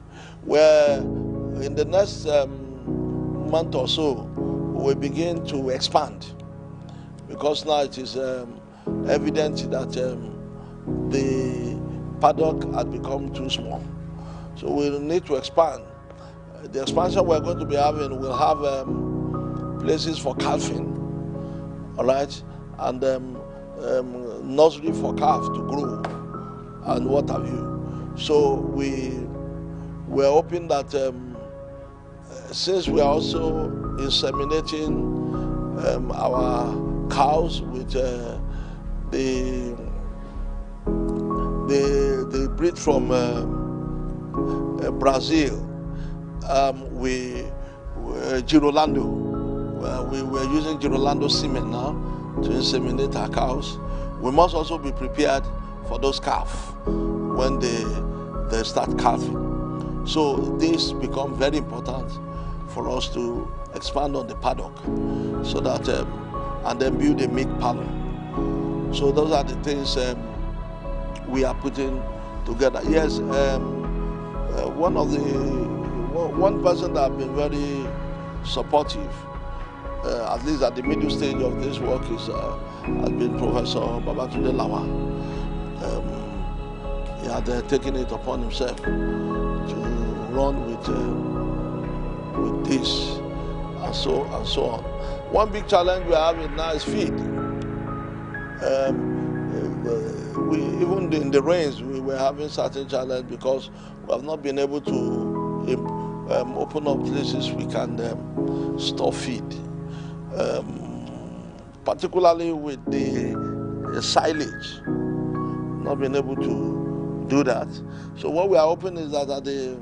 Where in the next month or so, we begin to expand, because now it is evident that the paddock had become too small. So we need to expand. The expansion we're going to be having will have places for calving, all right, and nursery for calf to grow, and what have you. So we're hoping that since we are also inseminating our cows with the breed from Brazil, Girolando. We're using Girolando semen now to inseminate our cows. We must also be prepared for those calves when they start calving. So this becomes very important for us to expand on the paddock, so that and then build a milk parlor. So those are the things we are putting together. Yes, one person that has been very supportive, at least at the middle stage of this work, has been Professor Babatunde Lawa. He had taken it upon himself to run with this and so on. One big challenge we are having now is feed. Even in the rains, we were having certain challenge because we have not been able to open up places we can store feed. Particularly with the silage, not being able to do that. So what we are hoping is that at the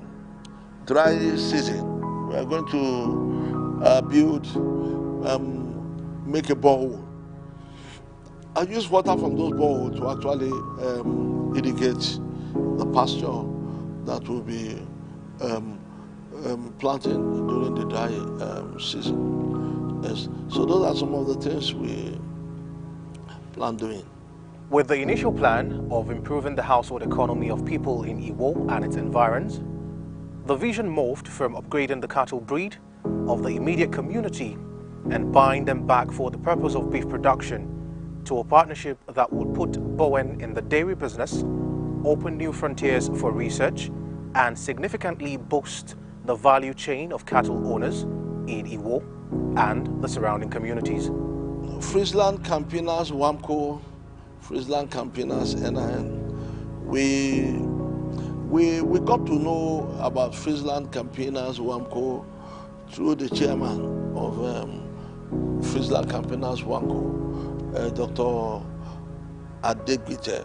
dry season, we are going to make a borehole. I use water from those boreholes to actually irrigate the pasture that will be planting during the dry season. Yes. So those are some of the things we plan doing. With the initial plan of improving the household economy of people in Iwo and its environs, the vision morphed from upgrading the cattle breed of the immediate community and buying them back for the purpose of beef production to a partnership that would put Bowen in the dairy business, open new frontiers for research, and significantly boost the value chain of cattle owners in Iwo and the surrounding communities. FrieslandCampina's WAMCO, FrieslandCampina's NIN, we got to know about FrieslandCampina's WAMCO through the chairman of FrieslandCampina's WAMCO, Dr. Adegbite,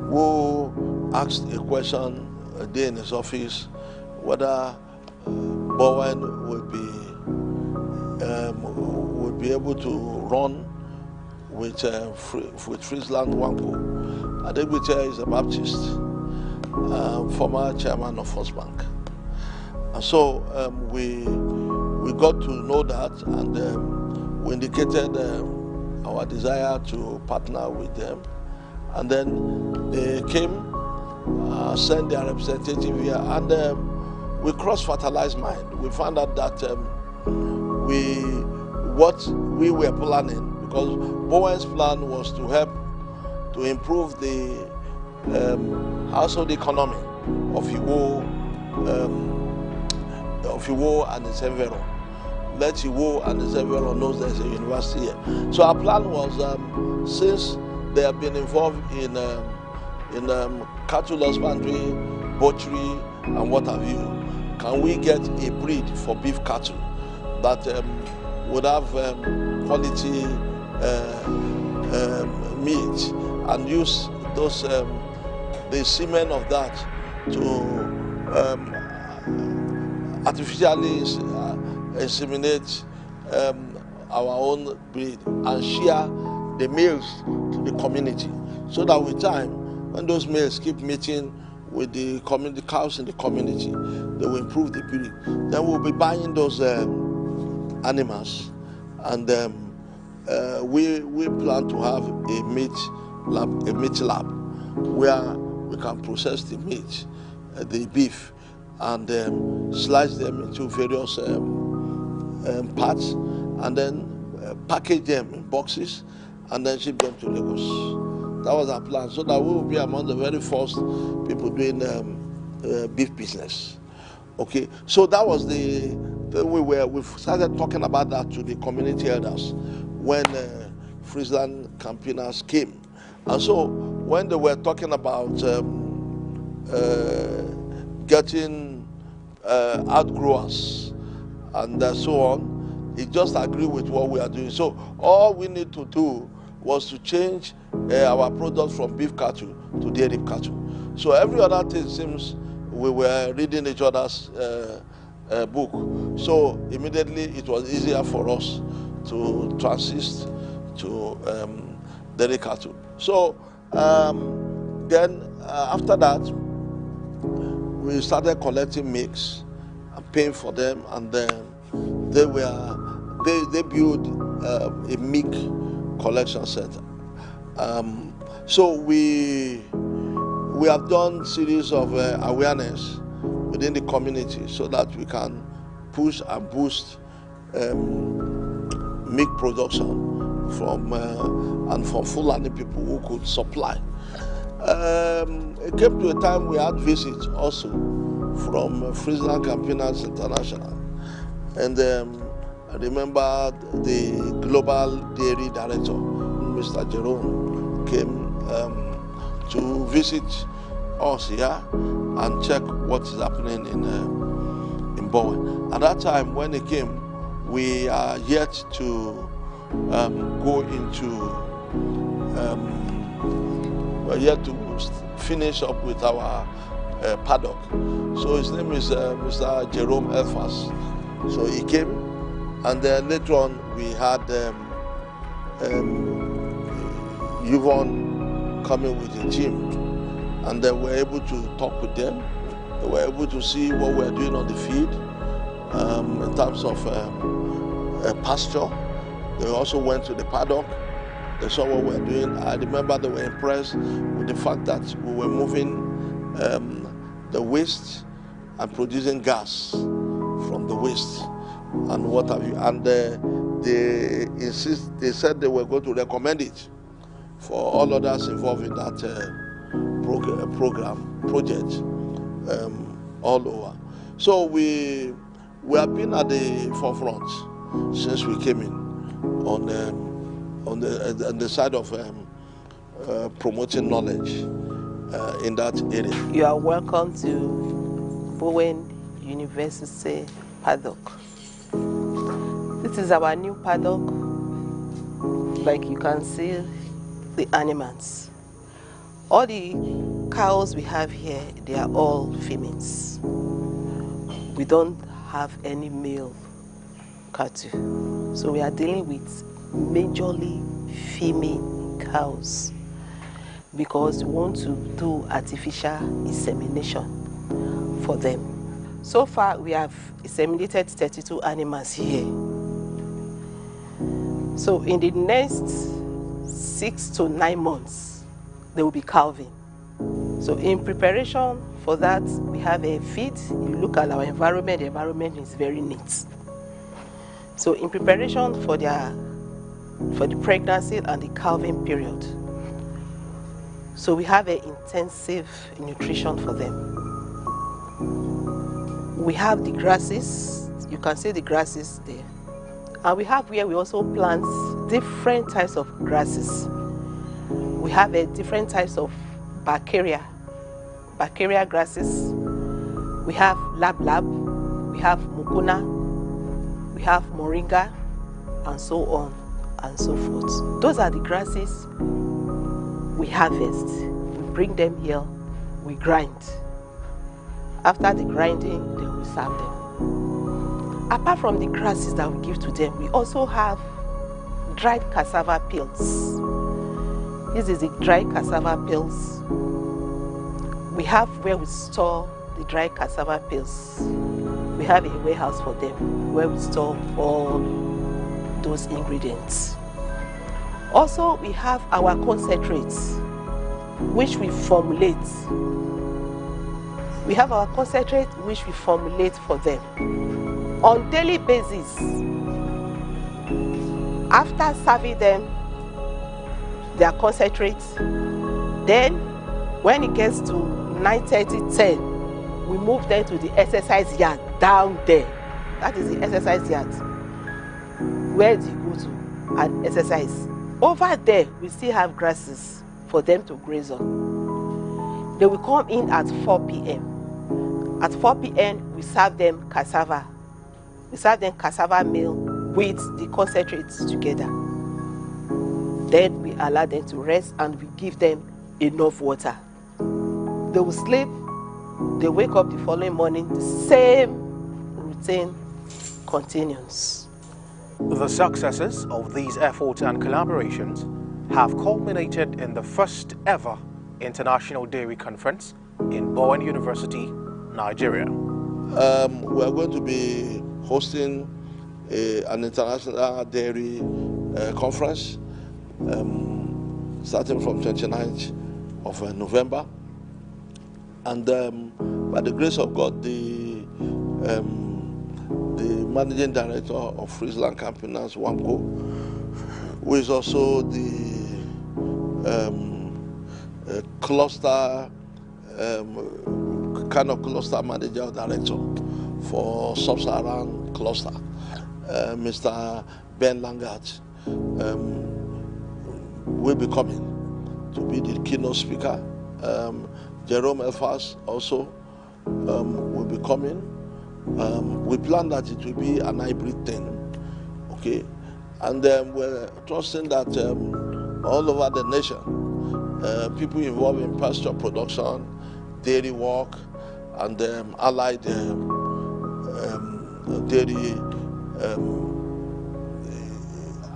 who asked a question a day in his office whether Bowen would be able to run with Friesland WAMCO. Adegbite is a Baptist, former chairman of First Bank. And so we got to know that, and we indicated our desire to partner with them. And then they came, sent their representative here, and we cross-fertilized mind. We found out that what we were planning, because Bowen's plan was to help to improve the household economy of Iwo and its environment. Let Iwo and its environment know there's a university here. So our plan was, since they have been involved in cattle husbandry, butchery, and what have you, can we get a breed for beef cattle that would have quality meat, and use those the semen of that to artificially inseminate our own breed and share the males to the community, so that with time, when those males keep mating with the cows in the community, they will improve the breed. Then we'll be buying those animals, and we plan to have a meat lab where we can process the meat, the beef, and slice them into various parts, and then package them in boxes, and then ship them to Lagos. That was our plan, so that we will be among the very first people doing beef business. Okay, so that was we started talking about that to the community elders when FrieslandCampina came. And so when they were talking about getting outgrowers and so on, it just agreed with what we are doing. So all we need to do was to change our product from beef cattle to dairy cattle. So every other thing seems we were reading each other's book. So immediately it was easier for us to transit to dairy cattle. So Then after that, we started collecting mix and paying for them, and then they built a milk collection center. So we have done series of awareness within the community so that we can push and boost milk production from Fulani people who could supply. It came to a time we had visits also from FrieslandCampina International, and I remember the global dairy director, Mr. Jerome, came to visit us here and check what is happening in Bowen. At that time, when he came, we are yet to go into. We're yet to finish up with our paddock. So his name is Mr. Jerome Elfas. So he came, and then later on we had Yvonne coming with a team, and they were able to talk with them. They were able to see what we're doing on the field in terms of pasture. They also went to the paddock. They saw what we're doing. I remember they were impressed with the fact that we were moving the waste and producing gas from the waste and what have you. And they said they were going to recommend it for all others involved in that project all over. So we have been at the forefront since we came in on the side of promoting knowledge in that area. You are welcome to Bowen University paddock. This is our new paddock. Like you can see the animals. All the cows we have here, they are all females. We don't have any male cattle. So we are dealing with majorly female cows because we want to do artificial insemination for them. So far we have inseminated 32 animals here. So in the next 6 to 9 months they will be calving. So in preparation for that we have a feed. You look at our environment, the environment is very neat. So in preparation for the pregnancy and the calving period. So we have an intensive nutrition for them. We have the grasses, you can see the grasses there. And we have where we also plant different types of grasses. We have different types of bacteria grasses. We have lab, we have mukuna, we have moringa, and so on and so forth. Those are the grasses we harvest. We bring them here, we grind. After the grinding, then we serve them. Apart from the grasses that we give to them, we also have dried cassava peels. This is the dried cassava peels. We have where we store the dried cassava peels. We have a warehouse for them where we store all those ingredients. Also, we have our concentrates, which we formulate. We have our concentrate, which we formulate for them on daily basis. After serving them their concentrates, then when it gets to 9:30, 10, we move them to the exercise yard down there. That is the exercise yard. Where do you go to and exercise? Over there, we still have grasses for them to graze on. They will come in at 4 p.m. At 4 p.m., we serve them cassava. We serve them cassava meal with the concentrates together. Then we allow them to rest and we give them enough water. They will sleep. They wake up the following morning. The same routine continues. The successes of these efforts and collaborations have culminated in the first ever International Dairy Conference in Bowen University, Nigeria. We are going to be hosting an international dairy conference starting from 29th of November. And by the grace of God, the managing director of FrieslandCampina, WAMCO, who is also the cluster, kind of cluster manager or director for Sub-Saharan cluster, Mr. Ben Langert, will be coming to be the keynote speaker. Jerome Elfas also will be coming. We plan that it will be an hybrid thing, okay? And we're trusting that all over the nation, people involved in pasture production, dairy work, and allied dairy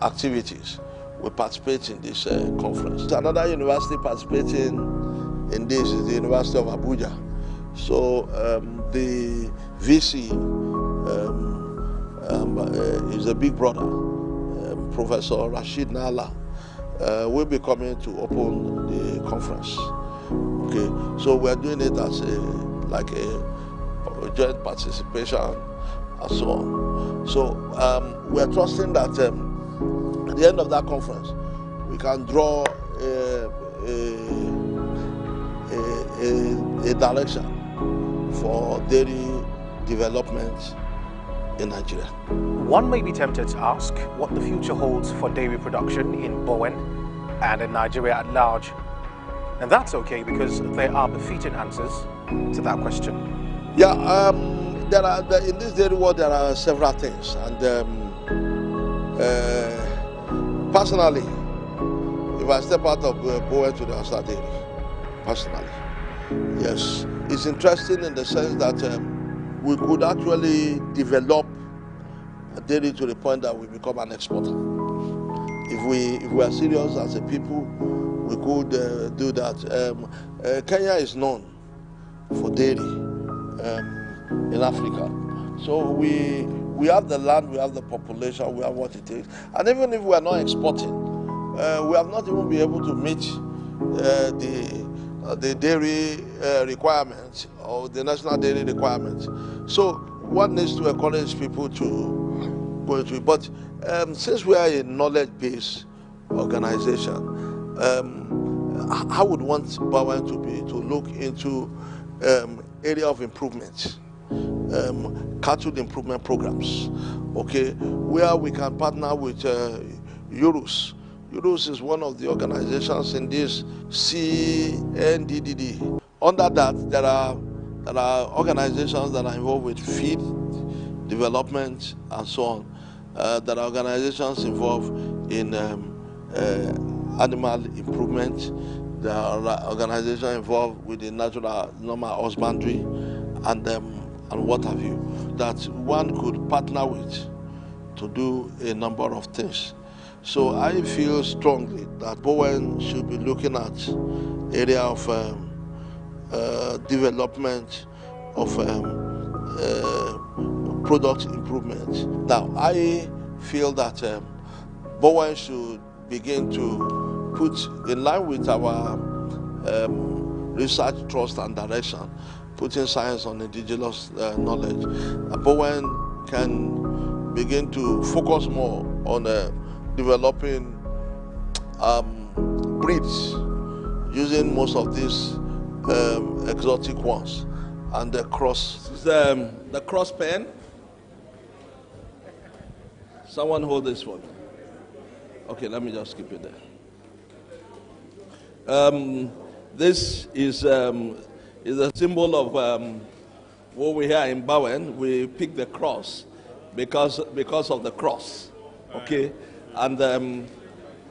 activities will participate in this conference. Another university participating in this is the University of Abuja. So the VC is a big brother, Professor Rashid Nala, will be coming to open the conference. Okay, so we're doing it as a joint participation and so on. So we're trusting that at the end of that conference, we can draw a direction for dairy development in Nigeria. One may be tempted to ask what the future holds for dairy production in Bowen and in Nigeria at large. And that's okay, because there are befitting answers to that question. Yeah, in this dairy world there are several things, and personally, if I step out of Bowen to the outside dairy, personally, yes, it's interesting in the sense that we could actually develop a dairy to the point that we become an exporter. If we are serious as a people, we could do that. Kenya is known for dairy in Africa. So we have the land, we have the population, we have what it takes. And even if we are not exporting, we have not even been able to meet the dairy requirements or the national dairy requirements. So one needs to encourage people to go into it. But since we are a knowledge-based organization, I would want Bowen to look into area of improvement, cattle improvement programs, okay, where we can partner with Eurus. Eurus is one of the organizations in this CNDDD. Under that, there are organizations that are involved with feed development and so on. There are organizations involved in animal improvement. There are organizations involved with the normal husbandry and what have you, that one could partner with to do a number of things. So I feel strongly that Bowen should be looking at area of development of product improvement. Now I feel that Bowen should begin to put in line with our research, trust and direction, putting science on indigenous knowledge. Bowen can begin to focus more on developing breeds using most of these exotic ones, and the cross. This is the cross pen. Someone hold this one. Okay, let me just keep it there. This is a symbol of what we hear in Bowen. We pick the cross because of the cross. Okay, and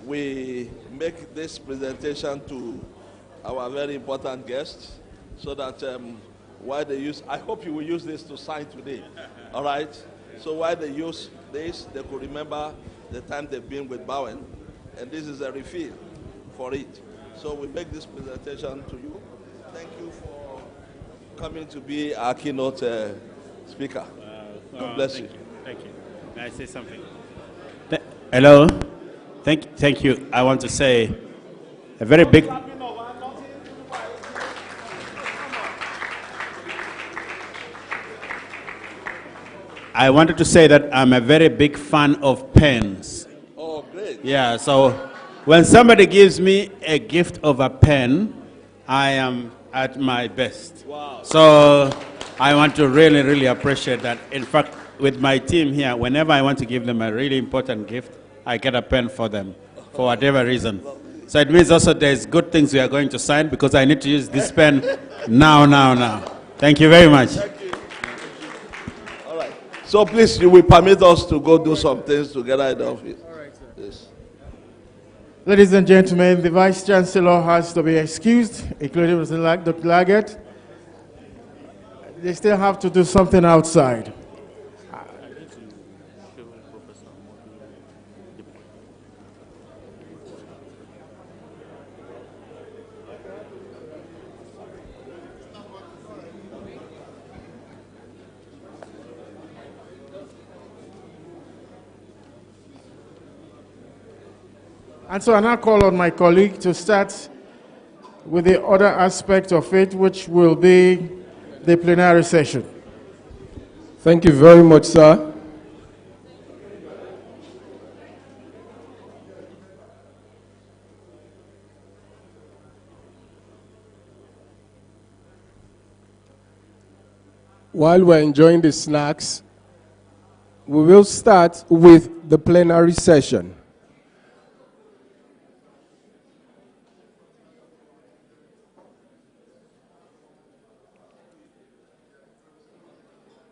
we make this presentation to our very important guests, so that while they use, I hope you will use this to sign today. All right. So while they use this, they could remember the time they've been with Bowen, and this is a refill for it. So we make this presentation to you. Thank you for coming to be our keynote speaker. God bless you. Thank you. May I say something? Hello. Thank you. I want to say a very big. I wanted to say that I'm a very big fan of pens. Oh, great. Yeah, so when somebody gives me a gift of a pen, I am at my best. Wow. So I want to really, really appreciate that. In fact, with my team here, whenever I want to give them a really important gift, I get a pen for them, for whatever reason. So it means also there's good things we are going to sign because I need to use this pen now. Thank you very much. Thank you. All right. So please, you will permit us to go do some things together in the office. All right, sir. Yes. Ladies and gentlemen, the Vice Chancellor has to be excused, including Dr. Laggett. They still have to do something outside. And so I now call on my colleague to start with the other aspect of it, which will be the plenary session. Thank you very much, sir. While we're enjoying the snacks, we will start with the plenary session.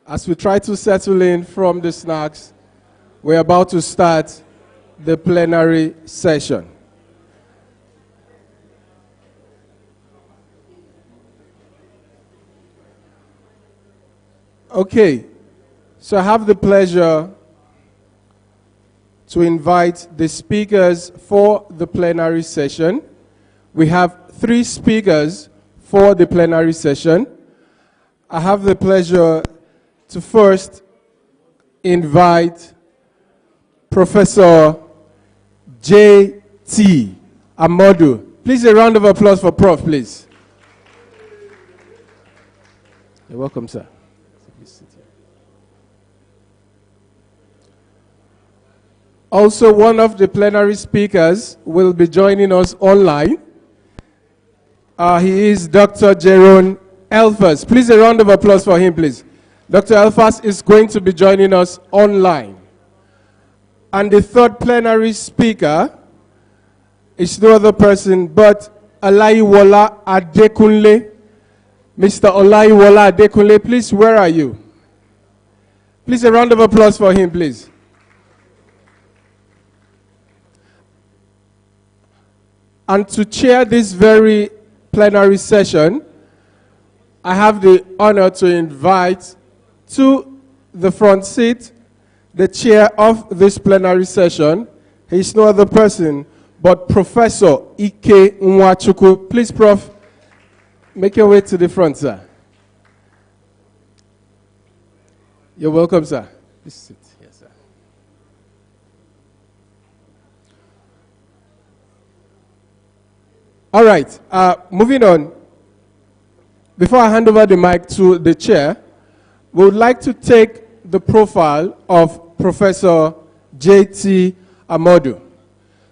As we try to settle in from the snacks, we're about to start the plenary session. Okay, so I have the pleasure to invite the speakers for the plenary session. We have 3 speakers for the plenary session. I have the pleasure to first invite Professor J.T. Amodu. Please, a round of applause for Prof, please. You're welcome, sir. Also, one of the plenary speakers will be joining us online. He is Dr. Jerome Elfers. Please, a round of applause for him, please. Dr. Elfers is going to be joining us online. And the third plenary speaker is no other person but Olaiwola Adekunle. Mr. Olaiwola Adekunle, please, where are you? Please, a round of applause for him, please. And to chair this very plenary session, I have the honor to invite to the front seat the chair of this plenary session. He is no other person but Professor Ike Nwachukwu. Please, Prof, make your way to the front, sir. You're welcome, sir. Please sit. Yes, sir. All right, moving on. Before I hand over the mic to the chair, we would like to take the profile of Professor J.T. Amodu.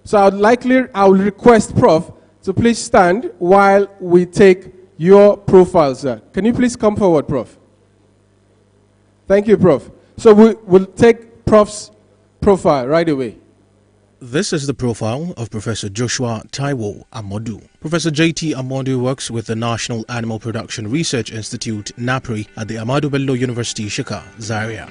So I will request Prof to please stand while we take your profile, sir. Can you please come forward, Prof? Thank you, Prof. So we will take Prof's profile right away. This is the profile of Professor Joshua Taiwo Amodu. Professor J.T. Amodu works with the National Animal Production Research Institute, NAPRI, at the Ahmadu Bello University, Shika, Zaria.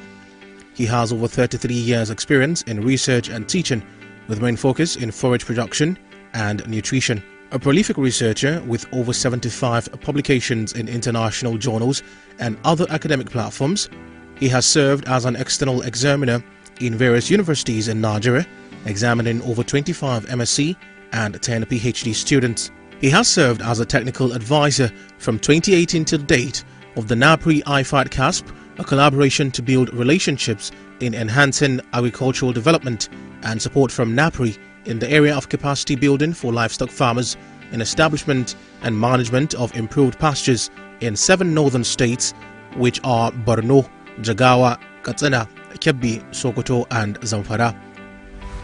He has over 33 years' experience in research and teaching, with main focus in forage production and nutrition. A prolific researcher with over 75 publications in international journals and other academic platforms, he has served as an external examiner in various universities in Nigeria, examining over 25 MSc and 10 PhD students. He has served as a technical advisor from 2018 to date of the NAPRI IFAD CASP, a collaboration to build relationships in enhancing agricultural development and support from NAPRI in the area of capacity building for livestock farmers in establishment and management of improved pastures in 7 northern states, which are Borno, Jagawa, Katsina, Kebbi, Sokoto and Zamfara.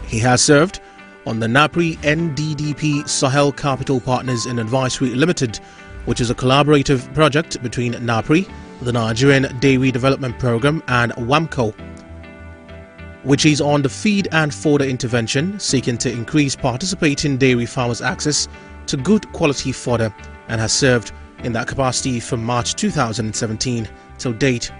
He has served on the NAPRI NDDP Sahel Capital Partners and Advisory Limited, which is a collaborative project between NAPRI, the Nigerian Dairy Development Program, and WAMCO, which is on the feed and fodder intervention, seeking to increase participating dairy farmers' access to good quality fodder, and has served in that capacity from March 2017 till date.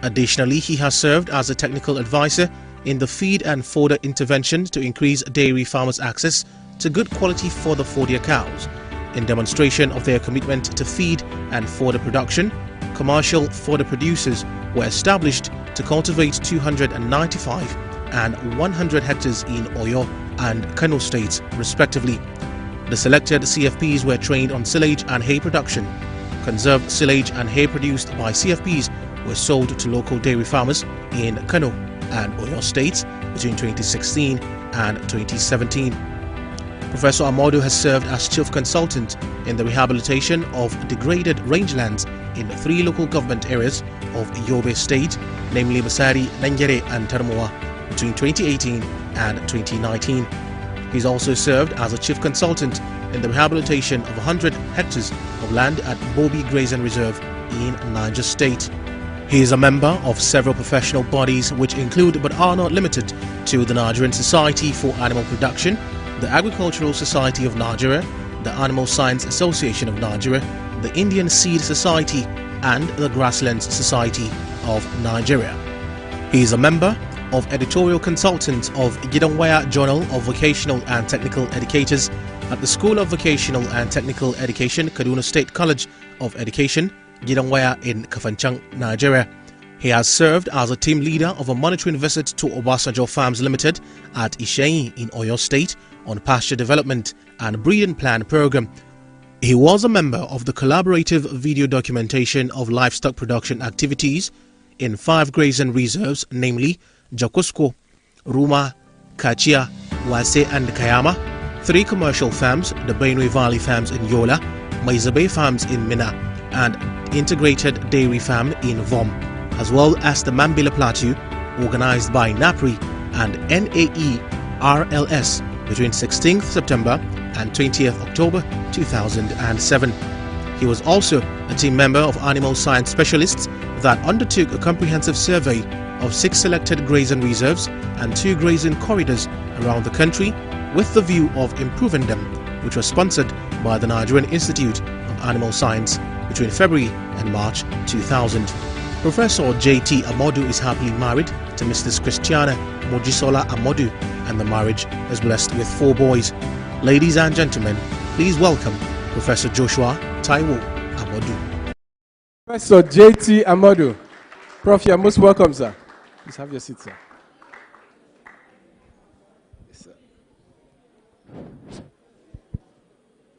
Additionally, he has served as a technical advisor in the feed and fodder intervention to increase dairy farmers' access to good quality fodder for their cows. In demonstration of their commitment to feed and fodder production, commercial fodder producers were established to cultivate 295 and 100 hectares in Oyo and Kano states, respectively. The selected CFPs were trained on silage and hay production. Conserved silage and hay produced by CFPs were sold to local dairy farmers in Kano and Oyo states between 2016 and 2017. Professor Amodu has served as chief consultant in the rehabilitation of degraded rangelands in 3 local government areas of Yobe State, namely Masari, Nangere and Tarmoa, between 2018 and 2019. He's also served as a chief consultant in the rehabilitation of 100 hectares of land at Bobi Grazing Reserve in Niger State. He is a member of several professional bodies which include but are not limited to the Nigerian Society for Animal Production, the Agricultural Society of Nigeria, the Animal Science Association of Nigeria, the Indian Seed Society and the Grasslands Society of Nigeria. He is a member of editorial consultant of Gidanwaya Journal of Vocational and Technical Educators at the School of Vocational and Technical Education, Kaduna State College of Education, Gidanwaya in Kafanchang, Nigeria. He has served as a team leader of a monitoring visit to Obasanjo Farms Limited at Isheyin in Oyo State on pasture development and breeding plan program. He was a member of the collaborative video documentation of livestock production activities in 5 grazing reserves, namely Jakusko, Ruma, Kachia, Wase and Kayama, 3 commercial farms, the Benue Valley Farms in Yola, Maizabe Farms in Mina, and Integrated Dairy Farm in Vom, as well as the Mambila Plateau, organized by NAPRI and NAE RLS between 16th September and 20th October 2007. He was also a team member of animal science specialists that undertook a comprehensive survey of 6 selected grazing reserves and 2 grazing corridors around the country with the view of improving them, which was sponsored by the Nigerian Institute of Animal Science between February and March 2000. Professor J.T. Amodu is happily married to Mrs. Christiana Mojisola Amodu, and the marriage is blessed with 4 boys. Ladies and gentlemen, please welcome Professor Joshua Taiwo Amodu. Professor J.T. Amodu. Prof, you're most welcome, sir. Please have your seat, sir. Yes, sir.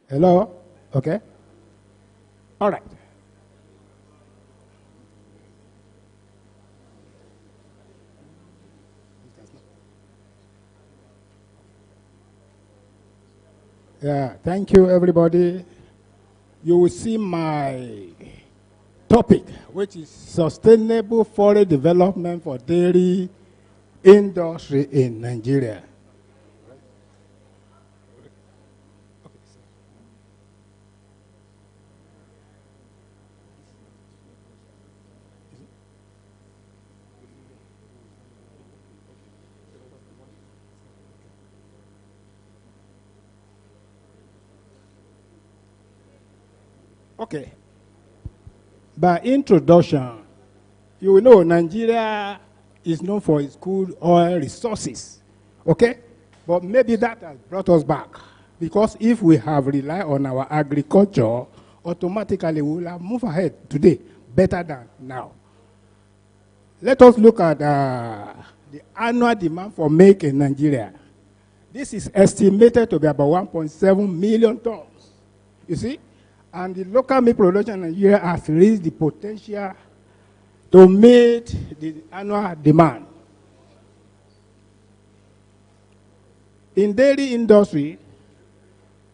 Hello? Okay. All right. Yeah, thank you, everybody. You will see my topic, which is sustainable forest development for dairy industry in Nigeria. Okay. By introduction, you will know Nigeria is known for its crude oil resources. Okay? But maybe that has brought us back. Because if we have relied on our agriculture, automatically we will have moved ahead today better than now. Let us look at the annual demand for milk in Nigeria. This is estimated to be about 1.7 million tons. You see? And the local meat production in Nigeria has reached the potential to meet the annual demand. In dairy industry,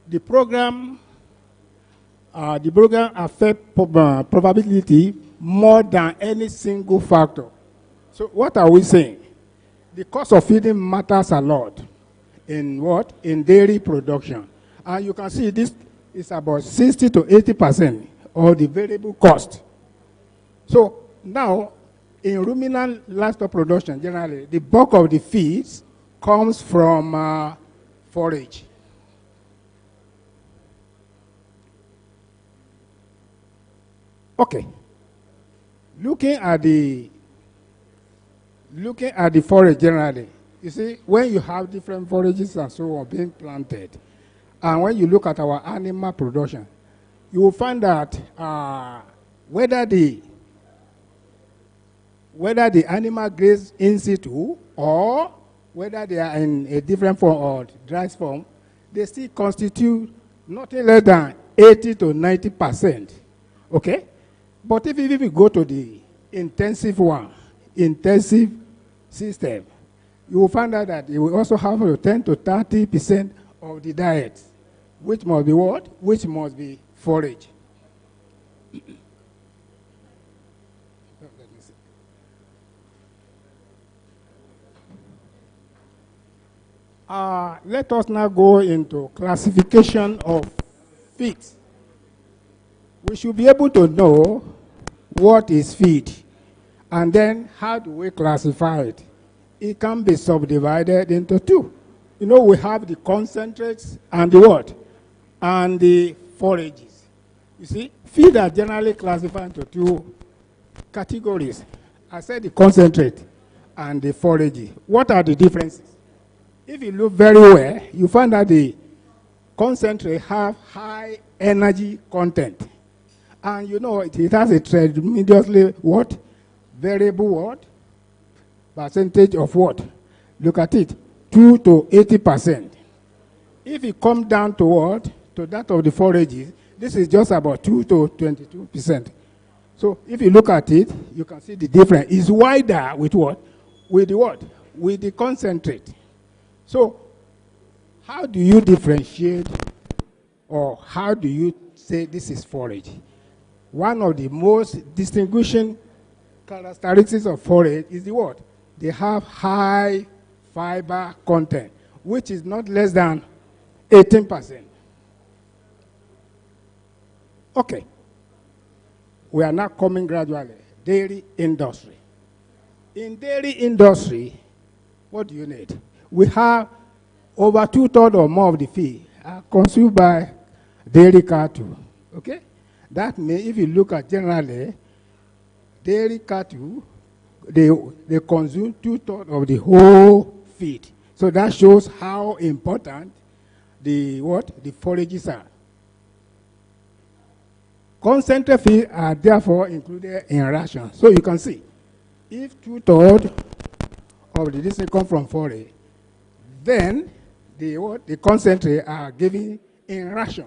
the program affects probability more than any single factor. So what are we saying? The cost of feeding matters a lot in what? In dairy production. And you can see this is about 60 to 80% of the variable cost. So now, in ruminant livestock production, generally, the bulk of the feeds comes from forage. Okay. Looking at the forage generally, you see, when you have different forages and so on being planted, and when you look at our animal production, you will find that whether the animal graze in situ or whether they are in a different form or dry form, they still constitute nothing less than 80 to 90%. Okay? But if you go to the intensive system, you will find out that you will also have 10 to 30% of the diet, which must be what? Which must be forage. Let us now go into classification of feeds. We should be able to know what is feed, and then how do we classify it? It can be subdivided into two. You know, we have the concentrates and the what? And the forages. You see, feed are generally classified into two categories. I said the concentrate and the forages. What are the differences? If you look very well, you find that the concentrate have high energy content. And you know, it has a tremendously what? Variable what? Percentage of what? Look at it, 2 to 80%. If it comes down to what? To that of the forages, this is just about 2 to 22%. So if you look at it, you can see the difference is wider with what? With the what? With the concentrate. So how do you differentiate, or how do you say this is forage? One of the most distinguishing characteristics of forage is the what? They have high fiber content, which is not less than 18%. Okay. We are now coming gradually. Dairy industry. In dairy industry, what do you need? We have over 2/3 or more of the feed are consumed by dairy cattle. Okay? That means if you look at generally, dairy cattle, they consume 2/3 of the whole feed. So that shows how important the forages are. Concentrate feed are therefore included in ration. So you can see, if 2/3 of the district come from forage, then the concentrate are given in ration.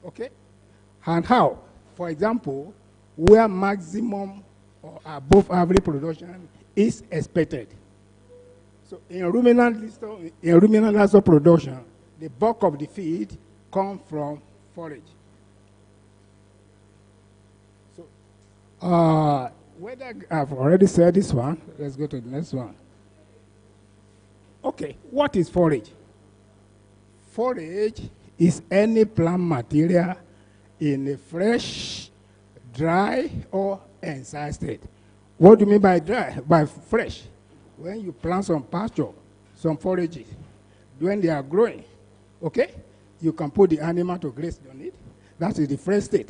Okay? And how? For example, where maximum or above average production is expected. So in ruminant livestock production, the bulk of the feed comes from forage. So whether I've already said this one, let's go to the next one. Okay, what is forage? Forage is any plant material in a fresh, dry, or enzyme state. What do you mean by dry? By fresh? When you plant some pasture, some forages, when they are growing, okay, you can put the animal to graze on it. That is the fresh state.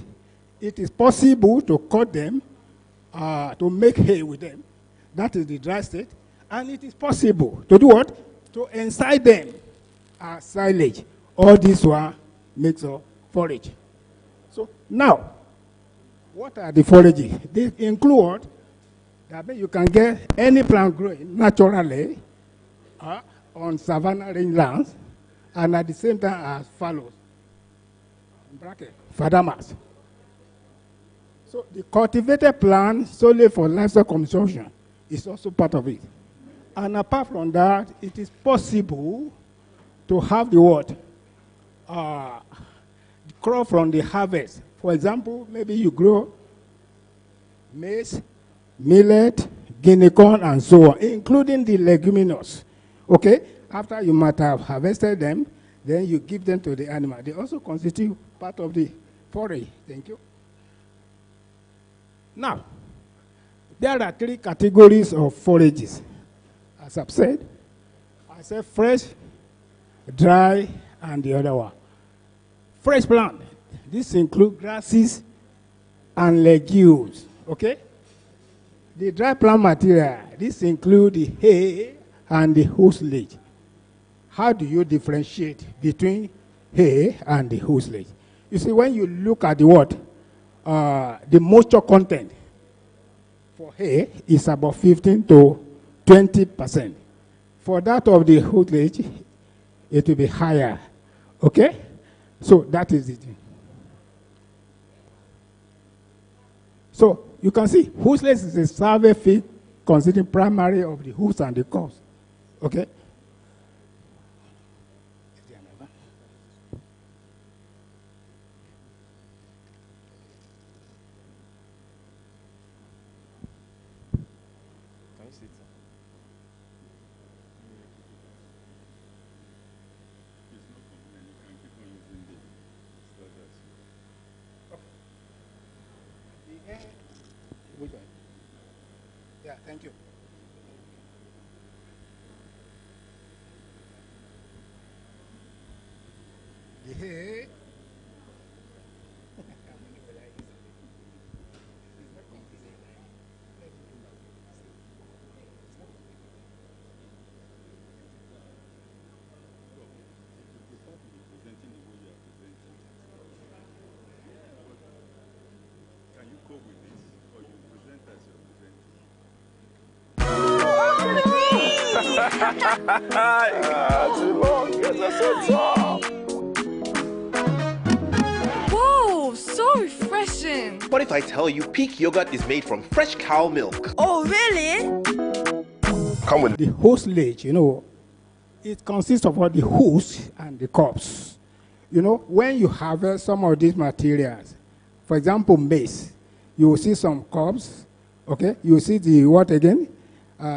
It is possible to cut them, to make hay with them. That is the dry state. And it is possible to do what? To inside them as silage. All this one makes up forage. So now, what are the forages? They include, that means you can get any plant growing naturally on savanna rangelands, and at the same time as fallows. bracket, fadamas. So the cultivated plant solely for livestock consumption is also part of it. And apart from that, it is possible to have the what? The crop from the harvest. For example, maybe you grow maize, millet, guinea corn, and so on, including the leguminous. Okay? After you might have harvested them, then you give them to the animal. They also constitute part of the forage. Thank you. Now, there are 3 categories of forages. As I've said, I said fresh, dry, and the other one. Fresh plant. This includes grasses and legumes. Okay? The dry plant material, this includes the hay and the houselage. How do you differentiate between hay and the houselage? You see, when you look at the what? The moisture content for hay is about 15 to 20%. For that of the houselage, it will be higher. Okay? So that is it. So you can see houselage is a survey field considering primary of the hooves and the cobs. Okay? Yeah, thank you. The hay. Whoa, so refreshing. What if I tell you Peak yogurt is made from fresh cow milk? Oh, really? Come with the houselage, you know, it consists of all the hooves and the cobs. You know, when you harvest some of these materials, for example, maize, you will see some cobs, okay? You will see the what again?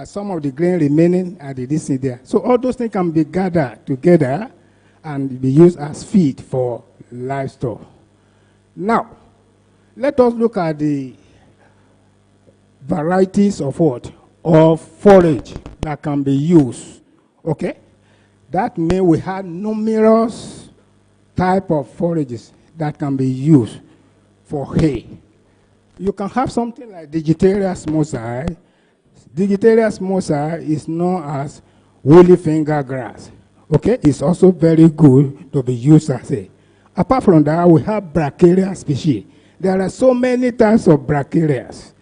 Some of the grain remaining at the distance there. So all those things can be gathered together and be used as feed for livestock. Now, let us look at the varieties of what? Of forage that can be used. Okay? That means we have numerous type of forages that can be used for hay. You can have something like Digitaria smosa. Digitaria smosa is known as woolly finger grass. Okay, it's also very good to be used as a. Apart from that, we have Brachiaria species. There are so many types of Brachiarias.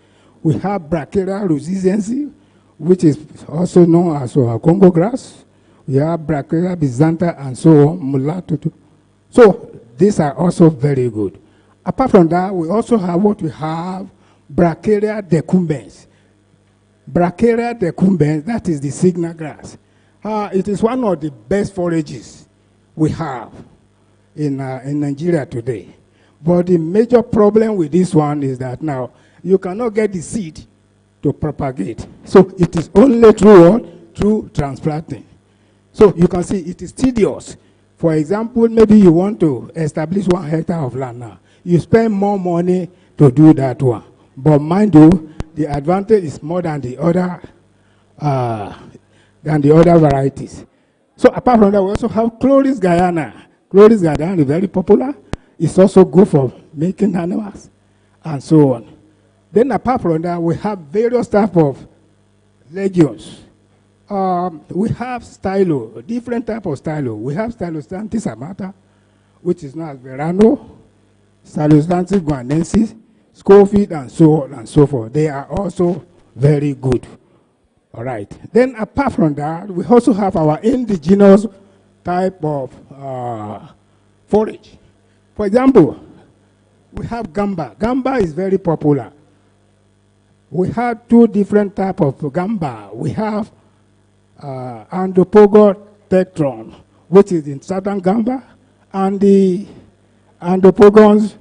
We have Brachiaria rusizensi, which is also known as Congo grass. We have Brachiaria byzanta and so on, mulatto. So these are also very good. Apart from that, we also have what we have, Brachiaria decumbens. Brachiaria decumbens, that is the signal grass. It is one of the best forages we have in Nigeria today. But the major problem with this one is that now you cannot get the seed to propagate. So it is only through transplanting. So you can see it is tedious. For example, maybe you want to establish 1 hectare of land now. You spend more money to do that one. But mind you, the advantage is more than the other varieties. So apart from that, we also have Chloris Guyana. Chloris Guyana is very popular. It's also good for making animals and so on. Then apart from that, we have various types of legumes. We have stylo, different type of stylo. We have Stylostrantis amata, which is known as Verano, Stylostrantis guanensis, Scofield, and so on and so forth. They are also very good. All right. Then apart from that, we also have our indigenous type of forage. For example, we have gamba. Gamba is very popular. We have two different types of gamba. We have Andropogon, which is in southern Gamba, and the Andropogons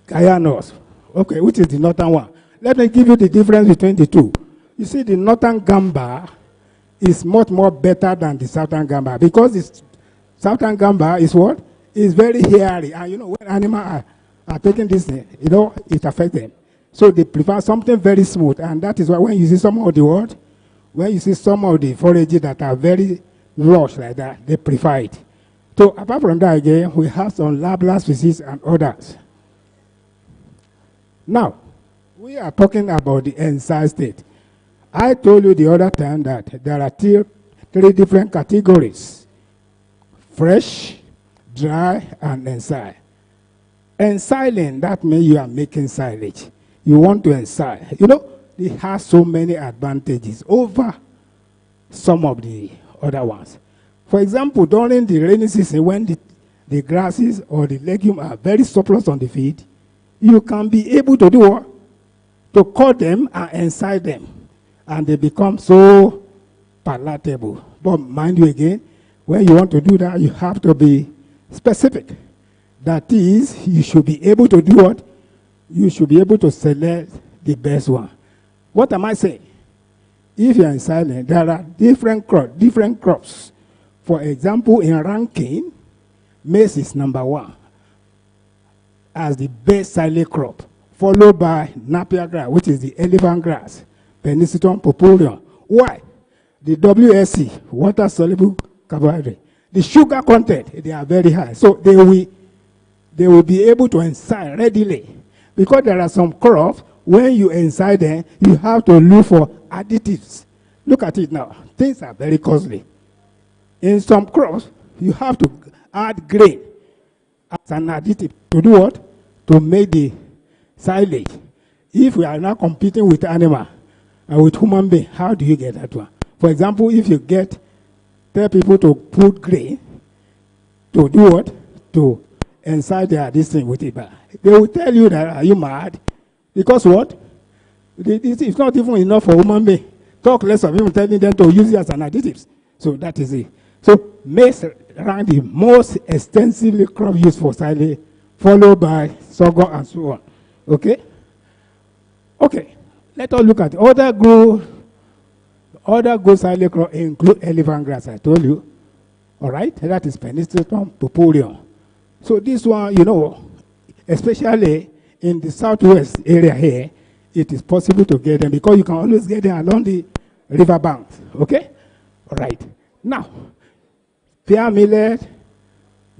Gaianos, okay, which is the northern one. Let me give you the difference between the two. You see, the northern Gamba is much more better than the southern Gamba, because the southern Gamba is what? Is very hairy, and you know, when animals are taking this thing, you know, it affects them. So they prefer something very smooth, and that is why when you see some of the what? When you see some of the forages that are very lush like that, they prefer it. So apart from that again, we have some lablar species and others. Now, we are talking about the ensign state. I told you the other time that there are three different categories: fresh, dry, and ensign. Ensiling, that means you are making silage. You want to ensign. You know, it has so many advantages over some of the other ones. For example, during the rainy season, when the grasses or the legumes are very surplus on the field, you can be able to do what? To cut them and ensign them. And they become so palatable. But mind you again, when you want to do that, you have to be specific. That is, you should be able to do what? You should be able to select the best one. What am I saying? If you are in silent, there are different crops. For example, in ranking, maize is number 1 as the best silage crop, followed by Napier grass, which is the elephant grass, Penicillin purpureum. Why? The WSC, water-soluble carbohydrate, the sugar content, they are very high. So they will be able to ensign readily. Because there are some crops, when you ensign them, you have to look for additives. Look at it now. Things are very costly. In some crops, you have to add grain as an additive to do what? To make the silage. If we are now competing with animal and with human being, how do you get that one? For example, if you tell people to put grain, to do what? To ensign this thing with it. They will tell you that, are you mad? Because what? It's not even enough for human being. Talk less of even telling them to use it as an additive. So that is it. So maize rank the most extensively crop used for silage, followed by sorghum and so on. Okay? Okay. Let us look at other good silage crop include elephant grass, I told you. All right? That is Penicillin purpureum. So this one, you know, especially in the southwest area here, it is possible to get them because you can always get them along the river banks. Okay? All right. Now, pear millet,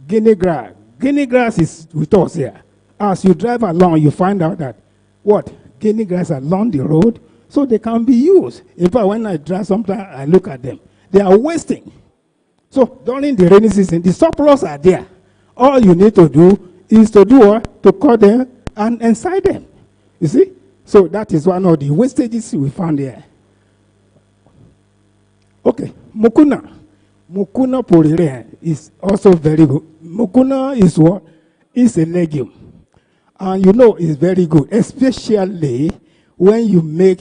Guinea grass. Guinea grass is with us here. As you drive along, you find out that what? Guinea grass along the road, so they can be used. In fact, when I drive, sometimes I look at them. They are wasting. So during the rainy season, the surplus are there. All you need to do is to do what? To cut them and ensign them. You see? So that is one of the wastages we found here. Okay, Mukuna. Mukuna purire is also very good. Mukuna is what? Is a legume. And you know it's very good, especially when you make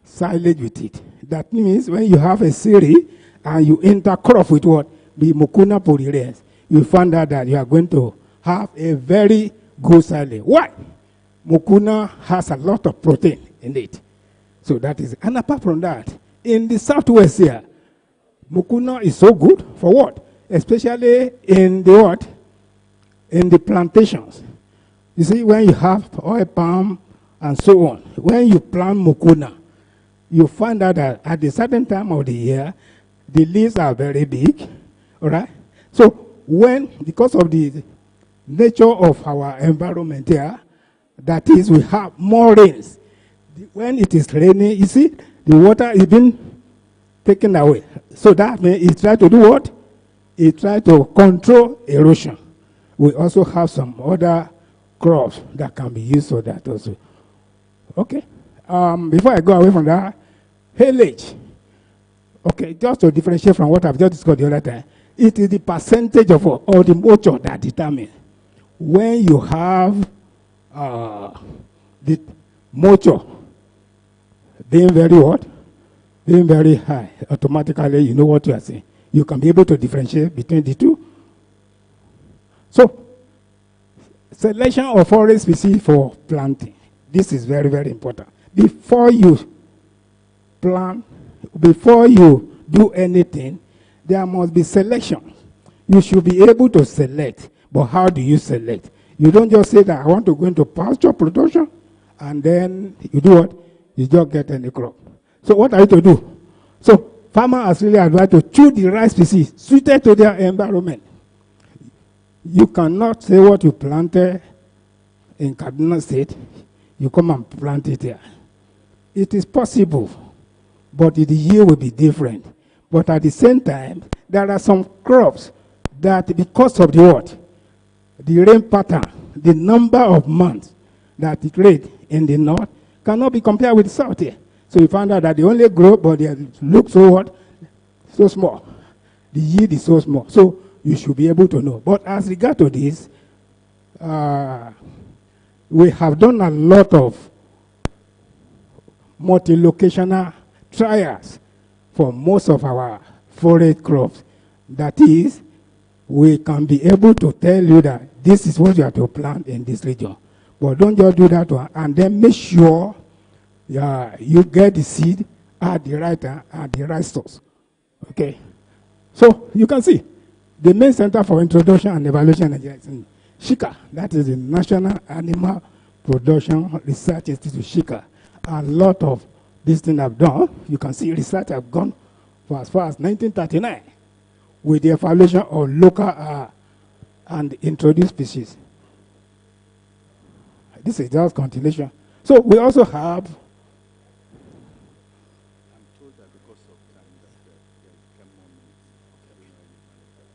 silage with it. That means when you have a series and you intercrop with what? The Mukuna purire, you find out that you are going to have a very good silage. Why? Mukuna has a lot of protein in it. So that is, and apart from that, in the southwest here, Mukuna is so good for what? Especially in the what? In the plantations. You see, when you have oil palm and so on, when you plant Mukuna, you find out that at a certain time of the year, the leaves are very big, all right? So when, because of the nature of our environment here, that is, we have more rains. When it is raining, you see, the water is being taken away. So that means it tries to do what? It tries to control erosion. We also have some other crops that can be used for that also. Okay. Before I go away from that, haylage. Okay, just to differentiate from what I've just discussed the other time. It is the percentage of or the moisture that determines. When you have the moisture being very what? Being very high, automatically you know what you are saying. You can be able to differentiate between the two. So, selection of forest species for planting. This is very, very important. Before you plant, before you do anything, there must be selection. You should be able to select. But how do you select? You don't just say that I want to go into pasture production, and then you do what? You just get any crop. So what are you to do? So farmers are really advised to choose the right species suited to their environment. You cannot say what you planted in Kaduna State, you come and plant it here. It is possible, but the yield will be different. But at the same time, there are some crops that because of the what? The rain pattern, the number of months that it rains in the north cannot be compared with the south here. So you find out that they only grow, but they look so what? So small. The yield is so small. So you should be able to know. But as regard to this, we have done a lot of multi-locational trials for most of our forage crops. That is, we can be able to tell you that this is what you have to plant in this region. But don't just do that one, and then make sure you get the seed at the right time, at the right source. Okay? So you can see, the main center for introduction and evaluation is in Shika. That is the National Animal Production Research Institute, Shika. A lot of these things have done. You can see research have gone for as far as 1939 with the evaluation of local and introduced species. This is just continuation. So we also have.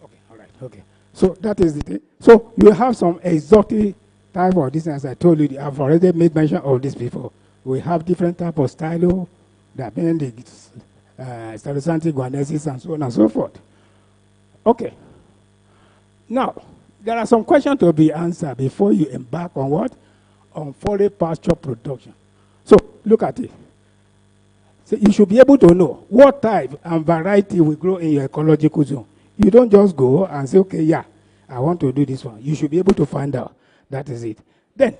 Okay, all right, okay. So that is the thing. So you have some exotic type of this, as I told you, I've already made mention of this before. We have different type of stylo, that being the Stylosanthe guanensis and so on and so forth. Okay. Now, there are some questions to be answered before you embark on what? On forage pasture production. So, look at it. So you should be able to know what type and variety will grow in your ecological zone. You don't just go and say, okay, yeah, I want to do this one. You should be able to find out. That is it. Then,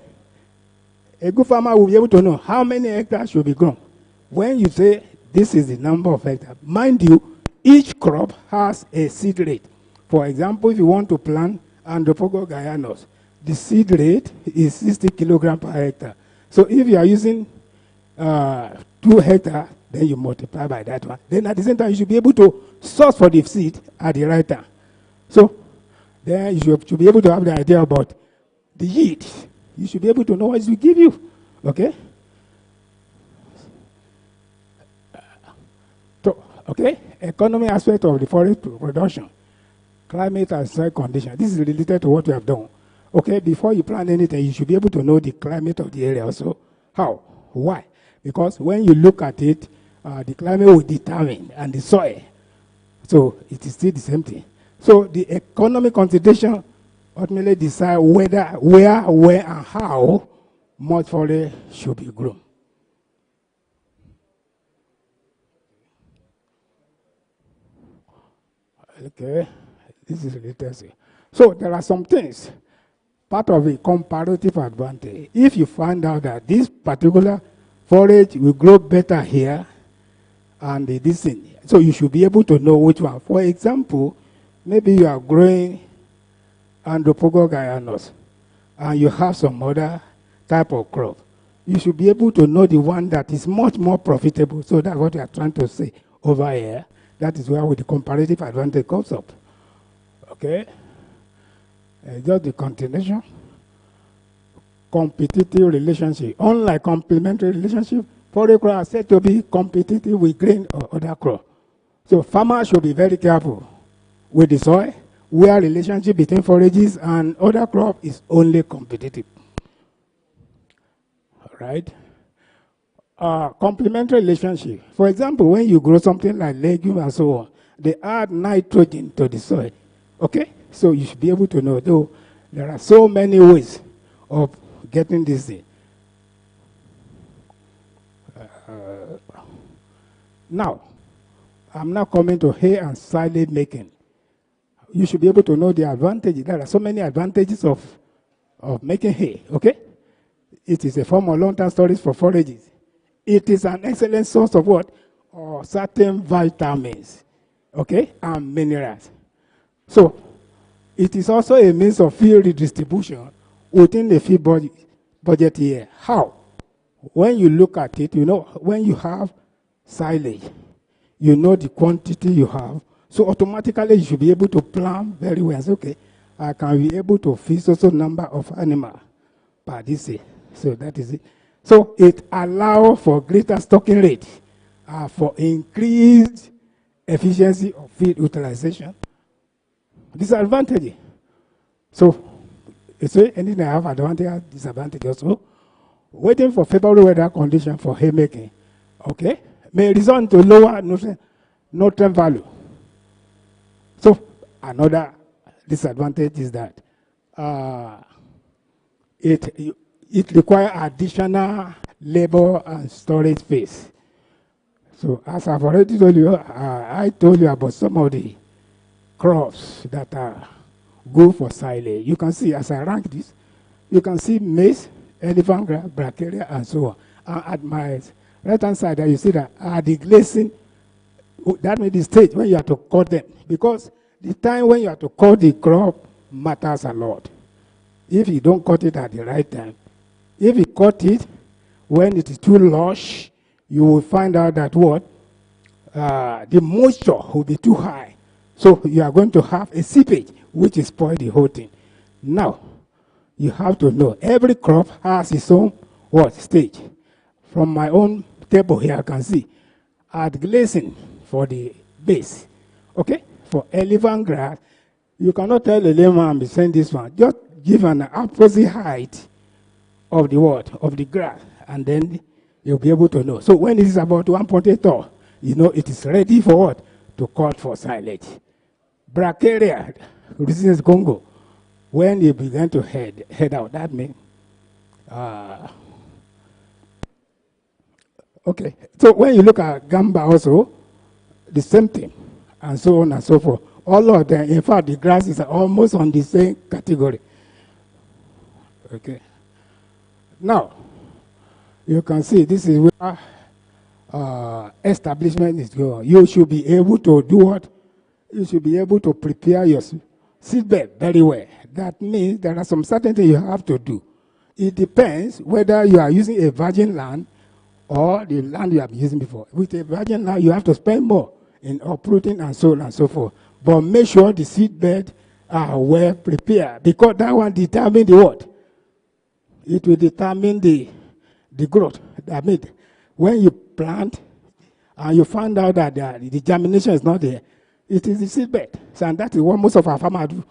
a good farmer will be able to know how many hectares should be grown. When you say this is the number of hectares, mind you, each crop has a seed rate. For example, if you want to plant Andropogon gaianos, the seed rate is 60 kilograms per hectare. So if you are using 2 hectares, then you multiply by that one. Then at the same time, you should be able to source for the seed at the right time. So then you should be able to have the idea about the yield. You should be able to know what it will give you. Okay? So, okay? Economic aspect of the forest production. Climate and soil condition. This is related to what we have done. Okay, before you plant anything, you should be able to know the climate of the area also. How? Why? Because when you look at it, the climate will determine, and the soil. So it is still the same thing. So the economic consideration ultimately decide whether, where, and how much forest should be grown. Okay, this is related. So there are some things. Part of a comparative advantage. If you find out that this particular forage will grow better here, and this thing, so you should be able to know which one. For example, maybe you are growing Andropogon gaianos, and you have some other type of crop. You should be able to know the one that is much more profitable. So that's what we are trying to say over here. That is where the comparative advantage comes up. Okay? Just the continuation. Competitive relationship. Unlike complementary relationship, forage crops are said to be competitive with grain or other crop. So farmers should be very careful with the soil, where relationship between forages and other crop is only competitive. All right? Complementary relationship. For example, when you grow something like legume and so on, they add nitrogen to the soil. Okay? So you should be able to know, though there are so many ways of getting this thing. Now, I'm now coming to hay and silage making. You should be able to know the advantages. There are so many advantages of making hay, okay? It is a form of long-term storage for forages. It is an excellent source of what? Certain vitamins, okay, and minerals. So, it is also a means of field redistribution within the field budget year. How? When you look at it, you know, when you have silage, you know the quantity you have. So automatically you should be able to plan very well. Say, okay, I can be able to feed also number of animals per this year. So that is it. So it allows for greater stocking rate, for increased efficiency of feed utilization. Disadvantage. So, is there anything I have advantage, disadvantage also? Waiting for favorable weather condition for haymaking, okay, may result to lower nutrient value. So, another disadvantage is that it requires additional labor and storage space. So, as I've already told you, I told you about some of the crops that are good for silage. You can see, as I rank this, you can see maize, elephant grass, bracharia, and so on. At my right-hand side, there you see that the glazing, that means the stage when you have to cut them. Because the time when you have to cut the crop matters a lot. If you don't cut it at the right time, if you cut it when it is too lush, you will find out that what? The moisture will be too high. So you are going to have a seepage, which is spoil the whole thing. Now, you have to know every crop has its own what stage. From my own table here, I can see at glazing for the base. Okay, for elephant grass, you cannot tell a layman be saying this one. Just give an opposite height of the what of the grass, and then you'll be able to know. So when it is about 1.8 tall, you know it is ready for what to cut for silage. Bracharia, resistance Congo, when you begin to head out, that means, okay. So when you look at gamba also, the same thing, and so on and so forth. All of them, in fact, the grass is almost on the same category. Okay. Now, you can see this is where establishment is going. You should be able to do what? You should be able to prepare your seedbed very well. That means there are some certain things you have to do. It depends whether you are using a virgin land or the land you have been using before. With a virgin land, you have to spend more in uprooting and so on and so forth. But make sure the seedbed are well prepared, because that one determines the what? It will determine the growth. I mean, when you plant and you find out that the germination is not there, it is the seedbed. So, and that is what most of our farmers do.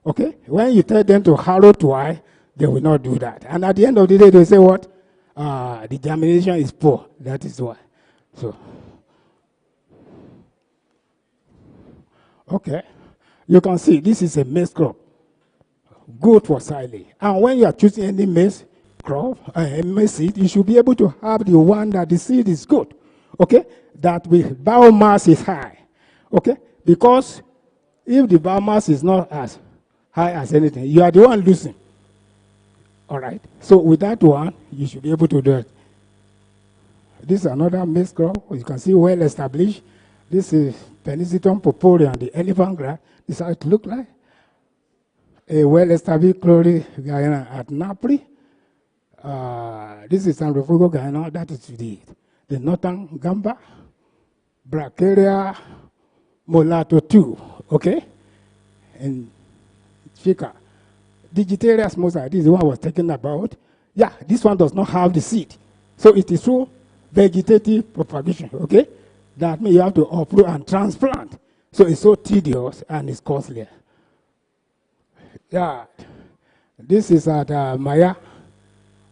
Okay? When you tell them to harrow twice, they will not do that. And at the end of the day, they say what? The germination is poor. That is why. So, okay. You can see this is a maize crop. Good for silage. And when you are choosing any maize crop, maize seed, you should be able to have the one that the seed is good. Okay? That with biomass is high. Okay? Because if the biomass is not as high as anything, you are the one losing. All right? So with that one, you should be able to do it. This is another maize crop. You can see well established. This is Peniciton purpurea and the elephant grass. This is how it looks like. A well-established Chloris Guyana at Napoli. This is San Refugo Guyana. That is the northern gamba. Bracharia Molato 2, okay? And Fika. Digitarius mosa, this is the one I was talking about. Yeah, this one does not have the seed. So it is through vegetative propagation, okay? That means you have to uproot and transplant. So it's so tedious and it's costly. Yeah, this is at Maya.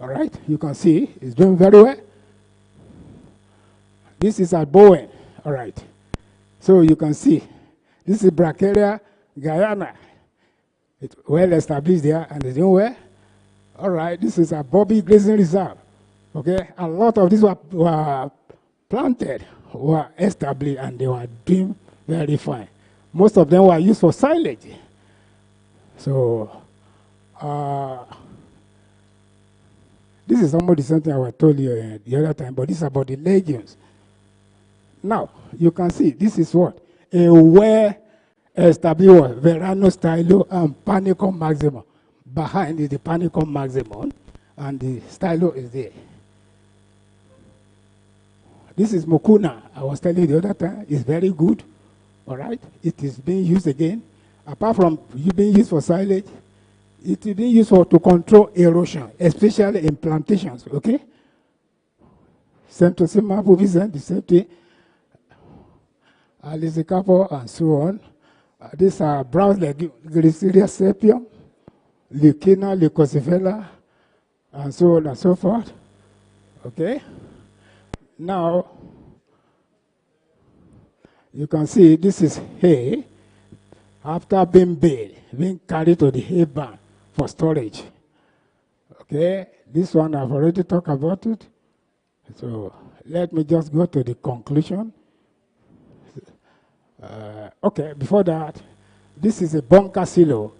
All right, you can see it's doing very well. This is at Bowen. All right, so you can see This is Bracharia Guyana. It's well established there and it's doing well. All right, this is a Bobby Grazing Reserve. Okay, a lot of these were planted, were established, and they were doing very fine. Most of them were used for silage. So, this is some of the same thing I told you the other time, but this is about the legumes. Now, you can see this is what? A well-established Verano Stylo and Panicum Maximum. Behind is the Panicum Maximum, and the Stylo is there. This is Mukuna. I was telling you the other time. It's very good. All right? It is being used again. Apart from being used for silage, it is being used to control erosion, especially in plantations. Okay? Centrosema pubescens, the same thing. Alizicapo, and so on. These are brown legumes, Glyceria sepium, Leucaena, Leucocephala, and so on and so forth. Okay? Now, you can see this is hay after being baled, being carried to the hay barn for storage. Okay? This one I've already talked about it. So let me just go to the conclusion. Okay, before that, this is a bunker silo,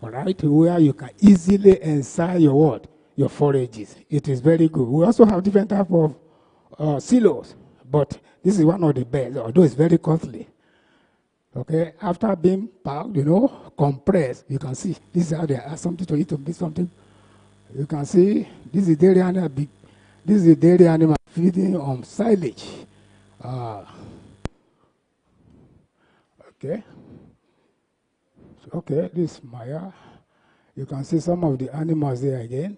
all right, where you can easily insert your what? Your forages. It is very good. We also have different type of silos, but this is one of the best, although it's very costly. Okay, after being packed, compressed, you can see this is how they add something to eat to make something. You can see this is dairy animal. This is dairy animal feeding on silage. Okay. Okay, this is Maya. You can see some of the animals there again.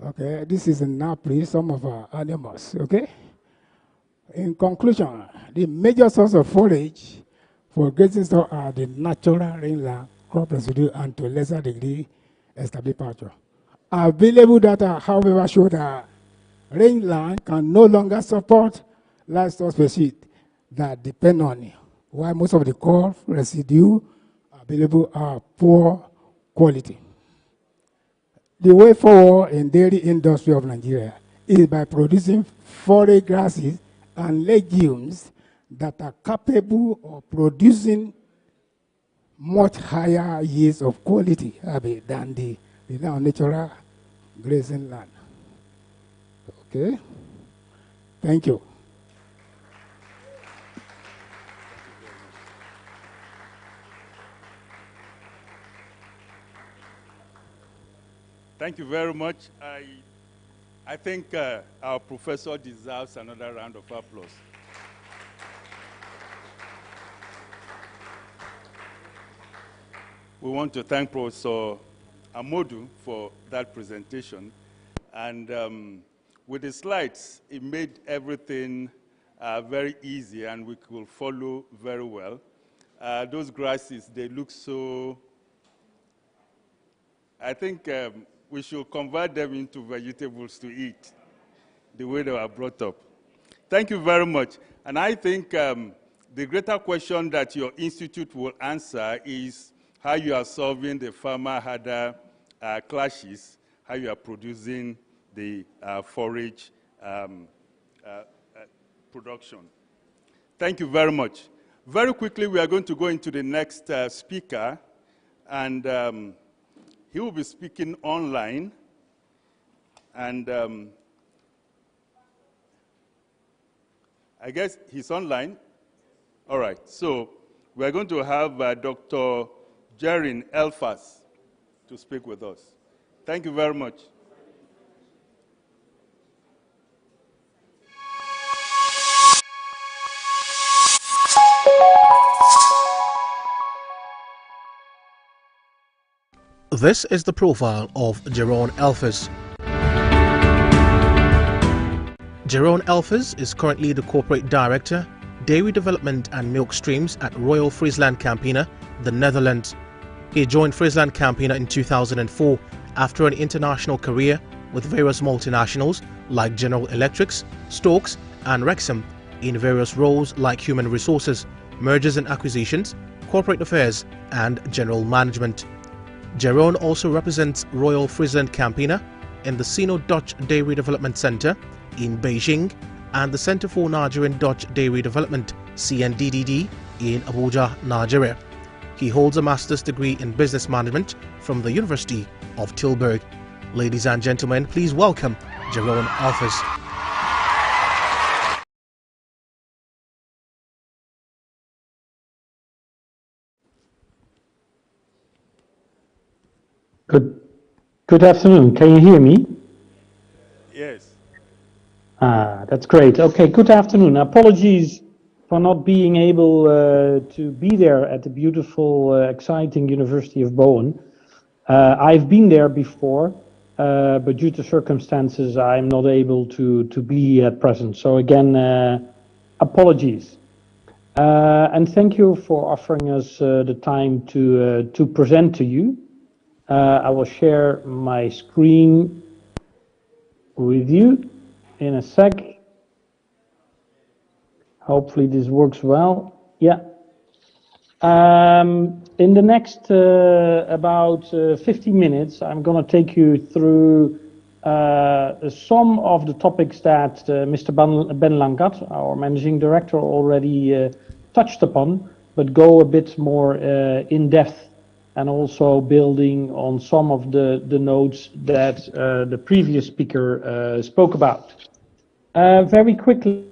Okay, this is in Napoli, some of our animals. Okay. In conclusion, the major source of forage for grazing stock are the natural rangeland, crop residue, and to a lesser degree, established pasture. Available data, however, show that rangeland can no longer support livestock species that depend on it, while most of the crop residue available are poor quality. The way forward in dairy industry of Nigeria is by producing forage grasses and legumes that are capable of producing much higher yields of quality than the natural grazing land. Okay? Thank you. Thank you very much. I think our professor deserves another round of applause. We want to thank Professor Amodu for that presentation. And with the slides, it made everything very easy and we could follow very well. Those grasses, they look so, I think we should convert them into vegetables to eat, the way they were brought up. Thank you very much. And I think the greater question that your institute will answer is how you are solving the farmer-herder clashes, how you are producing the forage production. Thank you very much. Very quickly, we are going to go into the next speaker, and he will be speaking online, and I guess he's online. All right, so we're going to have Dr. Jerin Elfas to speak with us. Thank you very much. This is the profile of Jerin Elfas. Jerin Elfas is currently the Corporate Director, Dairy Development and Milk Streams at Royal FrieslandCampina, the Netherlands. He joined FrieslandCampina in 2004 after an international career with various multinationals like General Electric, Stokes and Wrexham in various roles like human resources, mergers and acquisitions, Corporate Affairs and General Management. Jeroen also represents Royal FrieslandCampina in the Sino-Dutch Dairy Development Center in Beijing and the Center for Nigerian-Dutch Dairy Development (CNDDD) in Abuja, Nigeria. He holds a master's degree in business management from the University of Tilburg. Ladies and gentlemen, please welcome Jeroen Alphys. Good afternoon. Can you hear me? Yes. That's great. Okay, good afternoon. Apologies for not being able to be there at the beautiful, exciting University of Bowen. I've been there before, but due to circumstances, I'm not able to be at present. So again, apologies. And thank you for offering us the time to present to you. I will share my screen with you in a sec. Hopefully this works well. Yeah. In the next about 15 minutes, I'm going to take you through some of the topics that Mr. Ben Langat, our managing director, already touched upon, but go a bit more in depth, and also building on some of the notes that the previous speaker spoke about. Very quickly,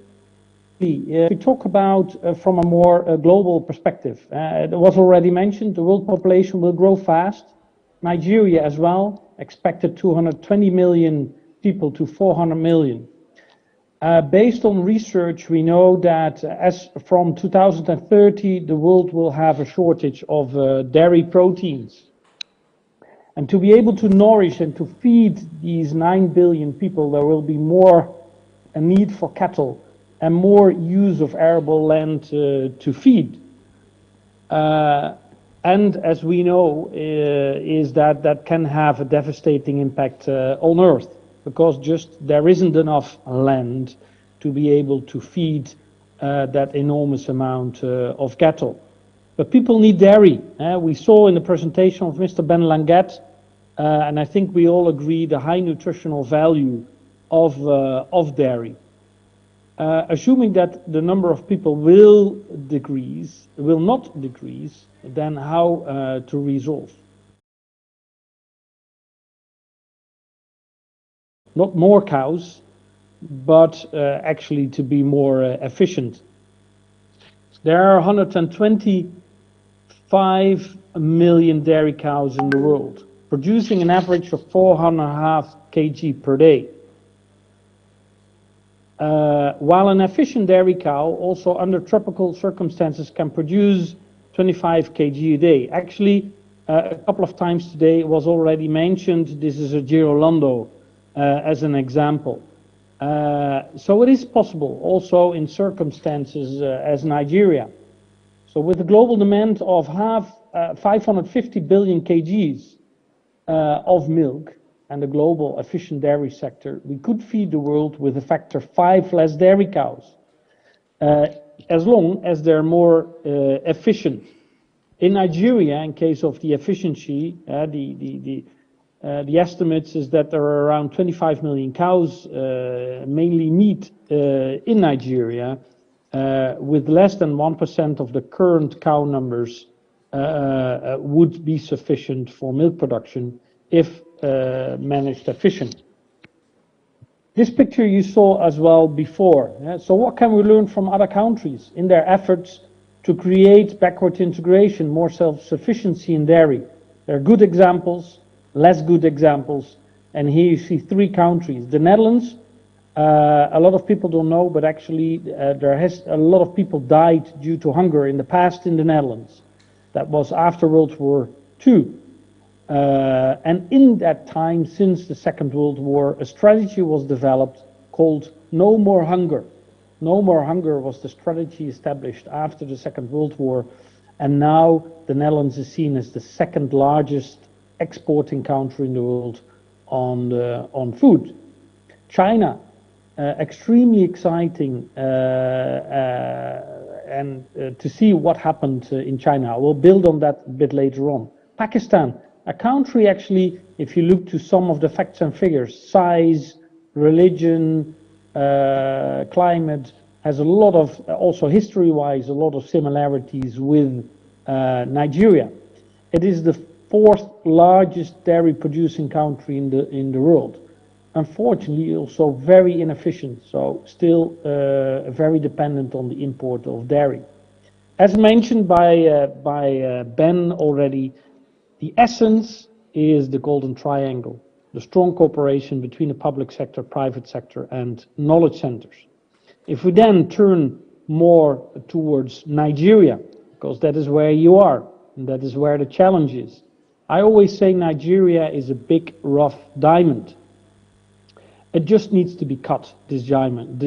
we talk about from a more global perspective. It was already mentioned, the world population will grow fast. Nigeria as well, expected 220 million people to 400 million. Based on research, we know that as from 2030, the world will have a shortage of dairy proteins. And to be able to nourish and to feed these 9 billion people, there will be more a need for cattle and more use of arable land to feed. And as we know, is that can have a devastating impact on Earth, because just there isn't enough land to be able to feed that enormous amount of cattle. But people need dairy. We saw in the presentation of Mr. Ben Langat, and I think we all agree, the high nutritional value of dairy. Assuming that the number of people will not decrease, then how to resolve? Not more cows, but actually to be more efficient. There are 125 million dairy cows in the world, producing an average of 4.5 kg per day. While an efficient dairy cow, also under tropical circumstances, can produce 25 kg a day. Actually, a couple of times today it was already mentioned, this is a Girolando as an example. So it is possible also in circumstances as Nigeria. So with a global demand of 550 billion kgs of milk and a global efficient dairy sector, we could feed the world with a factor 5 less dairy cows, as long as they're more efficient. In Nigeria, in case of the efficiency, the estimates is that there are around 25 million cows, mainly meat, in Nigeria, with less than 1% of the current cow numbers would be sufficient for milk production if managed efficient. This picture you saw as well before. So what can we learn from other countries in their efforts to create backward integration, more self-sufficiency in dairy? There are good examples, less good examples, and here you see 3 countries. The Netherlands, a lot of people don't know, but actually a lot of people died due to hunger in the past in the Netherlands. That was after World War II. And in that time, since the Second World War, a strategy was developed called No More Hunger. No More Hunger was the strategy established after the Second World War, and now the Netherlands is seen as the second largest exporting country in the world on food. China, extremely exciting to see what happened in China. I will build on that a bit later on. Pakistan, a country actually, if you look to some of the facts and figures, size, religion, climate, has a lot of, also history-wise, a lot of similarities with Nigeria. It is the 4th largest dairy producing country in the world. Unfortunately, also very inefficient, so still very dependent on the import of dairy. As mentioned by Ben already, the essence is the golden triangle, the strong cooperation between the public sector, private sector, and knowledge centers. If we then turn more towards Nigeria, because that is where you are, and that is where the challenge is. I always say Nigeria is a big, rough diamond. It just needs to be cut, this diamond.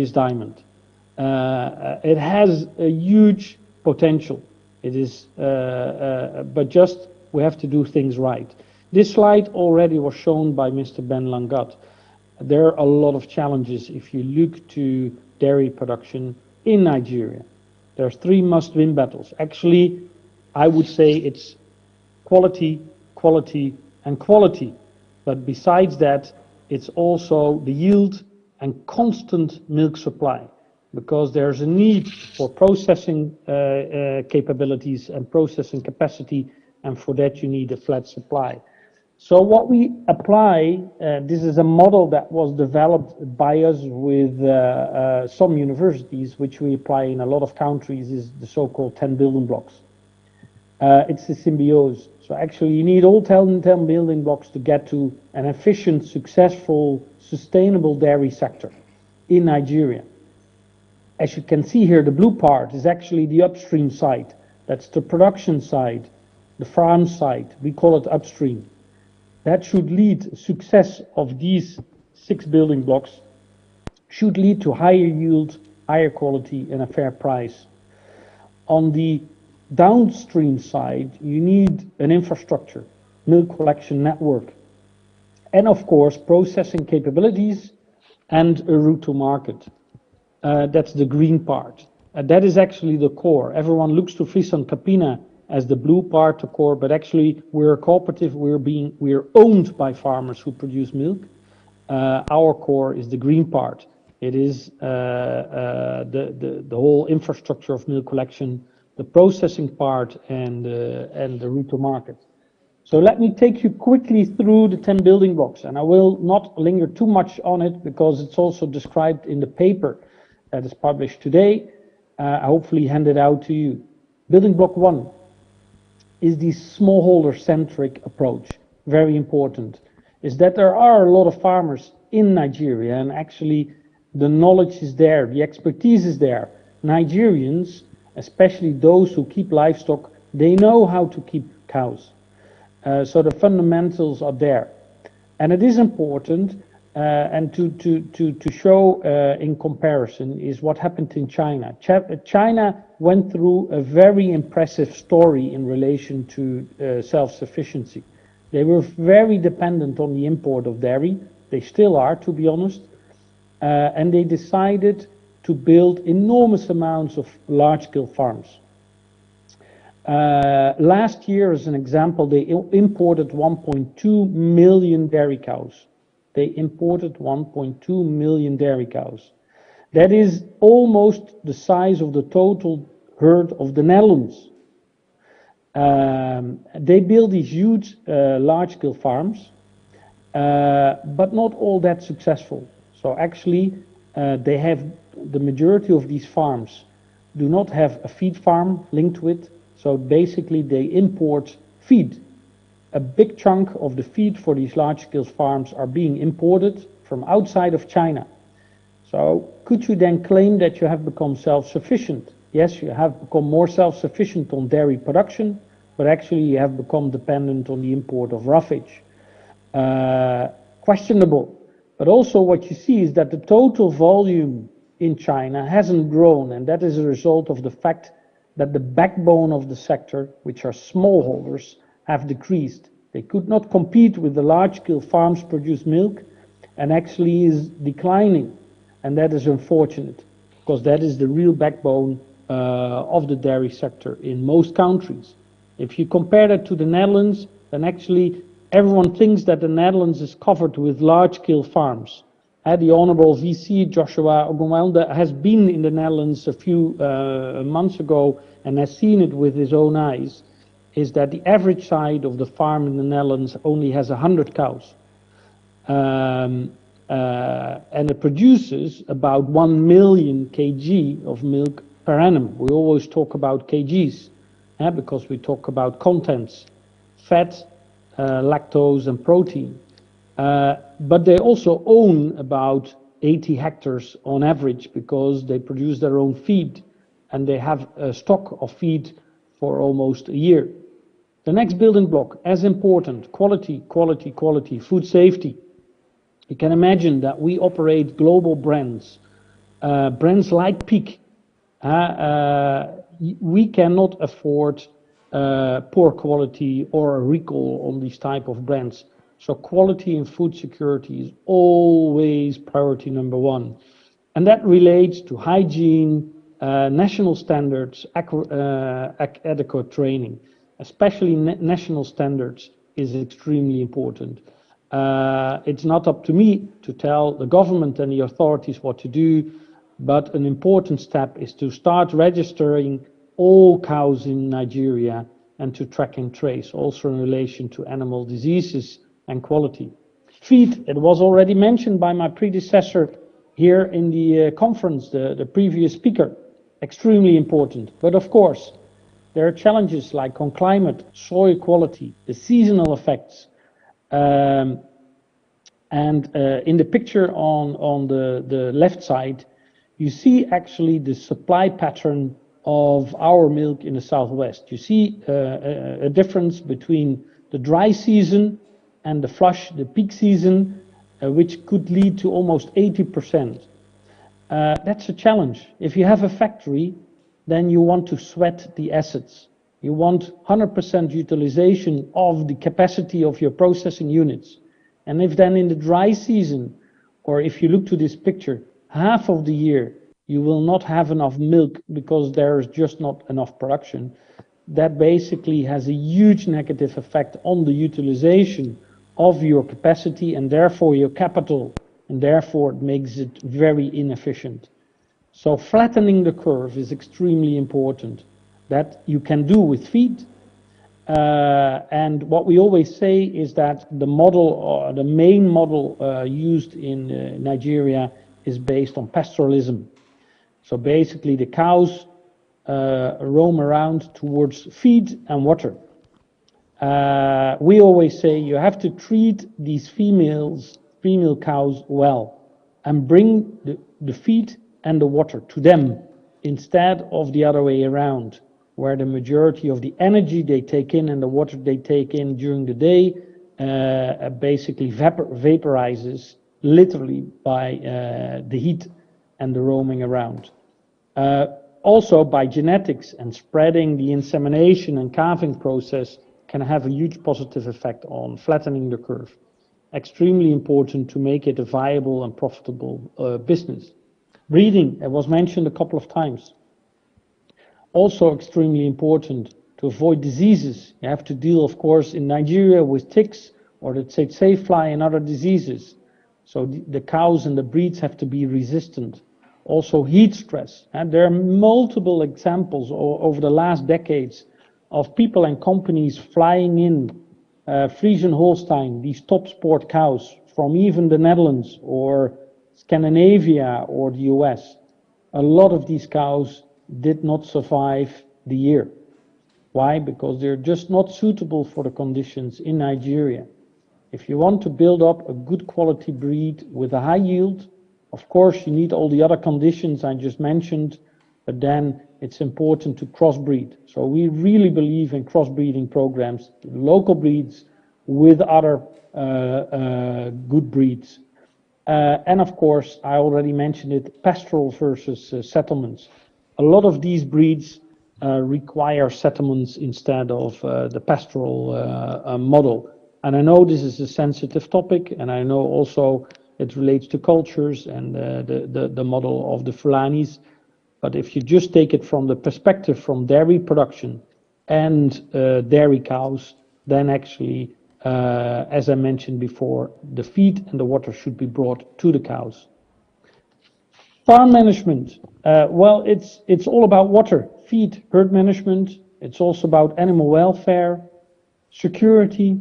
It has a huge potential. It is, but just we have to do things right. This slide already was shown by Mr. Ben Langat. There are a lot of challenges if you look to dairy production in Nigeria. There's 3 must-win battles. Actually, I would say it's quality, quality, and quality. But besides that, it's also the yield and constant milk supply, because there's a need for processing capabilities and processing capacity, and for that you need a flat supply. So what we apply, this is a model that was developed by us with some universities, which we apply in a lot of countries, is the so-called 10 building blocks. It's the symbiosis. So actually you need all 10 building blocks to get to an efficient, successful, sustainable dairy sector in Nigeria. As you can see here, the blue part is actually the upstream side. That's the production side, the farm side. We call it upstream. That should lead, success of these 6 building blocks should lead to higher yield, higher quality, and a fair price. On the downstream side, you need an infrastructure, milk collection network, and of course processing capabilities and a route to market. That's the green part. That is actually the core. Everyone looks to FrieslandCampina as the blue part, the core, but actually we're a cooperative, we're owned by farmers who produce milk. Our core is the green part. It is the whole infrastructure of milk collection, the processing part, and the route to market. So let me take you quickly through the 10 building blocks, and I will not linger too much on it because it's also described in the paper that is published today. I hopefully hand it out to you. Building block 1 is the smallholder-centric approach. Very important. Is that there are a lot of farmers in Nigeria, and actually the knowledge is there, the expertise is there. Nigerians, especially those who keep livestock, they know how to keep cows. So the fundamentals are there. And it is important, and to show in comparison is what happened in China. China went through a very impressive story in relation to self-sufficiency. They were very dependent on the import of dairy. They still are, to be honest. And they decided to build enormous amounts of large-scale farms. Last year, as an example, they imported 1.2 million dairy cows. They imported 1.2 million dairy cows. That is almost the size of the total herd of the Netherlands. They build these huge large-scale farms, but not all that successful. So actually, they have the majority of these farms do not have a feed farm linked to it. So basically, they import feed. A big chunk of the feed for these large-scale farms are being imported from outside of China. So could you then claim that you have become self-sufficient? Yes, you have become more self-sufficient on dairy production, but actually you have become dependent on the import of roughage. Questionable. But also what you see is that the total volume in China hasn't grown, and that is a result of the fact that the backbone of the sector, which are smallholders, have decreased. They could not compete with the large-scale farms produce milk, and actually is declining. And that is unfortunate, because that is the real backbone of the dairy sector in most countries. If you compare that to the Netherlands, then actually everyone thinks that the Netherlands is covered with large-scale farms. The Honorable VC Joshua Ogumwelde has been in the Netherlands a few months ago and has seen it with his own eyes, is that the average size of the farm in the Netherlands only has 100 cows. And it produces about 1 million kg of milk per annum. We always talk about kgs, because we talk about contents, fat, lactose and protein. But they also own about 80 hectares on average because they produce their own feed and they have a stock of feed for almost a year. The next building block, as important, quality, quality, quality, food safety. You can imagine that we operate global brands, brands like Peak. We cannot afford poor quality or a recall on these type of brands. So quality and food security is always priority number one. And that relates to hygiene, national standards, adequate training. Especially national standards is extremely important. It's not up to me to tell the government and the authorities what to do, but an important step is to start registering all cows in Nigeria and to track and trace, also in relation to animal diseases and quality. Feed, it was already mentioned by my predecessor here in the conference, the previous speaker, extremely important. But of course, there are challenges like on climate, soil quality, the seasonal effects. And in the picture on the left side, you see actually the supply pattern of our milk in the southwest. You see a difference between the dry season and the flush, the peak season, which could lead to almost 80%. That's a challenge. If you have a factory, then you want to sweat the assets. You want 100% utilization of the capacity of your processing units. And if then in the dry season, or if you look to this picture, half of the year, you will not have enough milk because there is just not enough production, that basically has a huge negative effect on the utilization of your capacity and therefore your capital, and therefore it makes it very inefficient. So flattening the curve is extremely important. That you can do with feed. And what we always say is that the model, or the main model used in Nigeria is based on pastoralism. So basically the cows roam around towards feed and water. We always say you have to treat these female cows well and bring the feed and the water to them instead of the other way around, where the majority of the energy they take in and the water they take in during the day basically vaporizes literally by the heat and the roaming around. Also by genetics and spreading the insemination and calving process can have a huge positive effect on flattening the curve. Extremely important to make it a viable and profitable business. Breeding, it was mentioned a couple of times. Also extremely important to avoid diseases. You have to deal, of course, in Nigeria with ticks or the tsetse fly and other diseases. So the cows and the breeds have to be resistant. Also heat stress. And there are multiple examples over the last decades of people and companies flying in Friesian Holstein, these top sport cows from even the Netherlands or Scandinavia or the US. A lot of these cows did not survive the year. Why? Because they're just not suitable for the conditions in Nigeria. If you want to build up a good quality breed with a high yield, of course you need all the other conditions I just mentioned, but then it's important to crossbreed. So we really believe in crossbreeding programs, local breeds with other good breeds. And of course, I already mentioned it, pastoral versus settlements. A lot of these breeds require settlements instead of the pastoral model. And I know this is a sensitive topic, and I know also it relates to cultures and the model of the Fulanis. But if you just take it from the perspective from dairy production and dairy cows, then actually, as I mentioned before, the feed and the water should be brought to the cows. Farm management, well, it's all about water, feed, herd management. It's also about animal welfare, security,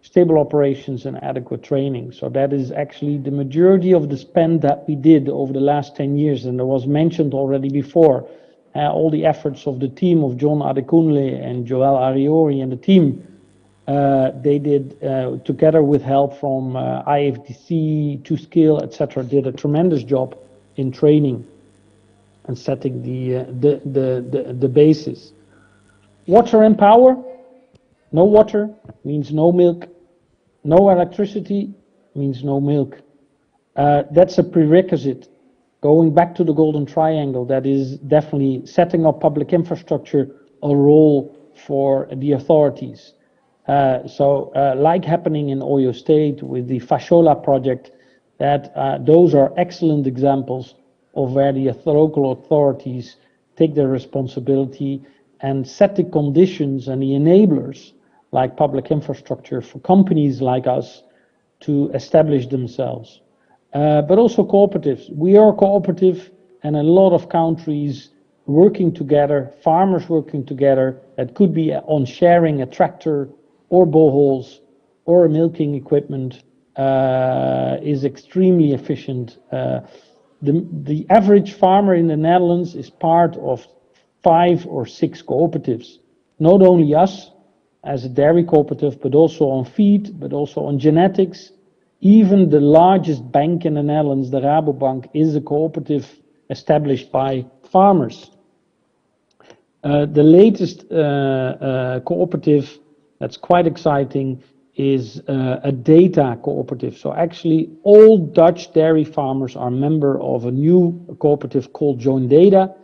stable operations, and adequate training. So that is actually the majority of the spend that we did over the last 10 years. And it was mentioned already before, all the efforts of the team of John Adekunle and Joel Ariori and the team. They did, together with help from IFDC, 2Skill, etc., did a tremendous job in training and setting the basis. Water and power. No water means no milk. No electricity means no milk. That's a prerequisite. Going back to the Golden Triangle, that is definitely setting up public infrastructure, a role for the authorities. Like happening in Oyo State with the Fashola project, that those are excellent examples of where the local authorities take their responsibility and set the conditions and the enablers, like public infrastructure, for companies like us to establish themselves. But also cooperatives. We are cooperative, and a lot of countries working together, farmers working together, that could be on sharing a tractor or boreholes or milking equipment, is extremely efficient. The average farmer in the Netherlands is part of 5 or 6 cooperatives. Not only us as a dairy cooperative, but also on feed, but also on genetics. Even the largest bank in the Netherlands, the Rabobank, is a cooperative established by farmers. The latest cooperative that's quite exciting is a data cooperative. So actually all Dutch dairy farmers are member of a new cooperative called Join Data,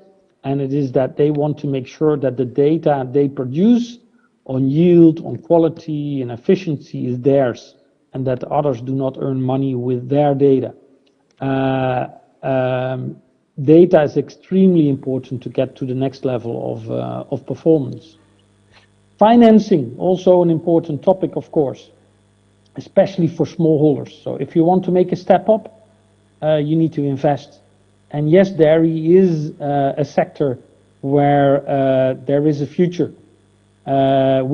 and it is that they want to make sure that the data they produce on yield, on quality and efficiency is theirs, and that others do not earn money with their data. Data is extremely important to get to the next level of performance. Financing, also an important topic, of course, especially for smallholders. So if you want to make a step up, you need to invest. And yes, dairy is a sector where there is a future.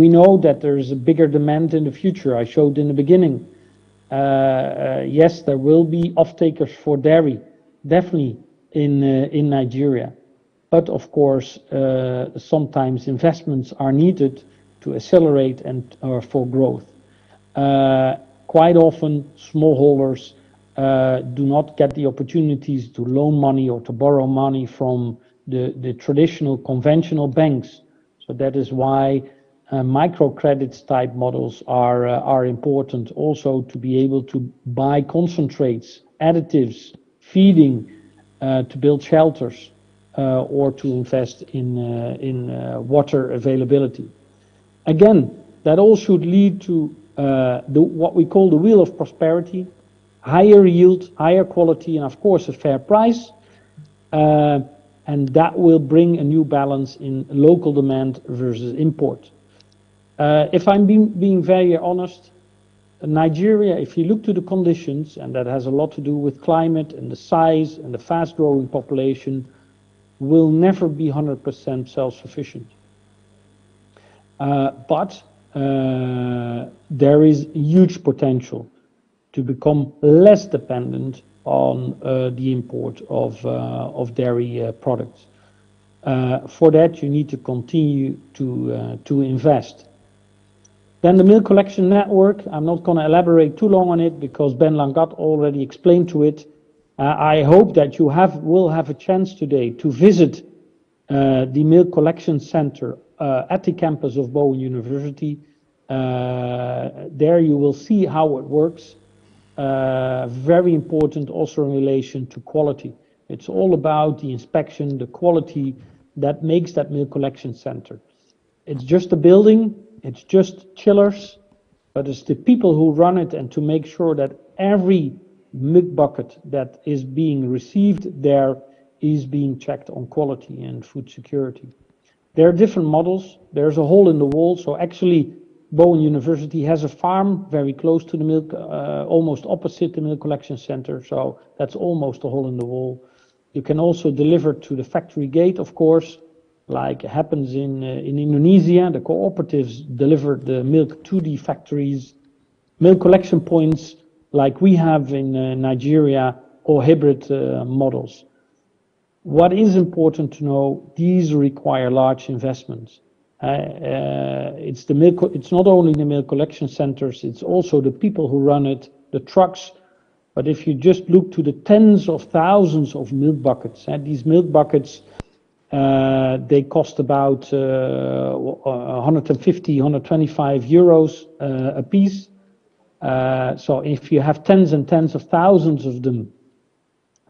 We know that there is a bigger demand in the future. I showed in the beginning. Yes, there will be off-takers for dairy, definitely in Nigeria. But of course, sometimes investments are needed to accelerate and for growth. Quite often, smallholders do not get the opportunities to loan money or to borrow money from the traditional conventional banks. So that is why microcredits type models are important, also to be able to buy concentrates, additives, feeding, to build shelters, or to invest in water availability. Again, that all should lead to what we call the wheel of prosperity: higher yield, higher quality, and of course a fair price. And that will bring a new balance in local demand versus import. If I'm being very honest, Nigeria, if you look to the conditions, and that has a lot to do with climate and the size and the fast-growing population, will never be 100% self-sufficient. But there is huge potential to become less dependent on the import of dairy products. For that, you need to continue to invest. Then the milk collection network, I'm not going to elaborate too long on it because Ben Langat already explained to it. I hope that you will have a chance today to visit the milk collection center at the campus of Bowen University. There you will see how it works. Very important also in relation to quality. It's all about the inspection, the quality that makes that milk collection center. It's just a building, it's just chillers, but it's the people who run it and to make sure that every milk bucket that is being received there is being checked on quality and food security. There are different models. There's a hole in the wall. So actually, Bowen University has a farm very close to the milk, almost opposite the milk collection center. So that's almost a hole in the wall. You can also deliver to the factory gate, of course, like happens in Indonesia. The cooperatives deliver the milk to the factories. Milk collection points like we have in Nigeria, or hybrid models. What is important to know, these require large investments. It's not only the milk collection centers, it's also the people who run it, the trucks. But if you just look to the tens of thousands of milk buckets, these milk buckets, they cost about 150, 125 euros a piece. So if you have tens and tens of thousands of them,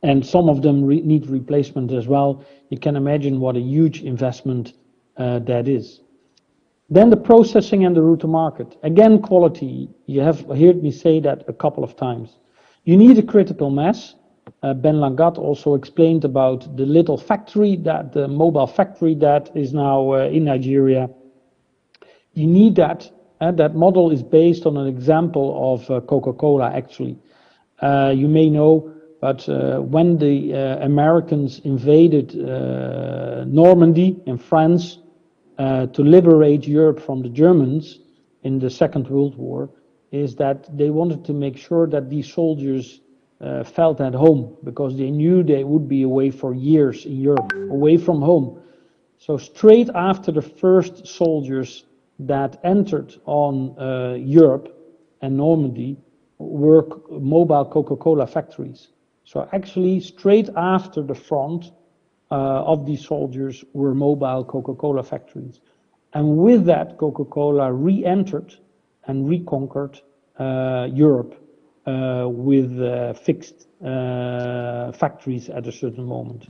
and some of them need replacement as well, you can imagine what a huge investment that is. Then the processing and the route to market. Again, quality. You have heard me say that a couple of times. You need a critical mass. Ben Langat also explained about the little factory, the mobile factory that is now in Nigeria. You need that. That model is based on an example of Coca-Cola, actually. You may know, but when the Americans invaded Normandy in France to liberate Europe from the Germans in the Second World War, is that they wanted to make sure that these soldiers felt at home, because they knew they would be away for years in Europe, away from home. So straight after the first soldiers that entered on Europe and Normandy were mobile Coca-Cola factories. So actually straight after the front of these soldiers were mobile Coca-Cola factories. And with that, Coca-Cola re-entered and reconquered Europe with fixed factories at a certain moment.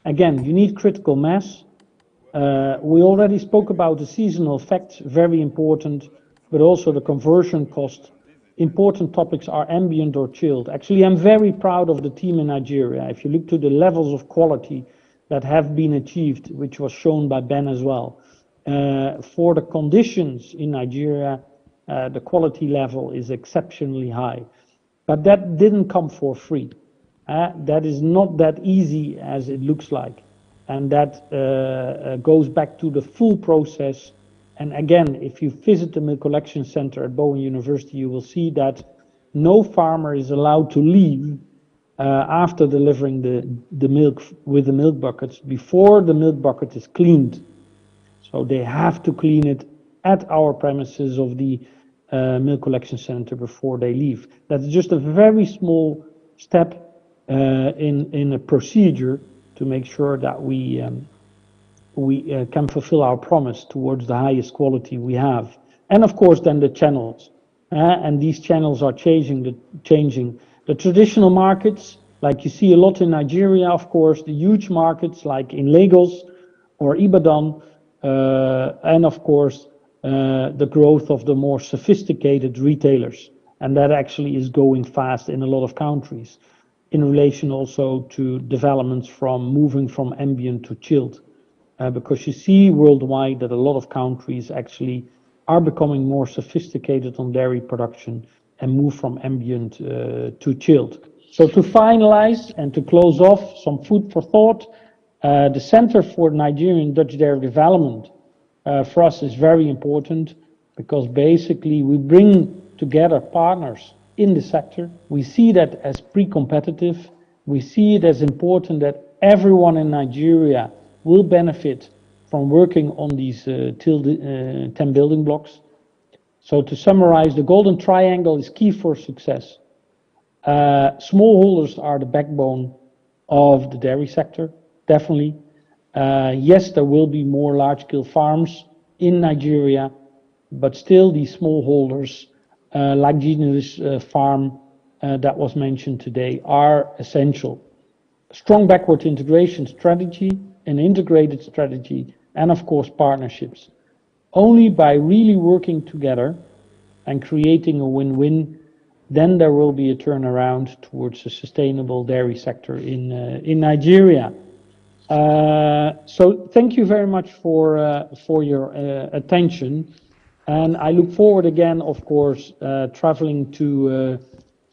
Again, you need critical mass. We already spoke about the seasonal effects, very important, but also the conversion cost. Important topics are ambient or chilled. Actually, I'm very proud of the team in Nigeria. If you look to the levels of quality that have been achieved, which was shown by Ben as well. For the conditions in Nigeria, the quality level is exceptionally high. But that didn't come for free. That is not that easy as it looks like. And that goes back to the full process. And again, if you visit the milk collection center at Bowen University, you will see that no farmer is allowed to leave after delivering the milk with the milk buckets before the milk bucket is cleaned. So they have to clean it at our premises of the milk collection center before they leave. That's just a very small step in a procedure to make sure that we can fulfill our promise towards the highest quality we have. And of course then the channels. And these channels are changing. The traditional markets, like you see a lot in Nigeria, of course, the huge markets like in Lagos or Ibadan, and of course the growth of the more sophisticated retailers. And that actually is going fast in a lot of countries, in relation also to developments from moving from ambient to chilled. Because you see worldwide that a lot of countries actually are becoming more sophisticated on dairy production and move from ambient to chilled. So to finalize and to close off, some food for thought, the Center for Nigerian Dutch Dairy Development for us is very important, because basically we bring together partners in the sector. We see that as pre-competitive. We see it as important that everyone in Nigeria will benefit from working on these 10 building blocks. So to summarize, the golden triangle is key for success. Smallholders are the backbone of the dairy sector, definitely. Yes, there will be more large-scale farms in Nigeria, but still these smallholders, like Gina's farm that was mentioned today, are essential. Strong backward integration strategy, an integrated strategy, and of course partnerships. Only by really working together and creating a win-win, then there will be a turnaround towards a sustainable dairy sector in Nigeria. So thank you very much for your attention. And I look forward again, of course, traveling to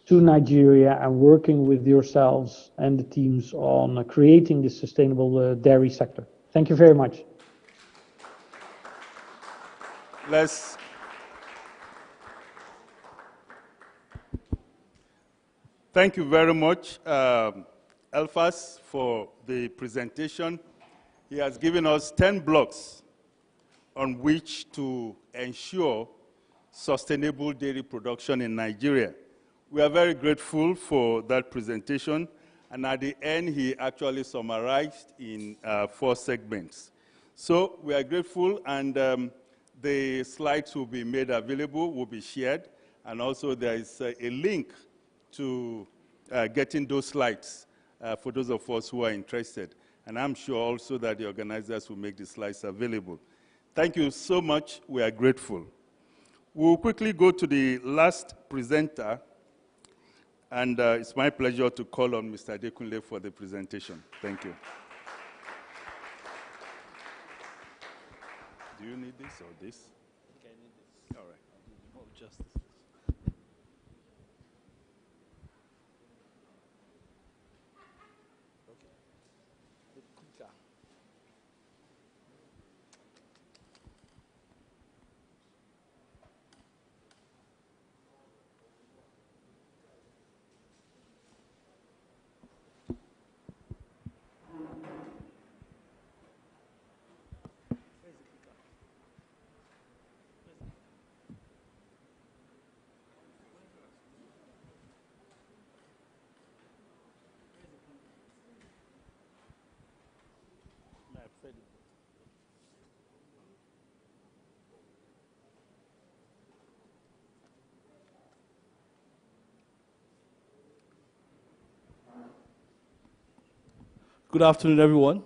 Nigeria and working with yourselves and the teams on creating this sustainable dairy sector. Thank you very much. Thank you very much, Elfas, for the presentation. He has given us 10 blocks on which to ensure sustainable dairy production in Nigeria. We are very grateful for that presentation, and at the end, he actually summarized in 4 segments. So we are grateful, and the slides will be made available, will be shared, and also there is a link to getting those slides for those of us who are interested. And I'm sure also that the organizers will make the slides available. Thank you so much. We are grateful. We'll quickly go to the last presenter, and it's my pleasure to call on Mr. Adekunle for the presentation. Thank you. Do you need this or this? Okay, I need this. All right. Oh, just this. Good afternoon, everyone.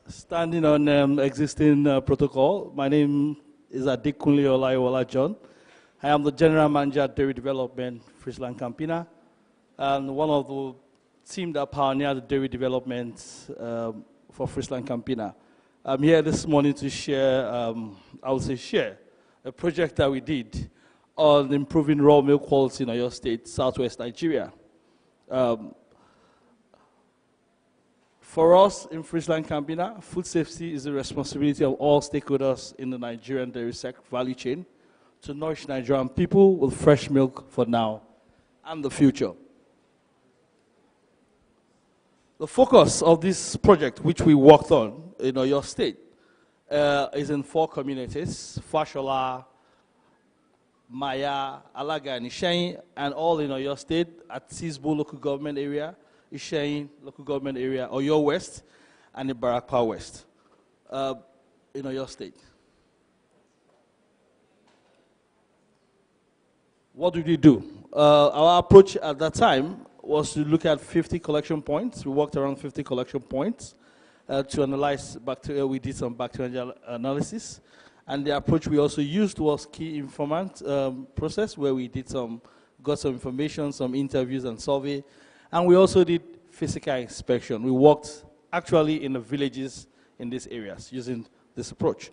Standing on existing protocol, my name is Adekunle Olaiwola John. I am the General Manager at Dairy Development, FrieslandCampina, and one of the team that pioneered the dairy development for FrieslandCampina. I'm here this morning to share, share a project that we did on improving raw milk quality in Oyo State, Southwest Nigeria. For us in FrieslandCampina, food safety is the responsibility of all stakeholders in the Nigerian dairy sector value chain to nourish Nigerian people with fresh milk for now and the future. The focus of this project, which we worked on in Oyo State, is in 4 communities: Fashola, Maya, Alaga, and Ishain, and all in Oyo State at Sisbo local government area, Ishain local government area, Oyo West, and the Barakpa West in Oyo State. What did we do? Our approach at that time was to look at 50 collection points. We walked around 50 collection points to analyze bacteria. We did some bacterial analysis. And the approach we also used was key informant process, where we did got some information, some interviews and survey. And we also did physical inspection. We worked actually in the villages in these areas using this approach.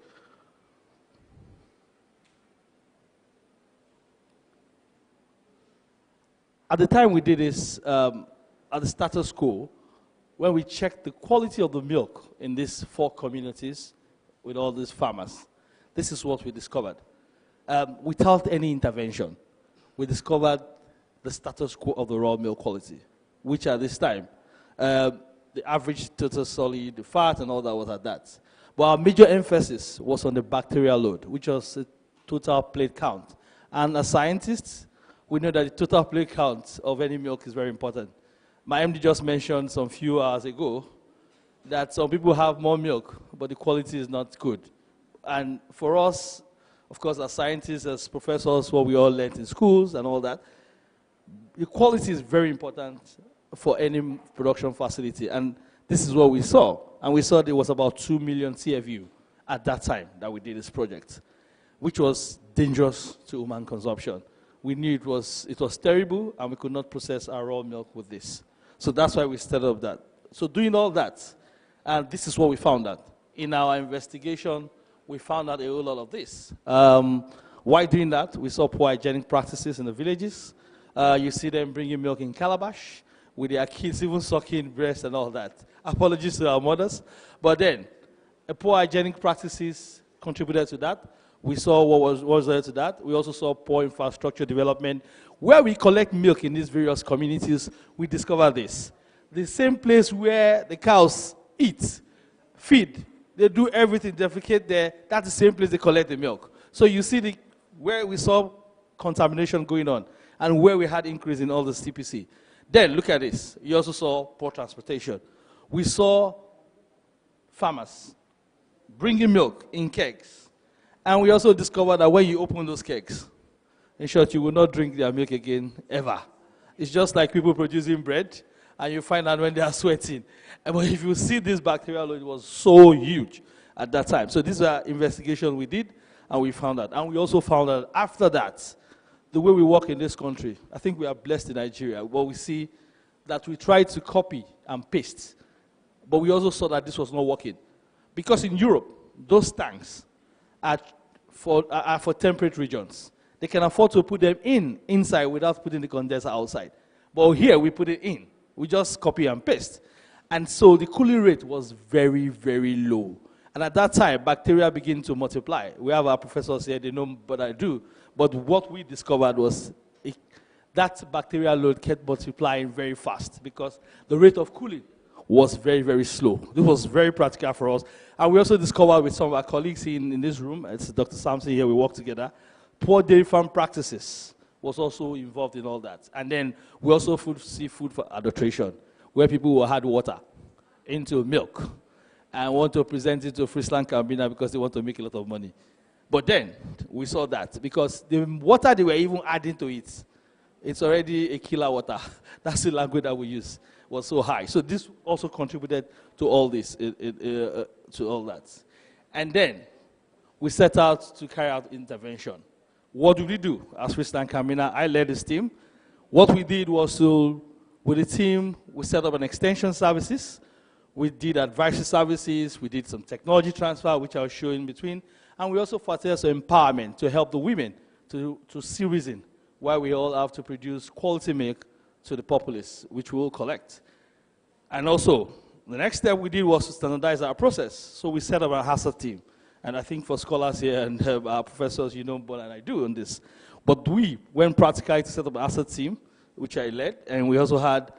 At the time we did this, at the status quo, when we checked the quality of the milk in these 4 communities with all these farmers, this is what we discovered. Without any intervention, we discovered the status quo of the raw milk quality, which at this time, the average total solid, the fat and all that was at that. But our major emphasis was on the bacterial load, which was the total plate count. And as scientists, we know that the total plate count of any milk is very important. My MD just mentioned some few hours ago that some people have more milk, but the quality is not good. And for us, of course, as scientists, as professors, what we all learned in schools and all that, the quality is very important for any production facility. And this is what we saw. And we saw there was about 2 million CFU at that time that we did this project, which was dangerous to human consumption. We knew it was terrible, and we could not process our raw milk with this. So that's why we started up that. So doing all that, And this is what we found out. In our investigation, we found out a whole lot of this. Why doing that? We saw poor hygienic practices in the villages. You see them bringing milk in calabash, with their kids even sucking breast and all that. Apologies to our mothers. But then, poor hygienic practices contributed to that. We saw what was there to that. We also saw poor infrastructure development. Where we collect milk in these various communities, we discovered this. The same place where the cows eat, feed, they do everything, defecate there, that's the same place they collect the milk. So you see where we saw contamination going on and where we had increase in all the CPC. Then look at this. You also saw poor transportation. We saw farmers bringing milk in kegs. And we also discovered that when you open those kegs, in short, you will not drink their milk again, ever. It's just like people producing bread, and you find out when they are sweating. But if you see this bacterial load, it was so huge at that time. So these are investigations we did, and we found out. And we also found out after that, the way we work in this country, I think we are blessed in Nigeria, but we see that we try to copy and paste. But we also saw that this was not working. Because in Europe, those tanks are for temperate regions. They can afford to put them inside without putting the condenser outside. But here, we put it in. We just copy and paste. And so the cooling rate was very, very low. And at that time, bacteria begin to multiply. We have our professors here, they know what I do. But what we discovered was that bacterial load kept multiplying very fast because the rate of cooling was very, very slow. This was very practical for us. And we also discovered with some of our colleagues in this room, it's Dr. Sampson here, we work together, poor dairy farm practices was also involved in all that. And then we also see food for adulteration, where people will add water into milk and want to present it to FrieslandCampina because they want to make a lot of money. But then we saw that because the water they were even adding to it, it's already a killer water. That's the language that we use, was so high. So this also contributed to all this, to all that. And then we set out to carry out intervention. What did we do? As FrieslandCampina, I led this team. What we did was with the team, we set up an extension services. We did advisory services. We did some technology transfer, which I'll show in between. And we also facilitated empowerment to help the women to see reason why we all have to produce quality milk to the populace, which we will collect. And also, the next step we did was to standardize our process. So we set up a HACCP team. And I think for scholars here and our professors, you know more than I do on this. But we went practically to set up an HACCP team, which I led, and we also had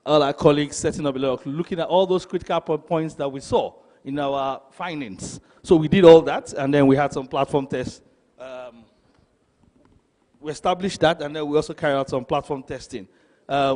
all our colleagues setting up a lot, looking at all those critical points that we saw in our findings. So we did all that, and then we had some platform tests. We established that, and then we also carried out some platform testing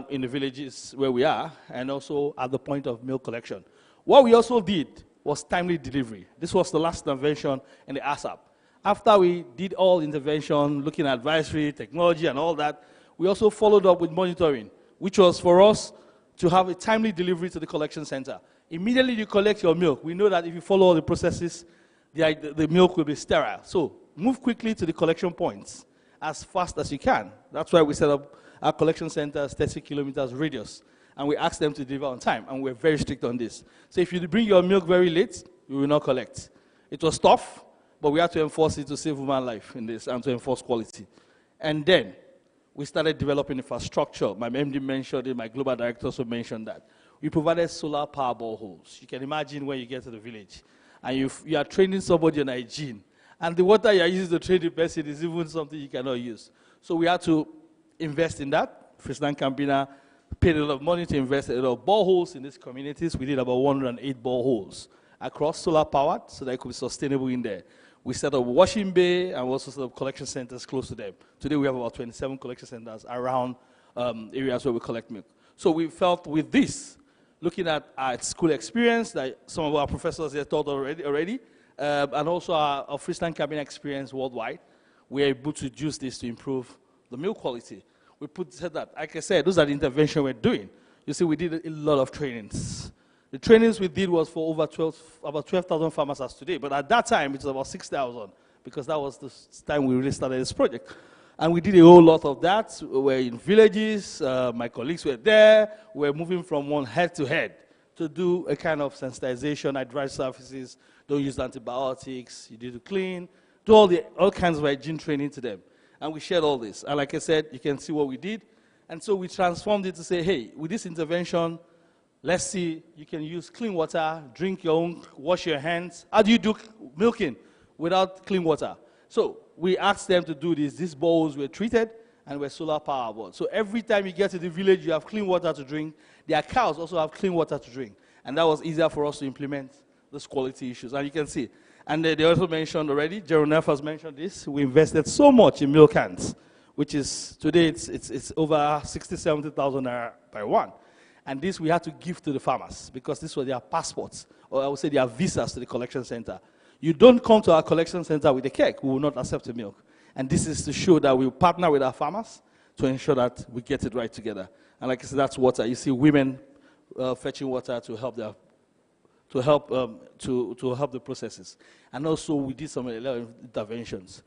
in the villages where we are, and also at the point of milk collection. What we also did was timely delivery. This was the last intervention in the ASAP. After we did all intervention, looking at advisory, technology, and all that, we also followed up with monitoring, which was for us to have a timely delivery to the collection center. Immediately you collect your milk. We know that if you follow all the processes, the milk will be sterile. So move quickly to the collection points as fast as you can. That's why we set up our collection centers 30 kilometers radius. And we asked them to deliver on time, and we're very strict on this. So if you bring your milk very late, we will not collect. It was tough, but we had to enforce it to save human life in this and to enforce quality. And then we started developing infrastructure. My MD mentioned it, my global director also mentioned that. We provided solar power boreholes. You can imagine when you get to the village, and you are training somebody on hygiene, and the water you are using to train the person is even something you cannot use. So we had to invest in that. FrieslandCampina paid a lot of money to invest in a lot of boreholes in these communities. We did about 108 boreholes across solar powered so that it could be sustainable in there. We set up washing bay and we also set up collection centers close to them. Today we have about 27 collection centers around areas where we collect milk. So we felt with this, looking at our school experience that some of our professors here taught already and also our FrieslandCampina experience worldwide, we are able to use this to improve the milk quality. We said that, like I said, those are the interventions we're doing. You see, we did a lot of trainings. The trainings we did was for about 12,000 farmers as today, but at that time, it was about 6,000, because that was the time we really started this project. And we did a whole lot of that. We were in villages, my colleagues were there, we were moving from one head to head to do a kind of sensitization at dry surfaces, don't use antibiotics, you need to clean, do all kinds of hygiene training to them. And we shared all this. And like I said, you can see what we did. And so we transformed it to say, hey, with this intervention, let's see, you can use clean water, drink your own, wash your hands. How do you do milking without clean water? So we asked them to do this. These bowls were treated and were solar powered. So every time you get to the village, you have clean water to drink. Their cows also have clean water to drink. And that was easier for us to implement those quality issues. And you can see. And they also mentioned already, Jeronef has mentioned this, we invested so much in milk cans, which is, today it's over 60,000, 70,000 naira by one. And this we had to give to the farmers because this was their passports, or I would say their visas to the collection center. You don't come to our collection center with a cake, we will not accept the milk. And this is to show that we partner with our farmers to ensure that we get it right together. And like I said, that's water. You see women fetching water to help their to help the processes. And also we did some interventions.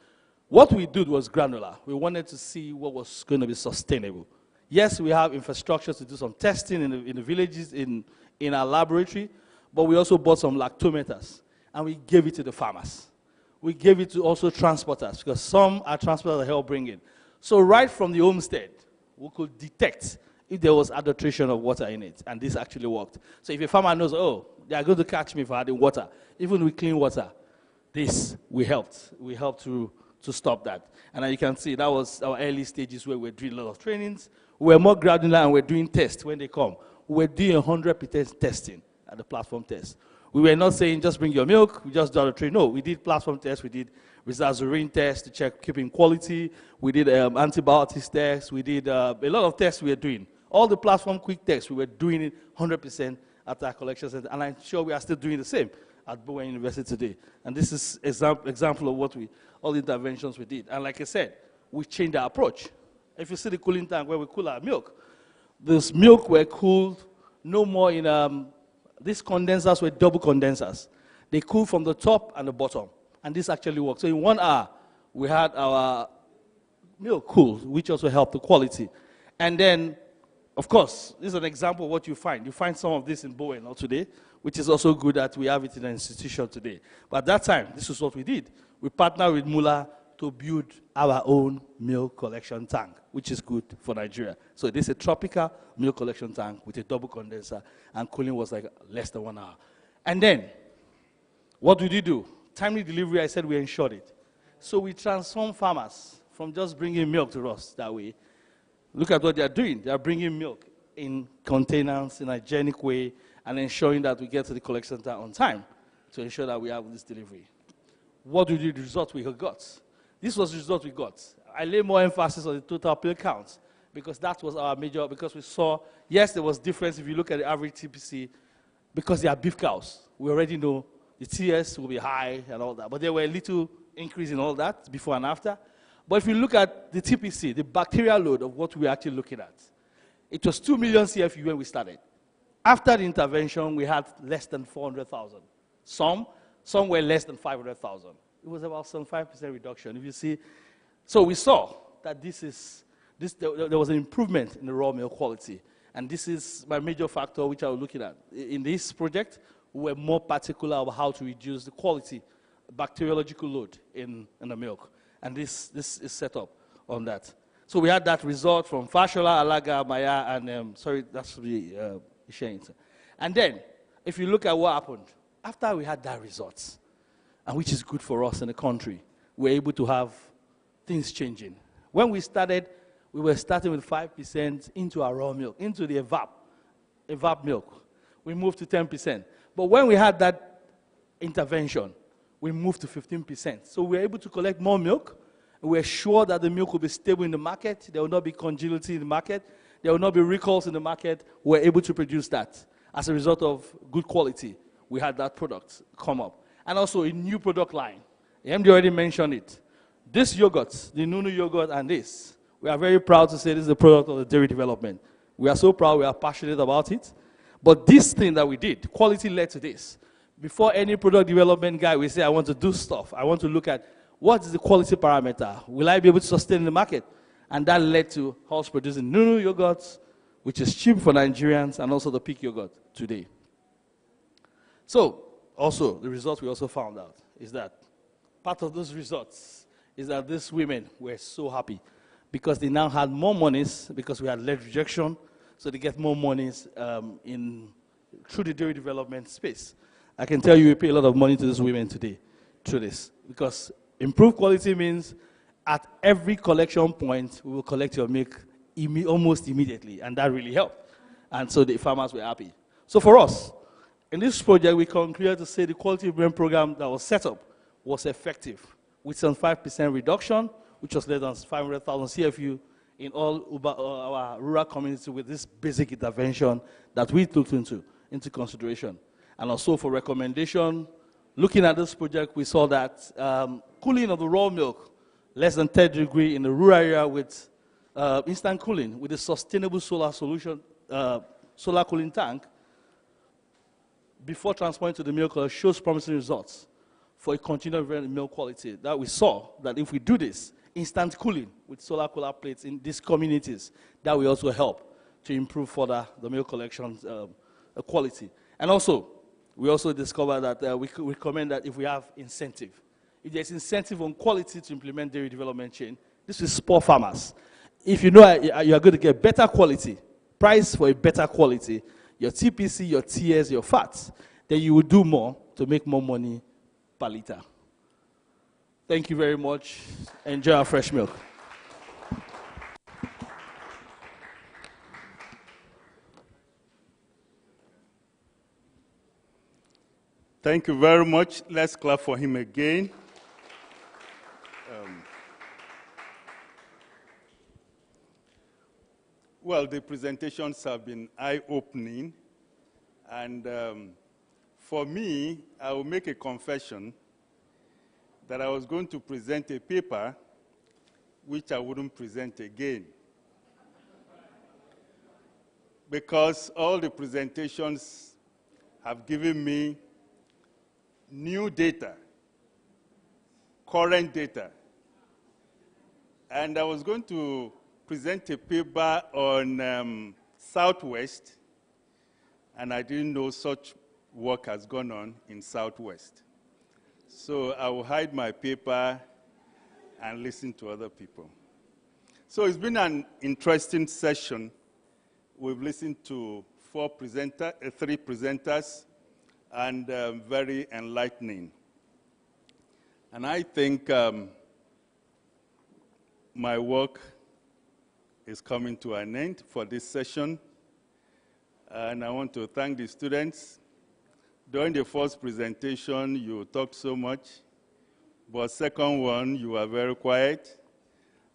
What we did was granular. We wanted to see what was going to be sustainable. Yes, we have infrastructure to do some testing in the villages, in our laboratory, but we also bought some lactometers, and we gave it to the farmers. We gave it to also transporters, because some are transporters that help bring in. So right from the homestead, we could detect if there was adulteration of water in it, and this actually worked. So if a farmer knows, oh, they are going to catch me for adding water, even with clean water, we helped. We helped to stop that. And as you can see, that was our early stages where we were doing a lot of trainings. We were more granular and we're doing tests when they come. We were doing 100% testing at the platform test. We were not saying just bring your milk, we just do the train. No, we did platform tests, we did resazurine tests to check keeping quality, we did antibiotics tests, we did a lot of tests we were doing. All the platform quick tests, we were doing it 100% at our collection center, and I'm sure we are still doing the same at Bowen University today. And this is example of what all the interventions we did. And like I said, we changed our approach. If you see the cooling tank where we cool our milk, this milk were cooled no more in, these condensers were double condensers. They cool from the top and the bottom. And this actually worked. So in 1 hour, we had our milk cooled, which also helped the quality. And then, of course, this is an example of what you find. You find some of this in Bowen today, which is also good that we have it in an institution today. But at that time, this is what we did. We partnered with Mula to build our own milk collection tank, which is good for Nigeria. So this is a tropical milk collection tank with a double condenser, and cooling was like less than 1 hour. And then, what did we do? Timely delivery, I said we ensured it. So we transformed farmers from just bringing milk to us that way. Look at what they are doing. They are bringing milk in containers in a hygienic way and ensuring that we get to the collection center on time to ensure that we have this delivery. What did the result we got? This was the result we got. I lay more emphasis on the total pill count because that was our major, because we saw, yes, there was difference if you look at the average TPC because they are beef cows. We already know the TS will be high and all that, but there were a little increase in all that before and after. But if you look at the TPC, the bacterial load of what we were actually looking at, it was 2 million CFU when we started. After the intervention, we had less than 400,000. Some were less than 500,000. It was about some 5% reduction. If you see, so we saw that there was an improvement in the raw milk quality. And this is my major factor which I was looking at. In this project, we were more particular about how to reduce the quality, bacteriological load in the milk. And this is set up on that. So we had that result from Fashola, Alaga, Maya, and sorry, that's the Shane. And then, if you look at what happened, after we had that result, and which is good for us in the country, we're able to have things changing. When we started, we were starting with 5% into our raw milk, into the evap milk. We moved to 10%. But when we had that intervention, we moved to 15%. So we were able to collect more milk. We were sure that the milk will be stable in the market. There will not be congeality in the market. There will not be recalls in the market. We were able to produce that. As a result of good quality, we had that product come up. And also a new product line. MD already mentioned it. This yogurt, the Nunu yogurt and this, we are very proud to say this is the product of the dairy development. We are so proud, we are passionate about it. But this thing that we did, quality led to this. Before any product development guy will say, I want to do stuff, I want to look at what is the quality parameter? Will I be able to sustain the market? And that led to us producing Nunu yogurts, which is cheap for Nigerians, and also the peak yogurt today. So, also, the results we also found out is that part of those results is that these women were so happy because they now had more monies because we had led rejection, so they get more monies through the dairy development space. I can tell you we pay a lot of money to these women today through this because improved quality means at every collection point, we will collect your milk almost immediately, and that really helped. And so the farmers were happy. So for us, in this project, we concluded to say the quality improvement program that was set up was effective with some 5% reduction, which was less than 500,000 CFU in all our rural communities with this basic intervention that we took into consideration. And also for recommendation, looking at this project, we saw that cooling of the raw milk, less than 10 degrees in the rural area with instant cooling with a sustainable solar solution, solar cooling tank, before transporting to the milk shows promising results for a continued improvement in milk quality. That we saw that if we do this, instant cooling with solar cooler plates in these communities, that will also help to improve further the milk collection quality. And also, we also discovered that we could recommend that if we have incentive, if there's incentive on quality to implement dairy development chain, this will support farmers. If you know you are going to get better quality, price for a better quality, your TPC, your TS, your fats, then you will do more to make more money per liter. Thank you very much. Enjoy our fresh milk. Thank you very much. Let's clap for him again. Well, the presentations have been eye-opening, and for me, I will make a confession that I was going to present a paper which I wouldn't present again, because all the presentations have given me new data, current data, and I was going to present a paper on Southwest, and I didn't know such work has gone on in Southwest. So I will hide my paper and listen to other people. So it's been an interesting session. We've listened to three presenters, and very enlightening. And I think my work is coming to an end for this session. And I want to thank the students. During the first presentation, you talked so much. But second one, you were very quiet.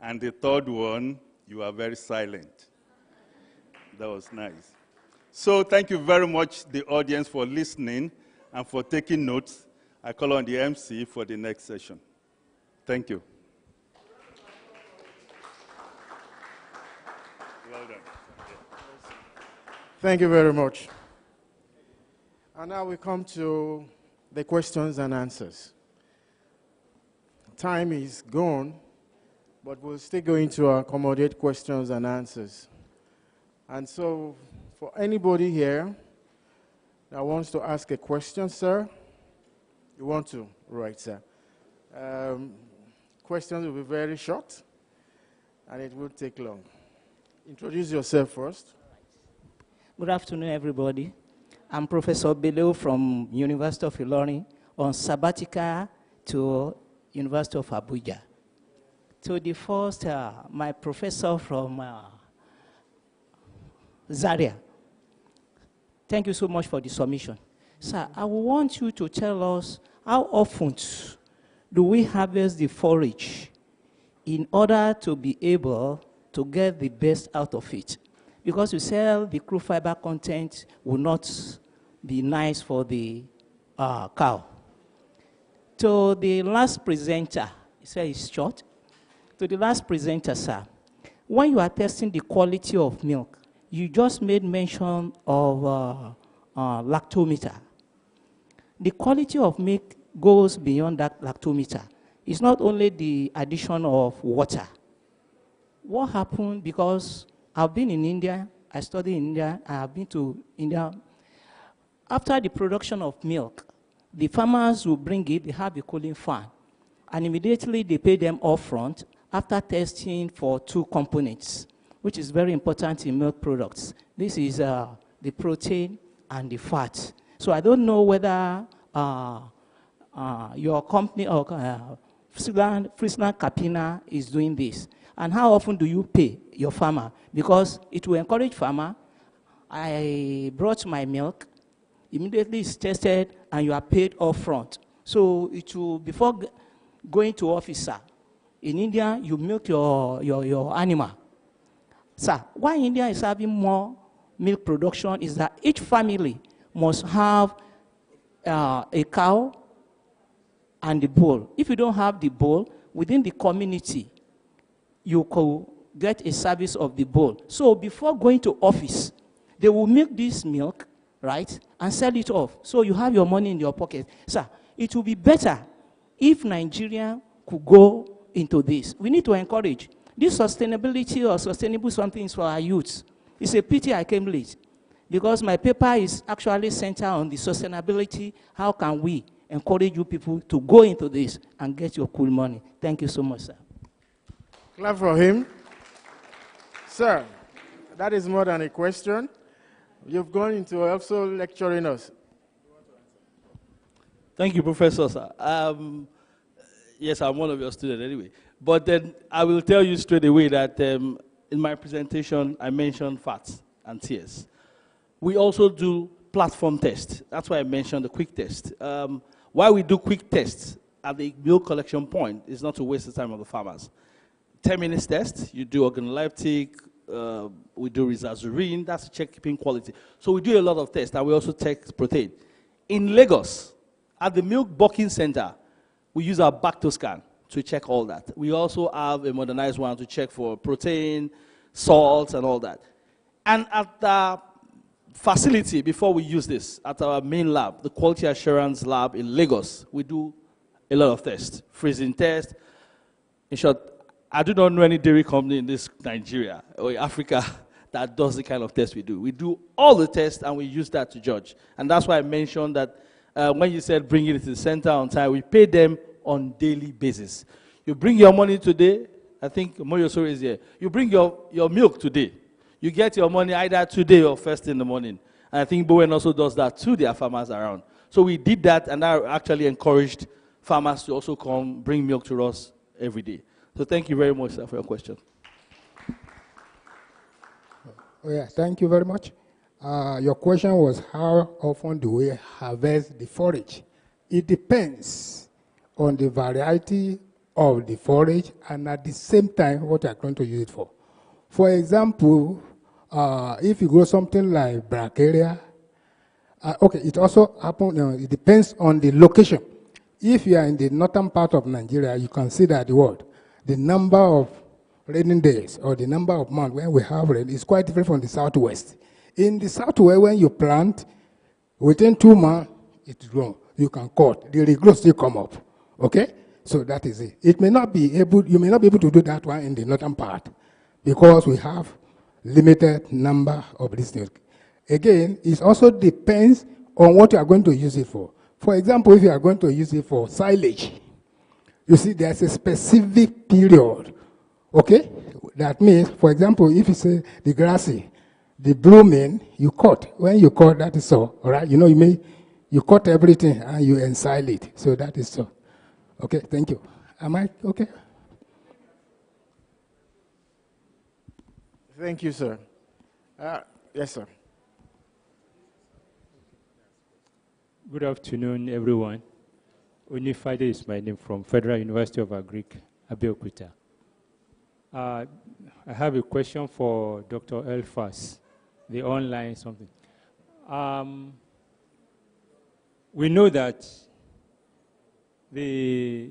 And the third one, you were very silent. That was nice. So thank you very much, the audience, for listening and for taking notes. I call on the MC for the next session. Thank you. Well done. Thank you very much. And now we come to the questions and answers. Time is gone, but we're still going to accommodate questions and answers. And so, for anybody here that wants to ask a question, sir, you want to? Right, sir. Questions will be very short, and it won't take long. Introduce yourself first. Good afternoon, everybody. I'm Professor Beleo from University of Ilorin on sabbatical to University of Abuja. To the first, my professor from Zaria. Thank you so much for the submission. Sir, I want you to tell us how often do we harvest the forage in order to be able to get the best out of it? Because you sell the crude fiber content will not be nice for the cow. To the last presenter, he said it's short. To the last presenter, sir, when you are testing the quality of milk, you just made mention of lactometer. The quality of milk goes beyond that lactometer. It's not only the addition of water. What happened, because I've been in India, I studied in India, I have been to India. After the production of milk, the farmers will bring it, they have a cooling fan, and immediately they pay them upfront after testing for 2 components, which is very important in milk products. This is the protein and the fat. So I don't know whether your company or FrieslandCampina is doing this. And how often do you pay your farmer? Because it will encourage farmer. I brought my milk, immediately it's tested, and you are paid upfront. So it will, before going to officer, in India, you milk your animal. Sir, why India is having more milk production is that each family must have a cow and the bull. If you don't have the bull, within the community, you could get a service of the bull. So before going to office, they will milk this milk, right, and sell it off. So you have your money in your pocket. Sir, it will be better if Nigeria could go into this. We need to encourage this sustainability or sustainable something for our youth. It's a pity I came late, because my paper is actually centered on the sustainability. How can we encourage you people to go into this and get your cool money? Thank you so much, sir. Clap for him. Sir, that is more than a question. You've gone into also lecturing us. Thank you, Professor, sir. Yes, I'm one of your students anyway. But then I will tell you straight away that in my presentation, I mentioned fats and tears. We also do platform tests. That's why I mentioned the quick test. Why we do quick tests at the milk collection point is not to waste the time of the farmers. 10 minutes test, you do organoleptic, we do rizazurin, that's to check keeping quality. So we do a lot of tests, and we also check protein. In Lagos, at the milk bulking center, we use our Bactoscan to check all that. We also have a modernized one to check for protein, salts, and all that. And at the facility, before we use this, at our main lab, the quality assurance lab in Lagos, we do a lot of tests, freezing tests. In short, I do not know any dairy company in this Nigeria or Africa that does the kind of test we do. We do all the tests, and we use that to judge. And that's why I mentioned that when you said bringing it to the center on time, we pay them on daily basis. You bring your money today, I think Moyo Sori is here. You bring your milk today. You get your money either today or first in the morning. And I think Bowen also does that to their farmers around. So we did that, and that actually encouraged farmers to also come bring milk to us every day. So thank you very much, sir, for your question. Oh, yeah, thank you very much. Your question was, how often do we harvest the forage? It depends on the variety of the forage and at the same time what you're going to use it for. For example, if you grow something like bracharia, okay, it also happens, it depends on the location. If you are in the northern part of Nigeria, you consider the number of raining days or the number of months when we have rain is quite different from the southwest. In the southwest, when you plant, within 2 months, it's grown. You can cut. The regrowth still come up. Okay? So that is it. You may not be able to do that one in the northern part because we have limited number of these things. Again, it also depends on what you are going to use it for. For example, if you are going to use it for silage, you see, there's a specific period, okay? That means, for example, if you say the grassy, the blooming, you cut. When you cut, that is so, all right? You know, you cut everything and you ensile it. So that is so. Okay, thank you. Am I okay? Thank you, sir. Yes, sir. Good afternoon, everyone. Unifide is my name from Federal University of Agric, Abeokuta. I have a question for Dr. Elfas, the online something. We know that the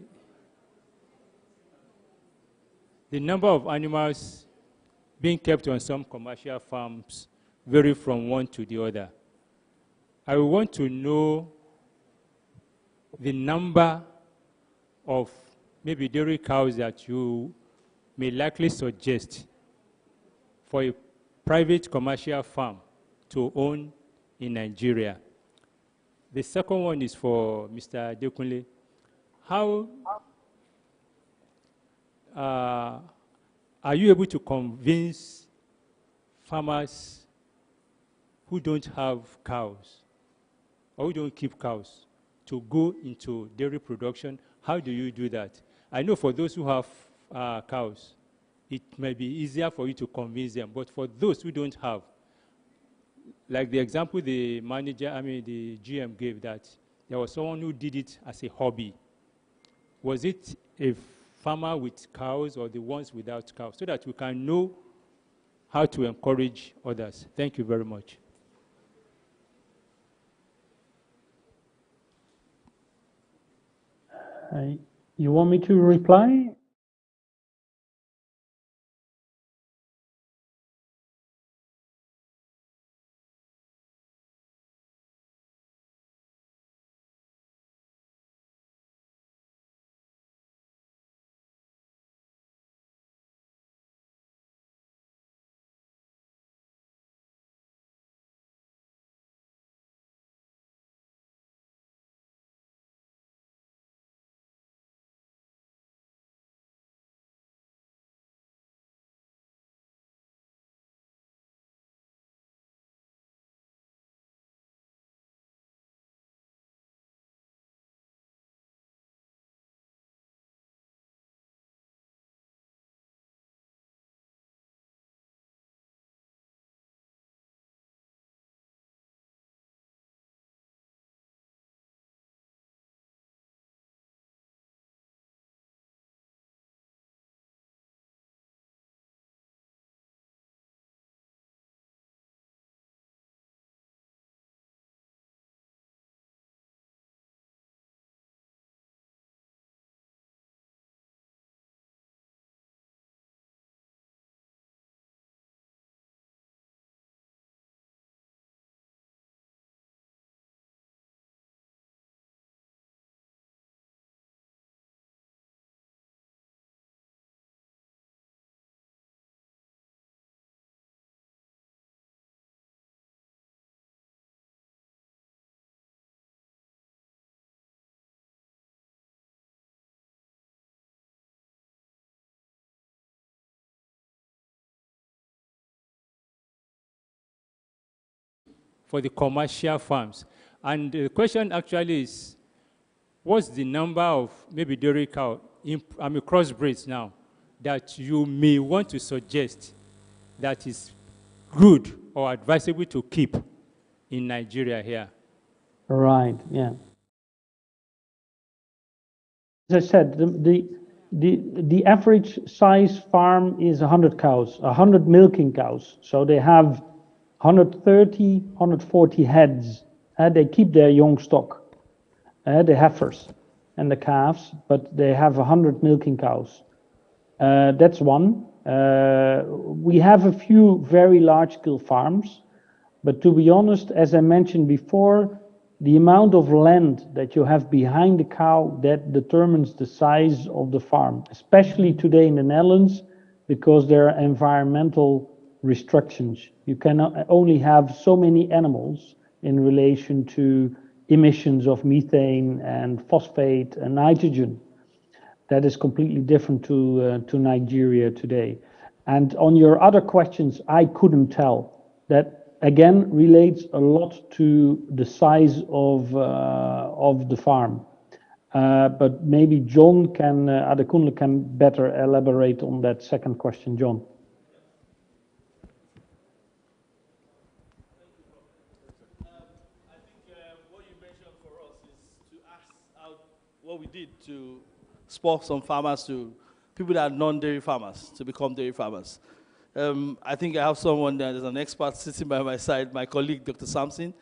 number of animals being kept on some commercial farms vary from one to the other. I want to know the number of maybe dairy cows that you may likely suggest for a private commercial farm to own in Nigeria. The second one is for Mr. Dekunle. How are you able to convince farmers who don't have cows or who don't keep cows to go into dairy production? How do you do that? I know for those who have cows, it may be easier for you to convince them, but for those who don't have, like the example the the GM gave, that there was someone who did it as a hobby. Was it a farmer with cows or the ones without cows? So that we can know how to encourage others. Thank you very much. You want me to reply? For the commercial farms. And the question actually is, what's the number of maybe dairy cow, crossbreeds now, that you may want to suggest that is good or advisable to keep in Nigeria here? Right, yeah. As I said, the average size farm is 100 cows, 100 milking cows. So they have 130, 140 heads. They keep their young stock, the heifers and the calves, but they have 100 milking cows. That's one. We have a few very large-scale farms, but to be honest, as I mentioned before, the amount of land that you have behind the cow, that determines the size of the farm, especially today in the Netherlands, because there are environmental restrictions. You can only have so many animals in relation to emissions of methane and phosphate and nitrogen. That is completely different to Nigeria today. And on your other questions, I couldn't tell. That again relates a lot to the size of the farm. But maybe John Adekunle can better elaborate on that second question. John. What we did to spur some farmers to, people that are non-dairy farmers, to become dairy farmers. I think I have someone there, there's an expert sitting by my side, my colleague, Dr. Sampson.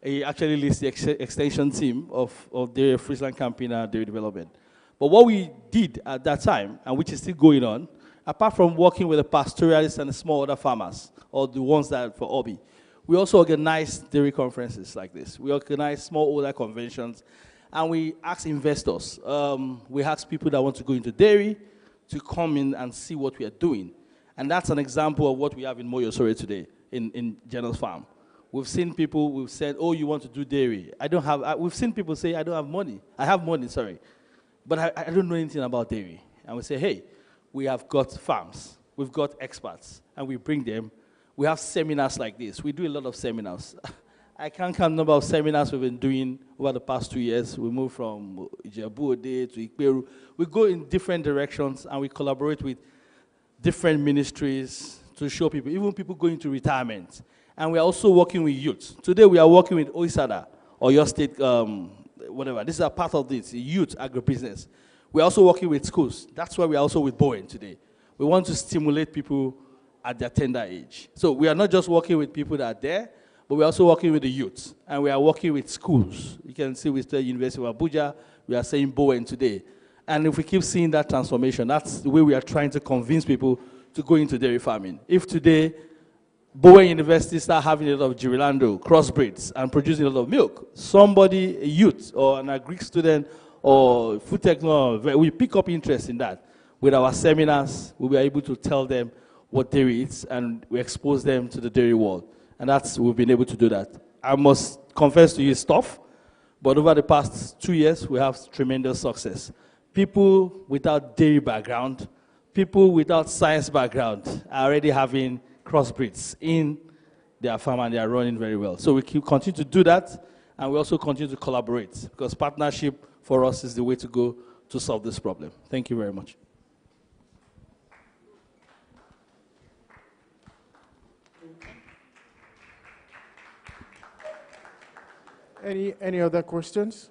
He actually leads the extension team of the FrieslandCampina dairy development. But what we did at that time, and which is still going on, apart from working with the pastoralists and the small other farmers, or the ones that are for hobby, we also organize dairy conferences like this. We organize smallholder conventions, and we ask investors, we ask people that want to go into dairy to come in and see what we are doing. And that's an example of what we have in Moyosore today, in Jenner's farm. We've seen people who've said, oh, you want to do dairy. I don't have, we've seen people say, I don't have money. I have money, sorry. But I don't know anything about dairy. And we say, hey, we have got farms. We've got experts. And we bring them. We have seminars like this. We do a lot of seminars. I can't count the number of seminars we've been doing over the past 2 years. We moved from Ijebu to Ikperu. We go in different directions, and we collaborate with different ministries to show people, even people going to retirement. And we are also working with youth. Today we are working with OISADA, or your state, whatever. This is a part of this, youth agribusiness. We're also working with schools. That's why we're also with Bowen today. We want to stimulate people at their tender age. So we are not just working with people that are there, but we're also working with the youth. And we are working with schools. You can see with the University of Abuja, we are saying Bowen today. And if we keep seeing that transformation, that's the way we are trying to convince people to go into dairy farming. If today, Bowen University start having a lot of Girilando, crossbreeds, and producing a lot of milk, somebody, a youth, or an agri student, or food technology, we pick up interest in that. With our seminars, we'll be able to tell them what dairy is, and we expose them to the dairy world. And we've been able to do that. I must confess to you, it's tough, but over the past 2 years, we have tremendous success. People without dairy background, people without science background are already having crossbreeds in their farm, and they are running very well. So we continue to do that, and we also continue to collaborate, because partnership for us is the way to go to solve this problem. Thank you very much. Any other questions?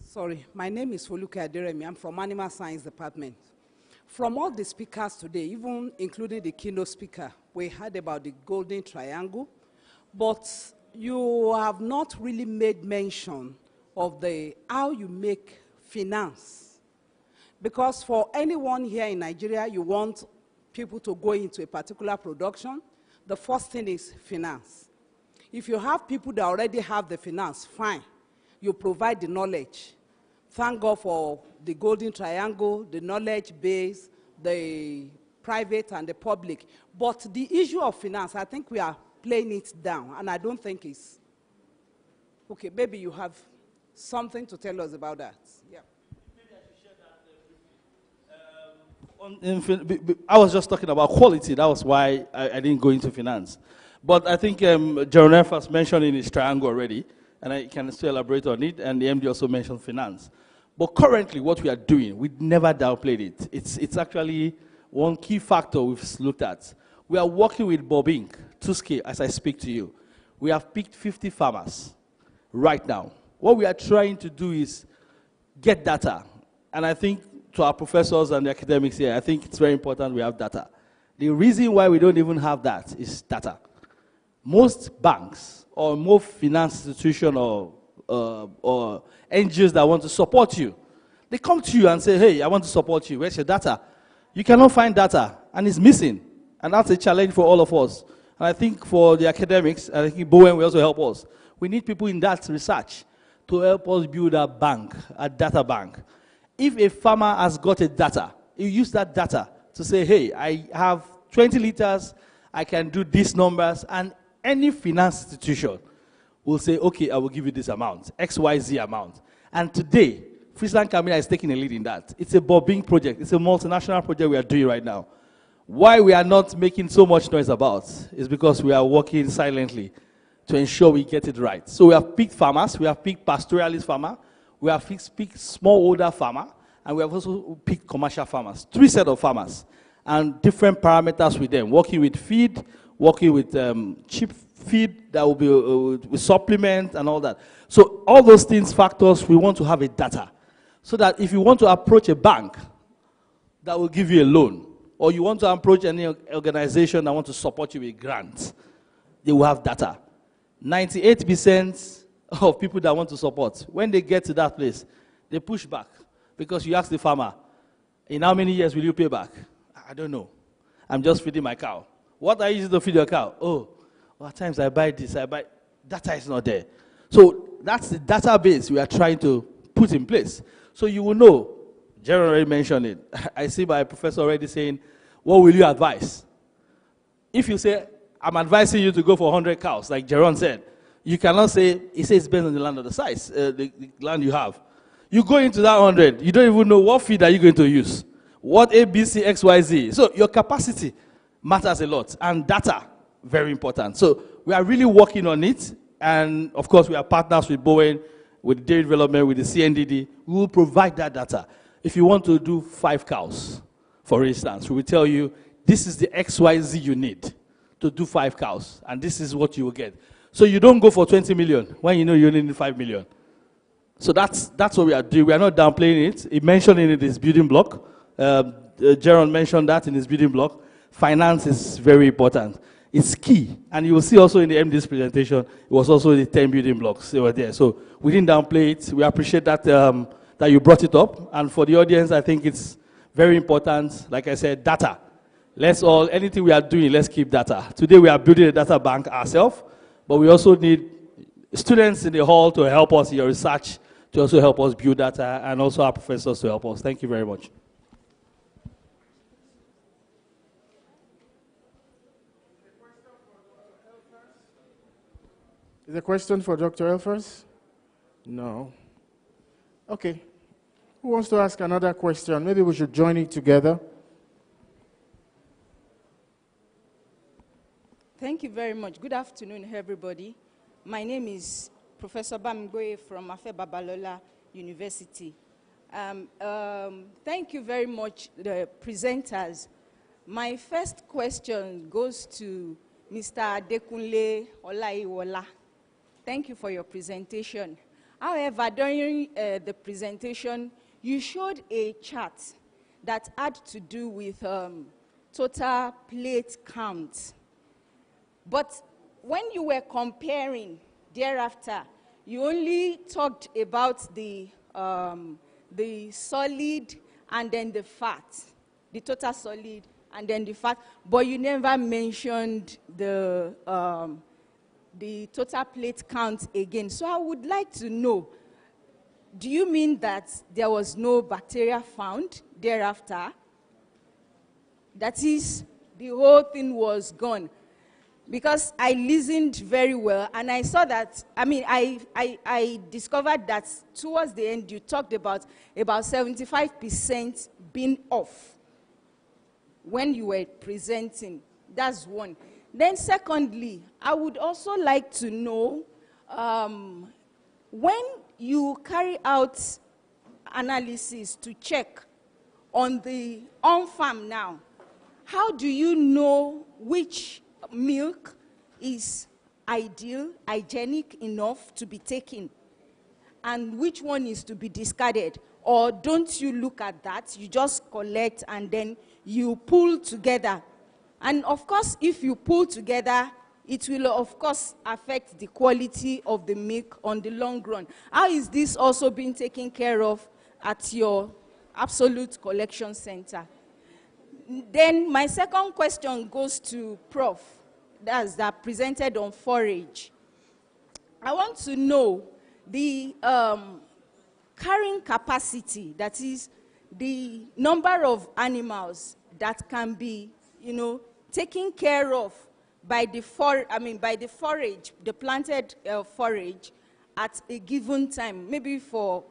Sorry, my name is Foluke Aderemi. I'm from Animal Science Department. From all the speakers today, even including the keynote speaker, we heard about the Golden Triangle, but you have not really made mention of how you make finance. Because for anyone here in Nigeria, you want people to go into a particular production, the first thing is finance. If you have people that already have the finance, fine. You provide the knowledge. Thank God for the Golden Triangle, the knowledge base, the private and the public. But the issue of finance, I think we are playing it down, and I don't think it's... Okay, maybe you have something to tell us about that. Yeah. I was just talking about quality. That was why I didn't go into finance. But I think Jerome has mentioned in his triangle already, and I can still elaborate on it, and the MD also mentioned finance. But currently, what we are doing, we never downplayed it. It's actually one key factor we've looked at. We are working with Bob Inc. Tuske, as I speak to you. We have picked 50 farmers right now. What we are trying to do is get data. And I think to our professors and the academics here, I think it's very important we have data. The reason why we don't even have that is data. Most banks or most finance institutions or NGOs that want to support you, they come to you and say, hey, I want to support you. Where's your data? You cannot find data, and it's missing. And that's a challenge for all of us. And I think for the academics, and I think Bowen will also help us. We need people in that research to help us build a bank, a data bank. If a farmer has got a data, you use that data to say, hey, I have 20 liters, I can do these numbers, and any finance institution will say, okay, I will give you this amount, XYZ amount. And today, FrieslandCampina is taking a lead in that. It's a bobbing project. It's a multinational project we are doing right now. Why we are not making so much noise about is because we are working silently to ensure we get it right. So we have picked farmers, we have picked pastoralist farmer, we have picked smallholder farmer, and we have also picked commercial farmers. 3 sets of farmers, and different parameters with them, working with feed, working with cheap feed that will be with supplement and all that. So all those things, factors, we want to have a data. So that if you want to approach a bank that will give you a loan, or you want to approach any organization that want to support you with grants, they will have data. 98% of people that want to support, when they get to that place, they push back. Because you ask the farmer, in how many years will you pay back? I don't know. I'm just feeding my cow. What are you using to feed your cow? Oh, at times I buy this, I buy... Data is not there. So that's the database we are trying to put in place. So you will know, Jeremy already mentioned it. I see my professor already saying, what will you advise? If you say, I'm advising you to go for 100 cows, like Jeron said, you cannot say, he says it's based on the land of the size, the land you have. You go into that 100, you don't even know what feed are you going to use. What A, B, C, X, Y, Z. So your capacity matters a lot, and data, very important. So we are really working on it, and of course we are partners with Bowen, with dairy development, with the CNDD. We will provide that data. If you want to do 5 cows, for instance, we will tell you, this is the XYZ you need to do 5 cows, and this is what you will get. So you don't go for 20 million when you know you only need 5 million. So that's what we are doing. We are not downplaying it. He mentioned in his building block. Jaron mentioned that in his building block. Finance is very important. It's key. And you will see also in the MD's presentation, it was also the 10 building blocks. They were there. So we didn't downplay it. We appreciate that, that you brought it up. And for the audience, I think it's very important. Like I said, data. Let's all, anything we are doing, let's keep data. Today we are building a data bank ourselves, but we also need students in the hall to help us in your research, to also help us build data, and also our professors to help us. Thank you very much. Is there a question for Dr. Elfers? No. Okay. Who wants to ask another question? Maybe we should join it together. Thank you very much. Good afternoon, everybody. My name is Professor Bamigboye from Afe Babalola University. Thank you very much, the presenters. My first question goes to Mr. Adekunle Olaiwola. Thank you for your presentation. However, during the presentation, you showed a chart that had to do with total plate count. But when you were comparing thereafter, you only talked about the solid and then the fat, the total solid and then the fat, but you never mentioned the total plate count again. So I would like to know, do you mean that there was no bacteria found thereafter? That is, the whole thing was gone? Because I listened very well, and I saw that, I discovered that towards the end, you talked about 75% being off when you were presenting. That's one. Then secondly, I would also like to know, when you carry out analysis to check on the on-farm now, how do you know which milk is ideal, hygienic enough to be taken, and which one is to be discarded? Or don't you look at that, you just collect and then you pull together? And of course, if you pull together, it will of course affect the quality of the milk on the long run. How is this also being taken care of at your absolute collection center? Then my second question goes to Prof. That presented on forage. I want to know the carrying capacity, that is the number of animals that can be, taken care of by the forage, the planted forage at a given time, maybe for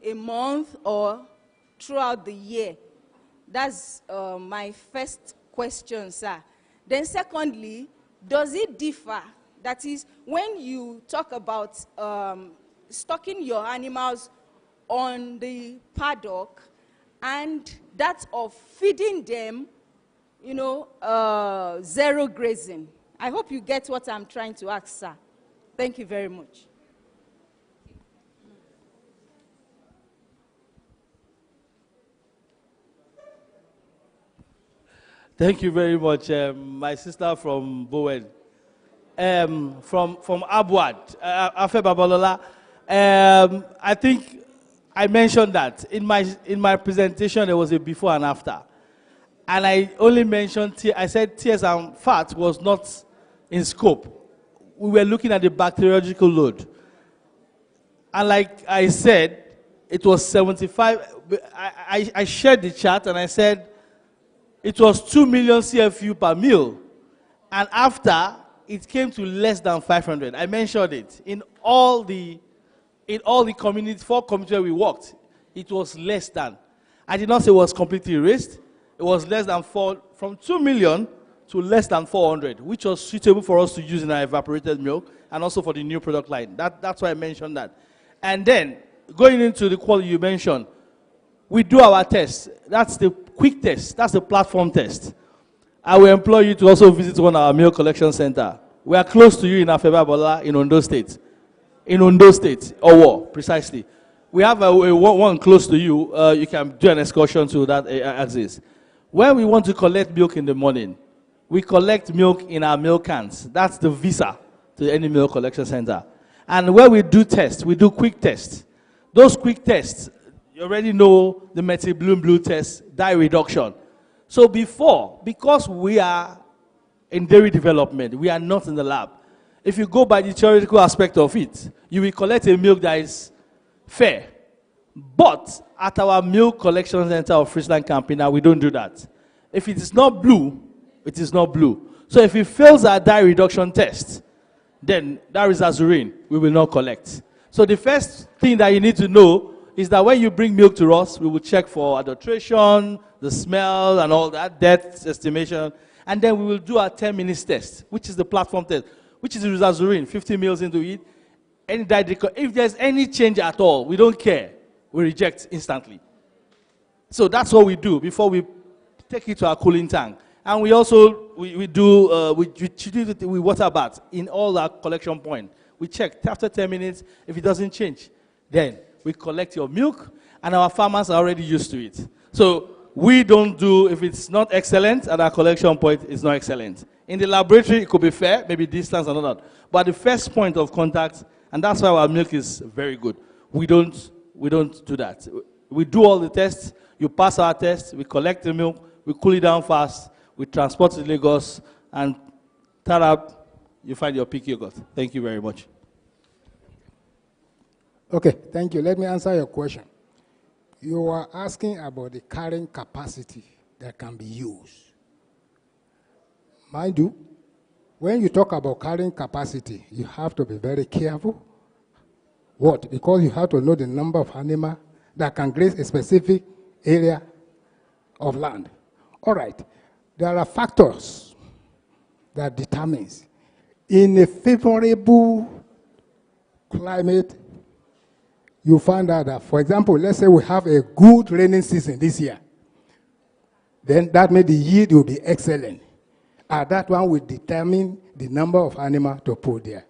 a month or throughout the year. That's my first question, sir. Then secondly, does it differ? That is, when you talk about stocking your animals on the paddock and that of feeding them, zero grazing. I hope you get what I'm trying to ask, sir. Thank you very much. Thank you very much, my sister from Bowen. From Abuad, Afe Babalola. I think I mentioned that in my presentation there was a before and after, and I only mentioned I said tears and fat was not in scope. We were looking at the bacteriological load, and like I said, it was 75. I shared the chart and I said, it was 2 million CFU per meal. And after, it came to less than 500. I mentioned it. In all the communities, 4 communities where we worked, it was less than. I did not say it was completely erased. It was less than 4, from 2 million to less than 400, which was suitable for us to use in our evaporated milk and also for the new product line. That's why I mentioned that. And then, going into the quality you mentioned, we do our tests. That's the quick test. That's the platform test. I will employ you to also visit one of our milk collection center. We are close to you in Afebabola in Ondo State. In Ondo State, Iwo, precisely. We have one close to you. You can do an excursion to that axis. When we want to collect milk in the morning, we collect milk in our milk cans. That's the visa to any milk collection center. And where we do tests, we do quick tests. Those quick tests, you already know the methylblue blue test, dye reduction. So because we are in dairy development, we are not in the lab. If you go by the theoretical aspect of it, you will collect a milk that is fair. But at our milk collection center of FrieslandCampina, we don't do that. If it is not blue, it is not blue. So if it fails our dye reduction test, then that is azurine, we will not collect. So the first thing that you need to know is that when you bring milk to us, we will check for adulteration, the smell and all that, depth estimation, and then we will do our 10-minute test, which is the platform test, which is with azurine, 50 mils into it. If there's any change at all, we don't care. We reject instantly. So that's what we do before we take it to our cooling tank. And we also, we water bath in all our collection points. We check after 10 minutes, if it doesn't change, then we collect your milk, and our farmers are already used to it. So we don't do, if it's not excellent at our collection point, it's not excellent. In the laboratory, it could be fair, maybe distance or not. But the first point of contact, and that's why our milk is very good. We don't do that. We do all the tests, you pass our tests, we collect the milk, we cool it down fast, we transport to Lagos, and tarab, you find your peak yogurt. Thank you very much. Okay, thank you. Let me answer your question. You are asking about the carrying capacity that can be used. Mind you, when you talk about carrying capacity, you have to be very careful. What? Because you have to know the number of animals that can graze a specific area of land. All right. There are factors that determines in a favorable climate, you find out that, for example, let's say we have a good raining season this year. Then that means the yield will be excellent. And that one will determine the number of animals to put there.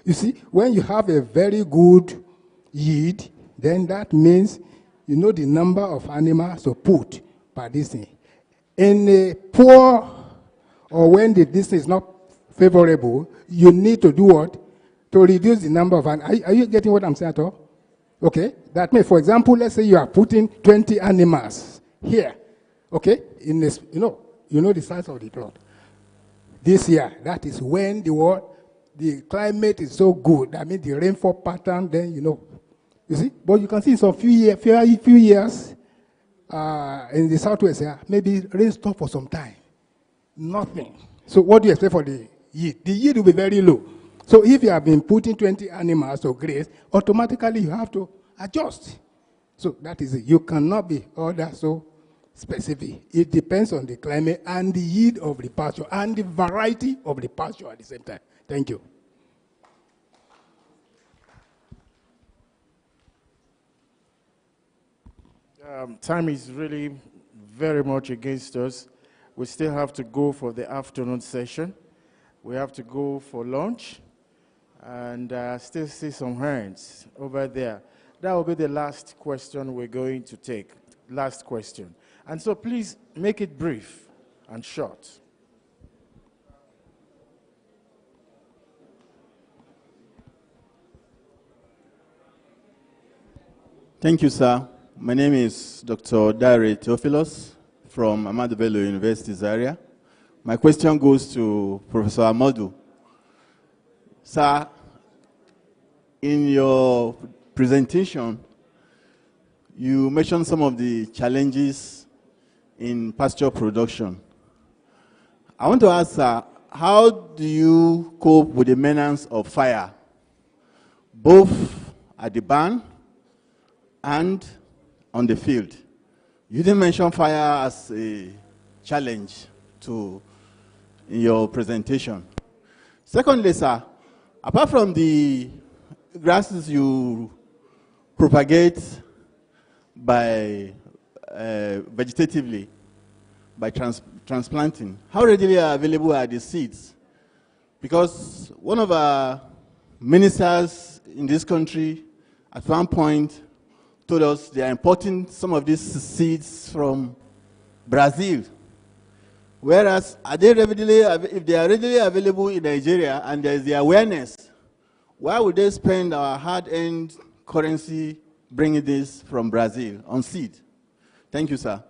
You see, when you have a very good yield, then that means you know the number of animals to put per this thing. In a poor, or when the distance is not favorable, you need to do what? To reduce the number of animals. Are you getting what I'm saying at all? Okay? That means, for example, let's say you are putting 20 animals here. Okay? In this, you know the size of the plot. This year, that is when the climate is so good. I mean, the rainfall pattern, then, you see? But you can see some few years, in the southwest, maybe rain stop for some time. Nothing. So what do you expect for the yield? The yield will be very low. So if you have been putting 20 animals to graze, automatically you have to adjust. So that is it. You cannot be ordered so specific. It depends on the climate and the yield of the pasture and the variety of the pasture at the same time. Thank you. Time is really very much against us. We still have to go for the afternoon session. We have to go for lunch, and still see some hands over there. That will be the last question we're going to take. Last question. And so please make it brief and short. Thank you, sir. My name is Dr. Dare Theophilus from Ahmadu Bello University, Zaria. My question goes to Professor Amadou. Sir, in your presentation, you mentioned some of the challenges in pasture production. I want to ask, how do you cope with the menace of fire, both at the barn and on the field? You didn't mention fire as a challenge in your presentation. Secondly, sir, apart from the grasses you propagate by vegetatively, by transplanting, how readily available are the seeds? Because one of our ministers in this country at one point told us they are importing some of these seeds from Brazil. Whereas, if they are readily available in Nigeria and there is the awareness, why would they spend our hard-earned currency bringing this from Brazil on seed? Thank you, sir.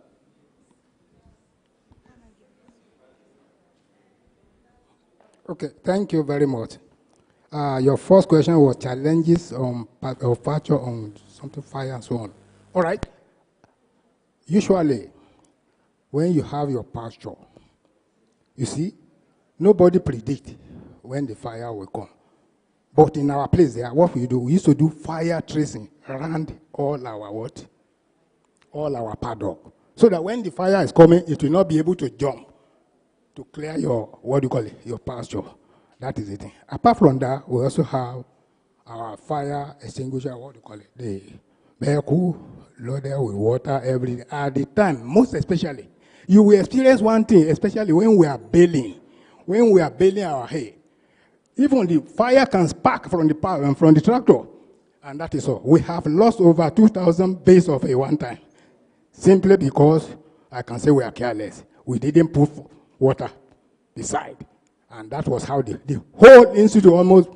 Okay, thank you very much. Your first question was challenges of pasture on something fire and so on. All right. Usually, when you have your pasture, you see, nobody predicts when the fire will come. But in our place there, what we do, we used to do fire tracing around all our paddock. So that when the fire is coming, it will not be able to jump to clear your, your pasture. That is the thing. Apart from that, we also have our fire extinguisher, the vehicle loaded with water every day. At the time, most especially, you will experience one thing, especially when we are baling. When we are baling our hay, even the fire can spark from the tractor, and that is all. We have lost over 2,000 bales of hay one time, simply because I can say we are careless. We didn't put water beside, and that was how the whole institute almost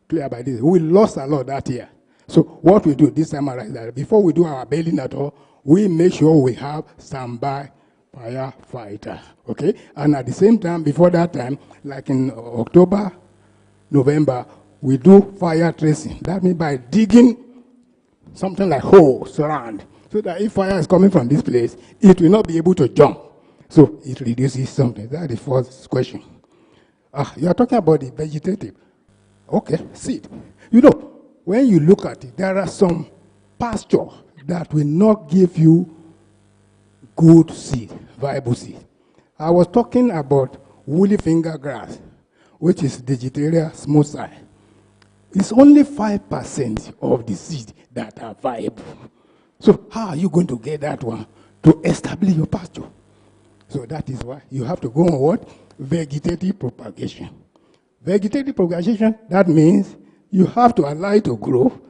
clear by this. We lost a lot that year. So what we do this time around is that before we do our baling at all, we make sure we have standby firefighter, okay? And at the same time, before that time, like in October, November, we do fire tracing. That means by digging something like holes around, so that if fire is coming from this place, it will not be able to jump. So it reduces something. That's the first question. You are talking about the vegetative. Okay, seed. You know, when you look at it, there are some pasture that will not give you good seed, viable seed. I was talking about woolly finger grass, which is Digitaria smoothiae. It's only 5% of the seed that are viable. So how are you going to get that one to establish your pasture? So that is why you have to go on what? Vegetative propagation. Vegetative propagation, that means you have to allow it to grow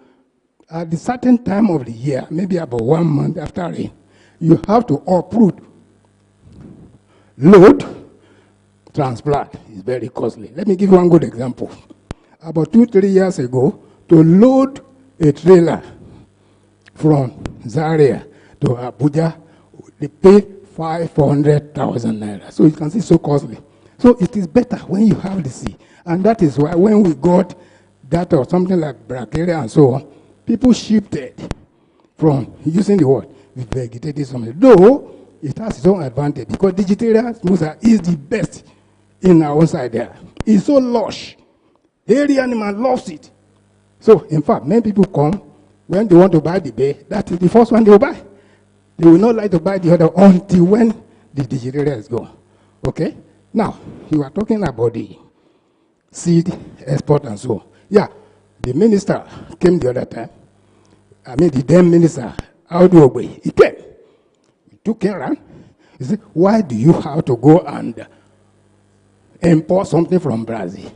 at a certain time of the year, maybe about 1 month after rain. You have to uproot, load, transplant. It's very costly. Let me give you one good example. About 2-3 years ago, to load a trailer from Zaria to Abuja, they paid 500,000 naira. So you can see, so costly. So it is better when you have the seed. And that is why when we got that or something like bracharia and so on, people shifted from using the word vegetative something. Though it has its own advantage, because Digitaria smoothiae is the best in our own side there. It's so lush. Every animal loves it. So, in fact, many people come, when they want to buy the bay, that is the first one they will buy. They will not like to buy the other until when the Digitaria is gone. Okay? Now, you are talking about the seed export and so on. Yeah, the minister came the other time. I mean, the then minister, Audu, he came. He took him around. He said, why do you have to go and import something from Brazil?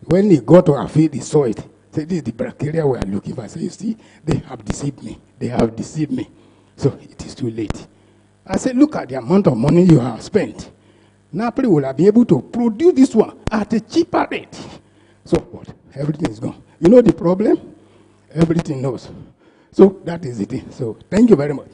When he got to our field, he saw it. He said, this is the bracharia we are looking for. I said, you see, they have deceived me. They have deceived me. So it is too late. I said, look at the amount of money you have spent. Napoli will be able to produce this one at a cheaper rate. So what? Everything is gone. You know the problem? Everything knows. So that is it. So thank you very much.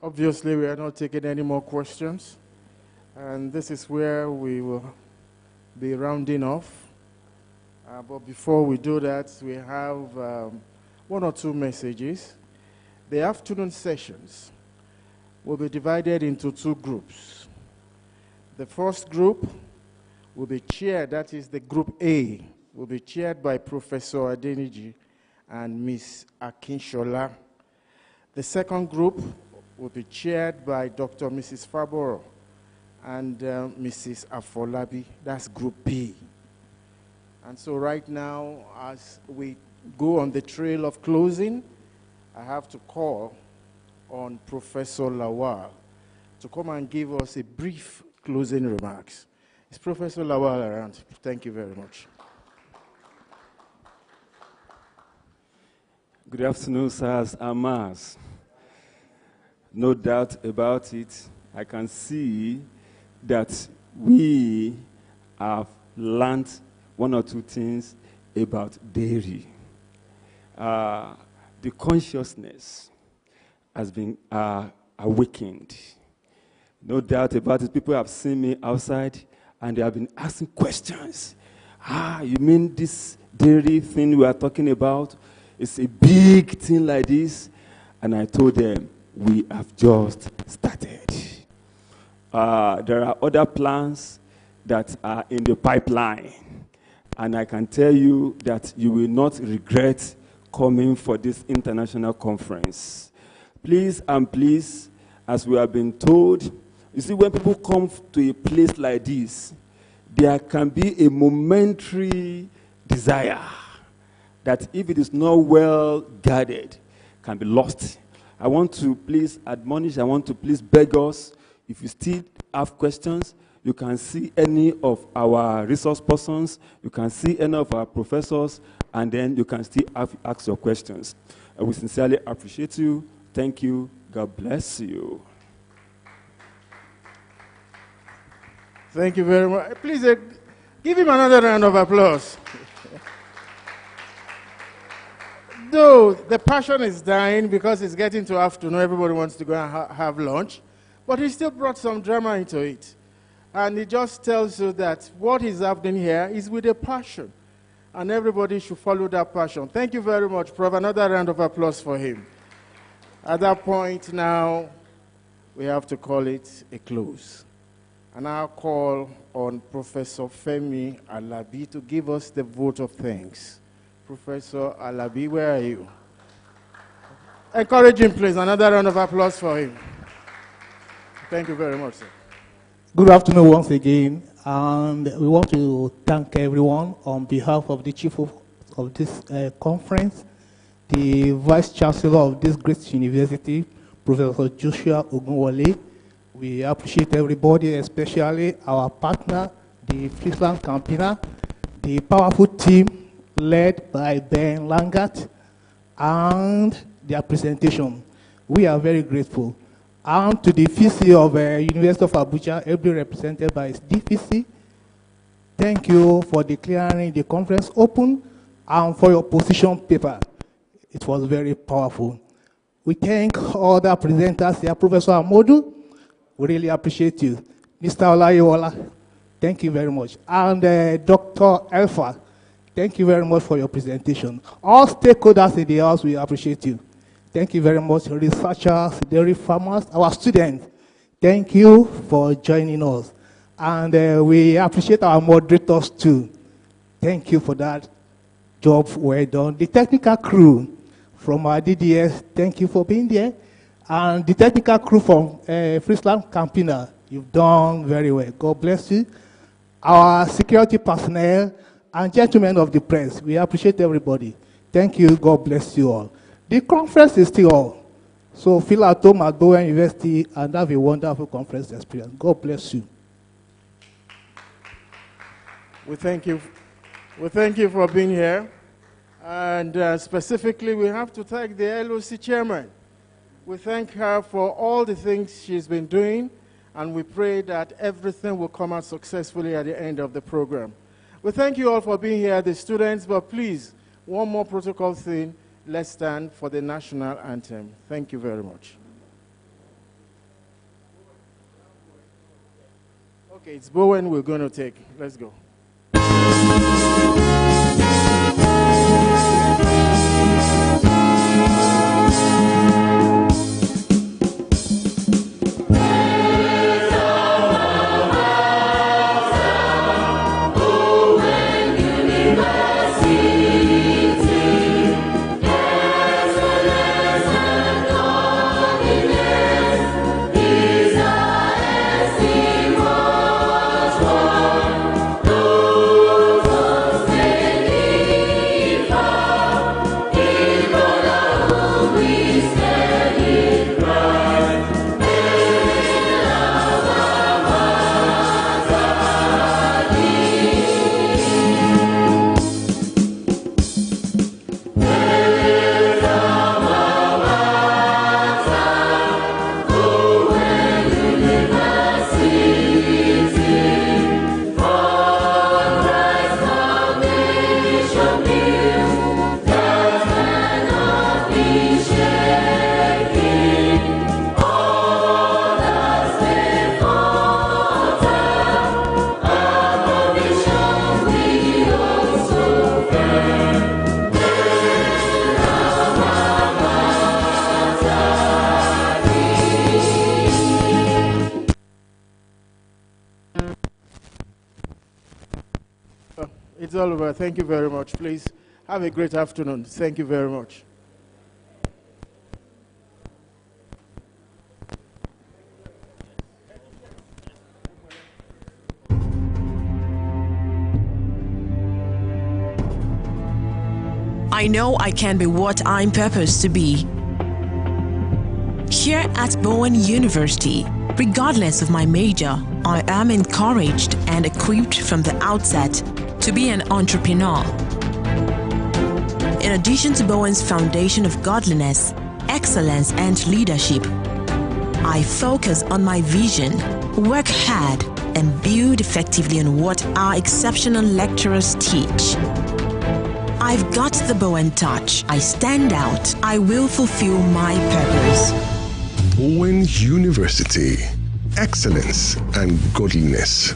Obviously, we are not taking any more questions. And this is where we will be rounding off. But before we do that, we have one or two messages. The afternoon sessions will be divided into two groups. The first group will be chaired, that is the group A, will be chaired by Professor Adeniji and Miss Akinshola. The second group will be chaired by Dr. Mrs. Faboro and Mrs. Afolabi. That's group B. And so right now, as we go on the trail of closing, I have to call on Professor Lawal to come and give us a brief closing remarks. Is Professor Lawal around? Thank you very much. Good afternoon, sirs and ma'ams. No doubt about it, I can see that we have learned one or two things about dairy. The consciousness has been awakened. No doubt about it, people have seen me outside and they have been asking questions. You mean this dairy thing we are talking about? It's a big thing like this. And I told them, we have just started. There are other plans that are in the pipeline. And I can tell you that you will not regret coming for this international conference. Please and please, as we have been told, you see, when people come to a place like this, there can be a momentary desire that if it is not well guarded, can be lost. I want to please admonish, I want to please beg us, if you still have questions, you can see any of our resource persons, you can see any of our professors, and then you can still ask your questions. We sincerely appreciate you. Thank you. God bless you. Thank you very much. Please give him another round of applause. Though the passion is dying because it's getting to afternoon, everybody wants to go and have lunch, but he still brought some drama into it. And it just tells you that what is happening here is with a passion, and everybody should follow that passion. Thank you very much, Prof. Another round of applause for him. At that point now, we have to call it a close. And I'll call on Professor Femi Alabi to give us the vote of thanks. Professor Alabi, where are you? Encourage him, please. Another round of applause for him. Thank you very much, sir. Good afternoon once again. And we want to thank everyone on behalf of the chief of this conference, the Vice Chancellor of this great university, Professor Joshua Ogunwole. We appreciate everybody, especially our partner, the FrieslandCampina, the powerful team led by Ben Langert, and their presentation. We are very grateful. And to the VC of University of Abuja, ably represented by its DVC, thank you for declaring the conference open and for your position paper. It was very powerful. We thank all the presenters here, Professor Amodu. We really appreciate you. Mr. Olayiwola, thank you very much. And Dr. Elfa, thank you very much for your presentation. All stakeholders in the house, we appreciate you. Thank you very much, researchers, dairy farmers, our students. Thank you for joining us. And we appreciate our moderators too. Thank you for that job well done. The technical crew from our DDS, thank you for being there. And the technical crew from FrieslandCampina, you've done very well. God bless you. Our security personnel and gentlemen of the press, we appreciate everybody. Thank you. God bless you all. The conference is still on. So feel at home at Bowen University and have a wonderful conference experience. God bless you. We thank you. We thank you for being here. And specifically, we have to thank the LOC chairman. We thank her for all the things she's been doing, and we pray that everything will come out successfully at the end of the program. We thank you all for being here, the students, but please, one more protocol thing. Let's stand for the national anthem. Thank you very much. Okay, it's Bowen we're going to take. Let's go. It's all over. Thank you very much. Please have a great afternoon. Thank you very much. I know I can be what I'm purposed to be. Here at Bowen University, regardless of my major, I am encouraged and equipped from the outset to be an entrepreneur. In addition to Bowen's foundation of godliness, excellence, and leadership, I focus on my vision, work hard, and build effectively on what our exceptional lecturers teach. I've got the Bowen touch. I stand out. I will fulfill my purpose. Bowen University. Excellence and godliness.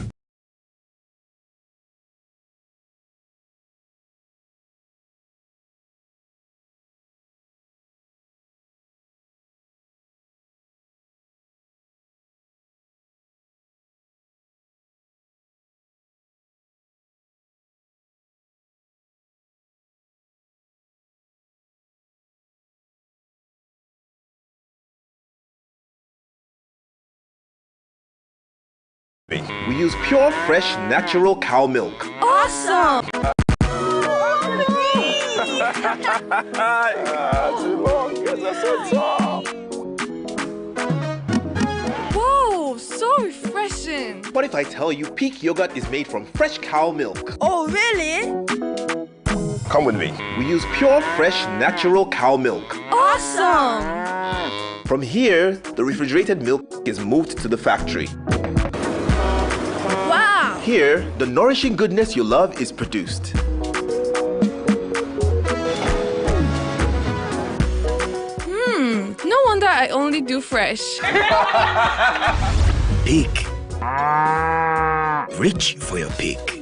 We use pure, fresh, natural cow milk. Awesome! Whoa, so refreshing. What if I tell you Peak yogurt is made from fresh cow milk? Oh, really? Come with me. We use pure, fresh, natural cow milk. Awesome! From here, the refrigerated milk is moved to the factory. Wow! Here, the nourishing goodness you love is produced. No wonder I only do fresh. Peak. Reach for your peak.